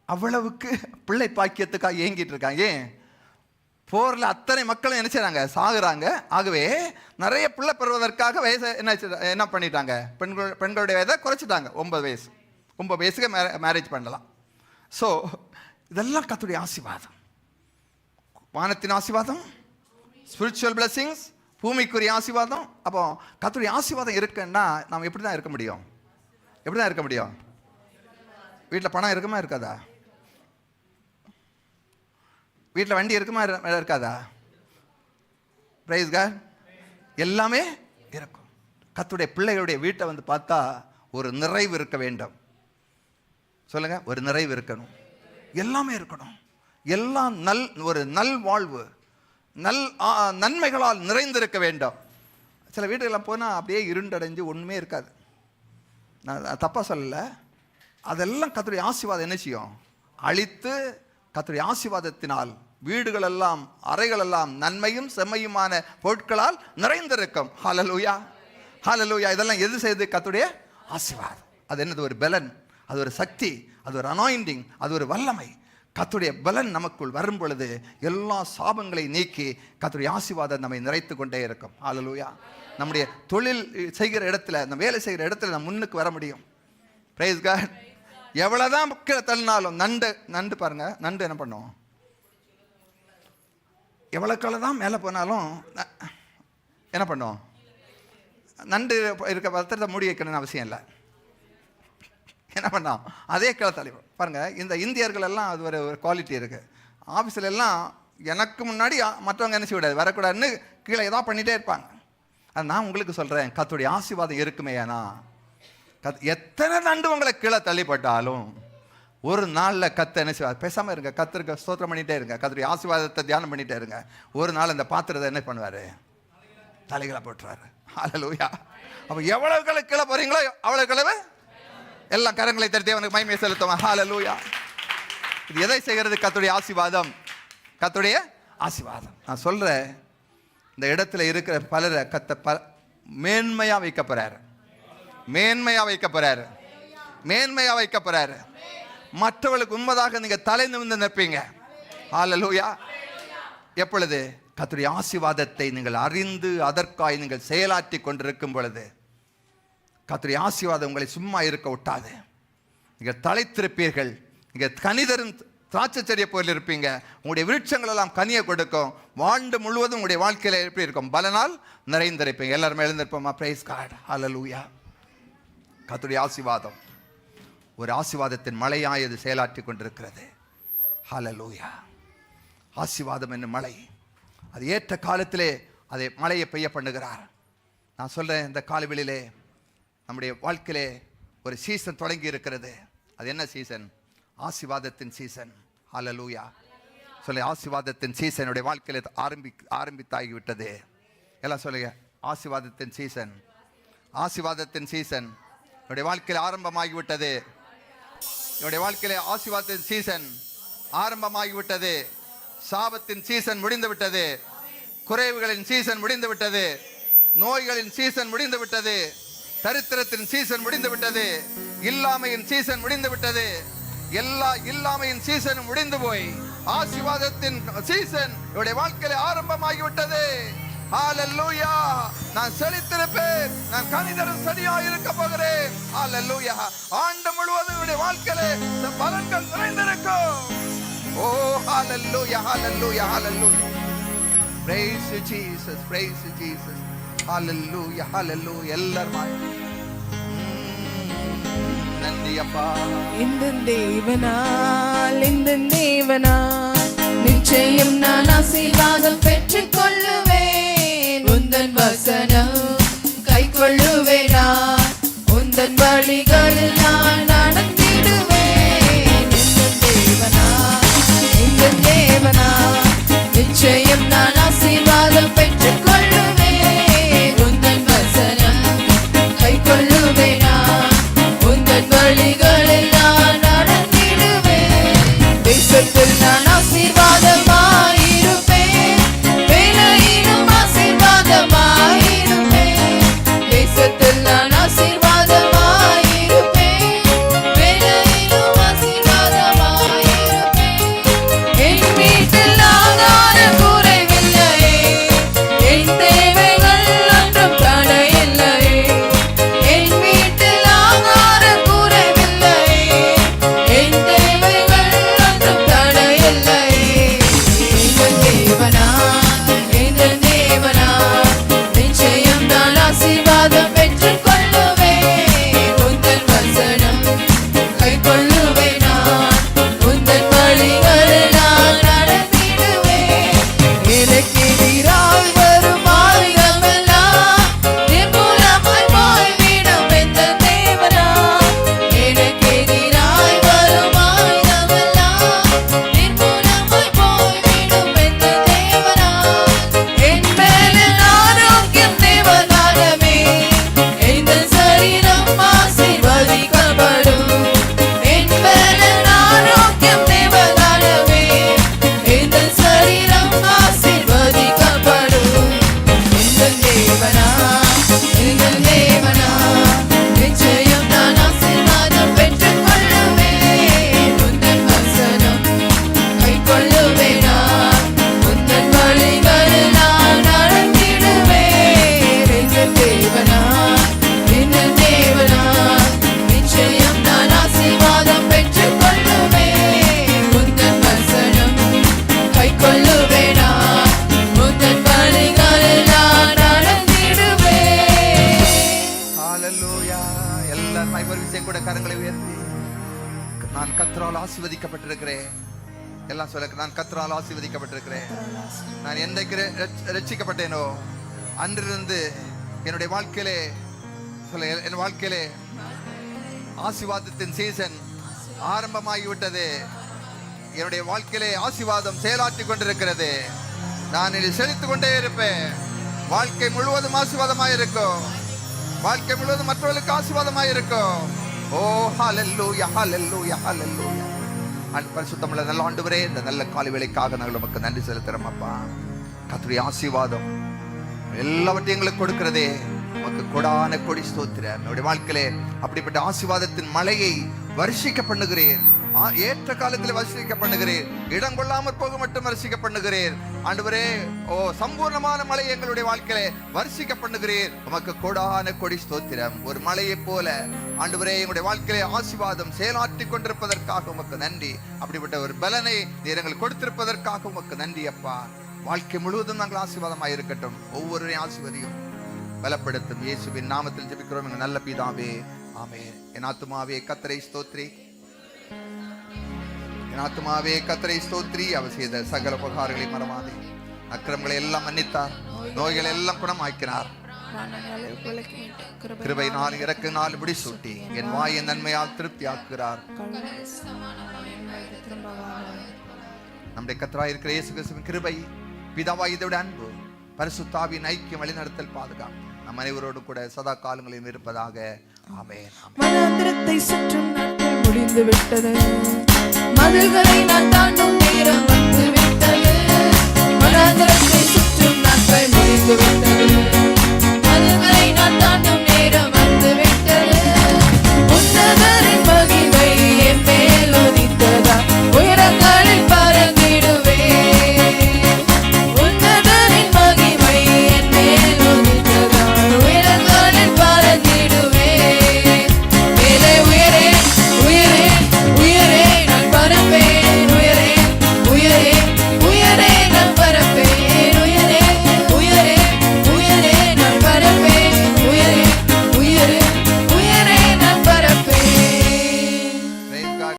அவ்வளவுக்கு பிள்ளை பாக்கியத்துக்காக ஏங்கிட்டு இருக்காங்க. ஏன்? போரில் அத்தனை மக்களும் என்ன செய்றாங்க? சாகுறாங்க. ஆகவே நிறைய பிள்ளை பெறுவதற்காக வயசை என்ன பண்ணிட்டாங்க? பெண்களுடைய வயதை குறைச்சிட்டாங்க. 9 வயசு. 9 வயசுக்கு மேரேஜ் பண்ணலாம். ஸோ இதெல்லாம் கர்த்தருடைய ஆசீர்வாதம், வானத்தின் ஆசீர்வாதம், ஸ்பிரிச்சுவல் பிளெஸிங்ஸ், பூமிக்குரிய ஆசீர்வாதம். அப்போ கர்த்தருடைய ஆசீர்வாதம் இருக்குன்னா நாம் எப்படி தான் இருக்க முடியும்? எப்படி தான் இருக்க முடியும்? வீட்டில் பணம் இருக்குமா இருக்காதா? வீட்டில் வண்டி இருக்குமா இருக்காதா? Praise God. எல்லாமே இருக்கும். கர்த்தருடைய பிள்ளைகளுடைய வீட்டை வந்து பார்த்தா ஒரு நிறைவு இருக்க வேண்டும். சொல்லுங்க, ஒரு நிறைவு இருக்கணும். எல்லாமே இருக்கணும். எல்லாம் ஒரு நல் வாழ்வு, நன்மைகளால் நிறைந்திருக்க வேண்டும். சில வீடுகள்லாம் போனால் அப்படியே இருண்டடைஞ்சு ஒன்றுமே இருக்காது. நான் தப்பாக சொல்லலை. அதெல்லாம் கர்த்தருடைய ஆசீர்வாதம் என்ன செய்யும்? அழித்து கர்த்தருடைய ஆசீர்வாதத்தினால் வீடுகளெல்லாம் அறைகளெல்லாம் நன்மையும் செம்மையுமான பொருட்களால் நிறைந்திருக்கும். ஹல்லேலூயா, ஹல்லேலூயா. இதெல்லாம் எது செய்து? கர்த்தருடைய ஆசீர்வாதம். அது என்னது? ஒரு பலன், அது ஒரு சக்தி, அது ஒரு அனாயிண்டிங், அது ஒரு வல்லமை. கர்த்தருடைய பலன் நமக்குள் வரும் பொழுது எல்லா சாபங்களை நீக்கி கர்த்தருடைய ஆசீர்வாதம் நம்மை நிறைத்து கொண்டே இருக்கும். ஹல்லேலூயா. நம்முடைய தொழில் செய்கிற இடத்துல, நம்ம வேலை செய்கிற இடத்துல நம்ம முன்னுக்கு வர முடியும். Praise God. எவ்வளோதான் கீழே தள்ளினாலும் நண்டு பாருங்க, நண்டு என்ன பண்ணும்? எவ்வளோக்கால தான் மேலே போனாலும் என்ன பண்ணும்? நண்டு இருக்க பத்திரத்தை மூடி வைக்கணும்னு அவசியம் இல்லை. என்ன பண்ணோம்? அதே கீழே தள்ளி பாருங்கள். இந்த இந்தியர்கள் எல்லாம் அது ஒரு குவாலிட்டி இருக்குது. ஆஃபீஸில் எல்லாம் எனக்கு முன்னாடி மற்றவங்க என்ன செய்யக்கூடாது, வரக்கூடாதுன்னு கீழே ஏதாவது பண்ணிகிட்டே இருப்பாங்க. அது நான் உங்களுக்கு சொல்கிறேன், கர்த்தருடைய ஆசீர்வாதம் இருக்குமே. ஏன்னா எத்தனை நண்டு உங்களை கீழே தள்ளிப்பட்டாலும் ஒரு நாளில் கர்த்தர் என்ன செய்வார்? பேசாமல் இருங்க, கர்த்தருக்கு ஸ்தோத்திரம் பண்ணிகிட்டே இருங்க, கர்த்தருடைய ஆசீர்வாதத்தை தியானம் பண்ணிகிட்டே இருங்க. ஒரு நாள் அந்த பாத்திரத்தை என்ன பண்ணுவார்? தலைகளை போட்டுருவார். ஹல்லேலூயா. அப்போ எவ்வளவு கீழே போகிறீங்களோ அவ்வளோ கிளவு எல்லா கரங்களை தட்டி அவனுக்கு மகிமையை செலுத்துவான். ஹல்லேலூயா. இது எதை செய்கிறது? கர்த்தருடைய ஆசீர்வாதம், கர்த்தருடைய ஆசீர்வாதம். நான் சொல்கிறேன், இந்த இடத்துல இருக்கிற பலரை கர்த்தர் மேன்மையாக வைக்க போகிறார், மேன்மையாக வைக்க போகிறார், மேன்மையாக வைக்க போகிறார். மற்றவர்களுக்கு உண்மையாக நீங்கள் தலை நிமிர்ந்து நிற்பீங்க. ஹல்லேலூயா. எப்பொழுது? கர்த்தருடைய ஆசீர்வாதத்தை நீங்கள் அறிந்து அதற்காய் நீங்கள் செயலாற்றி கொண்டிருக்கும் பொழுது கர்த்தருடைய ஆசீர்வாதம் உங்களை சும்மா இருக்க விட்டாது. நீங்கள் தலைத்திருப்பீர்கள். நீங்கள் கனிதரும் திராட்சை செடியை போல இருப்பீங்க. உங்களுடைய விருட்சங்கள் எல்லாம் கனியை கொடுக்கும். வாழ்ந்து முழுவதும் உங்களுடைய வாழ்க்கையில் எப்படி இருக்கும்? பலனால் நிறைந்திருப்பீங்க. எல்லாருமே எழுந்திருப்போமா? Price God. ஹல்லேலூயா. கர்த்தருடைய ஆசீர்வாதம் ஒரு ஆசீர்வாதத்தின் மழையாய் இது செயலாற்றி கொண்டிருக்கிறது. ஹல்லேலூயா. ஆசீர்வாதம் என்னும் மழை, அது ஏற்ற காலத்திலே அதை மழையை பெய்ய பண்ணுகிறார். நான் சொல்கிறேன், இந்த காலவெளியிலே நம்முடைய வாழ்க்கையிலே ஒரு சீசன் தொடங்கி இருக்கிறது. அது என்ன சீசன்? ஆசீர்வாதத்தின் சீசன். ஹல்லேலூயா. சொல்ல, ஆசீர்வாதத்தின் சீசன் என்னுடைய வாழ்க்கையில ஆரம்பித்தாகிவிட்டது. எல்லாம் சொல்லுங்க, ஆசீர்வாதத்தின் சீசன், ஆசீர்வாதத்தின் சீசன் என்னுடைய வாழ்க்கையில் ஆரம்பமாகிவிட்டது. என்னுடைய வாழ்க்கையில ஆசீர்வாதத்தின் சீசன் ஆரம்பமாகிவிட்டது. சாபத்தின் சீசன் முடிந்து விட்டது. குறைவுகளின் சீசன் முடிந்து விட்டது. நோய்களின் சீசன் முடிந்து விட்டது. தரித்திரத்தின் சீசன் முடிந்து விட்டது. இல்லாமையின் சீசன் முடிந்து விட்டது. எல்லா இல்லாமையின் சீசனும் முடிந்து போய் ஆசீர்வாதத்தின் சீசன் என்னுடைய வாழ்க்கையில ஆரம்பமாகிவிட்டது. ஹல்லேலூயா. நான் செழித்திருப்பேன். நான் கனிதரும் செடியாக இருக்க போகிறேன். ஹல்லேலூயா. ஆண்டு முழுவதும் என்னுடைய வாழ்க்கையில பலன்கள் நிறைந்திருக்கும். ஓ ஹல்லேலூயா, ஹல்லேலூயா, ஹல்லேலூயா. Praise you Jesus, praise you Jesus. Hallelujah, hallelujah. எல்லாரும் நன்றி அப்பா. இந்த தேவனால் நிச்சயம் நான் ஆசீர்வாதம் பெற்றுக் கொள்ளுவேன். உந்தன் வசனம் கை கொள்ளுவேனா, உந்தன் வழிகளில் நான் நடந்திடுவேன். இந்த தேவனால் நிச்சயம் நான் ஆசீர்வாதம் பெற்றுக் கொள்ளுவேன். உந்தன் வசனம் கை கொள்ளுவேனா, உந்தன் வழிகளில் நான் நடந்திடுவேன். தேசத்தில் நான் ஆசீர்வாதமாயிருப்பேன். வேலையிலும் ஆசீர்வாதமாயிருப்பேன். தேசத்தில் நான் ஆசீர்வாதமாயிருப்பேன். நான் கர்த்தரால் ஆசீர்வதிக்கப்பட்டிருக்கிறேன். எல்லாம் சொல்ல, நான் கர்த்தரால் ஆசீர்வதிக்கப்பட்டிருக்கிறேன். நான் என்றைக்கு ரட்சிக்கப்பட்டேனோ அன்றிலிருந்து என்னுடைய வாழ்க்கையிலே சொல்ல, என் வாழ்க்கையிலே ஆசீர்வாதத்தின் சீசன் ஆரம்பமாகிவிட்டது. என்னுடைய வாழ்க்கையிலே ஆசீர்வாதம் செயலாற்றி கொண்டிருக்கிறது. நான் இதை செலுத்திக் கொண்டே இருப்பேன். வாழ்க்கை முழுவதும் ஆசீர்வாதமாய் இருக்கும். வாழ்க்கை முழுவதும் மற்றவர்களுக்கு ஆசீர்வாதமாய் இருக்கும். ஓ ஹல்லேலூயா, ஹல்லேலூயா, ஹல்லேலூயா. பரிசுத்தமுள்ள நல்ல ஆண்டவரே, இந்த நல்ல காலை வேளைக்காக நாங்கள் உமக்கு நன்றி செலுத்துறோம் அப்பா. கர்த்தருடைய ஆசீர்வாதம் எல்லாவற்றையும் எங்களுக்கு கொடுக்கிறதே உமக்கு கொடான கொடி ஸ்தோத்திரம். என்னுடைய வாழ்க்கையிலே அப்படிப்பட்ட ஆசீர்வாதத்தின் மழையை வருஷிக்க பண்ணுகிறேன். ஏற்ற காலத்தில் வர்ஷிக்க பண்ணுகிறேன். இடம் கொள்ளாமற் போக மட்டும் வர்ஷிக்க பண்ணுகிறேன் ஆண்டவரே. ஓ சம்பூர்ணமான மழை எங்களுடைய வாழ்க்கையிலே வர்ஷிக்க பண்ணுகிறேன். உமக்கு கொடான கொடி ஸ்தோத்திரம். ஒரு மழையை போல ஆண்டவரே எங்களுடைய வாழ்க்கையிலே ஆசீர்வாதம் செயலாற்றி கொண்டிருப்பதற்காக உமக்கு நன்றி. அப்படிப்பட்ட ஒரு பலனை நீர் எங்களுக்கு கொடுத்திருப்பதற்காக உமக்கு நன்றி அப்பா. வாழ்க்கை முழுவதும் நாங்கள் ஆசீர்வாதமாக இருக்கட்டும். ஒவ்வொருவரையும் ஆசீர்வதியும் பலப்படுத்தும். இயேசுவின் நாமத்தில் ஜெபிக்கிறோம் எங்கள் நல்ல பிதாவே, ஆமென். என் ஆத்துமாவே கர்த்தரை ஸ்தோத்திரி, என் ஆத்துமாவே கர்த்தரை ஸ்தோத்திரி. அவர் செய்த சகல உபகாரங்களை மறவாதே. அக்கிரமங்களை எல்லாம் மன்னித்தார், நோய்களை எல்லாம் குணமாக்கினார். கிருபையினால் இரக்கினால் முடிசூட்டி என் வாயின் நன்மையால் திருப்தி ஆக்குகிறார். நம்முடைய கர்த்தராய் இருக்கிற இயேசு கிறிஸ்துவின் கிருபை, பிதாவாய் இதோட அன்பு, பரிசுத்தாவின் ஐக்கியம், வழிநடத்தல், பாதுகாப்பு நம் அனைவரோடு கூட சதா காலங்களிலும் இருப்பதாக. ஆமென். மனாந்திரத்தை சுற்றும் நாட்கள் முடிந்து விட்டது. மதில்களை நான் தாண்டும் நேரம் வந்து விட்டது. மனாந்திரத்தை சுற்றும் நாட்கள் முடிந்து விட்டது. மதில்களை நான் தாண்டும் நேரம்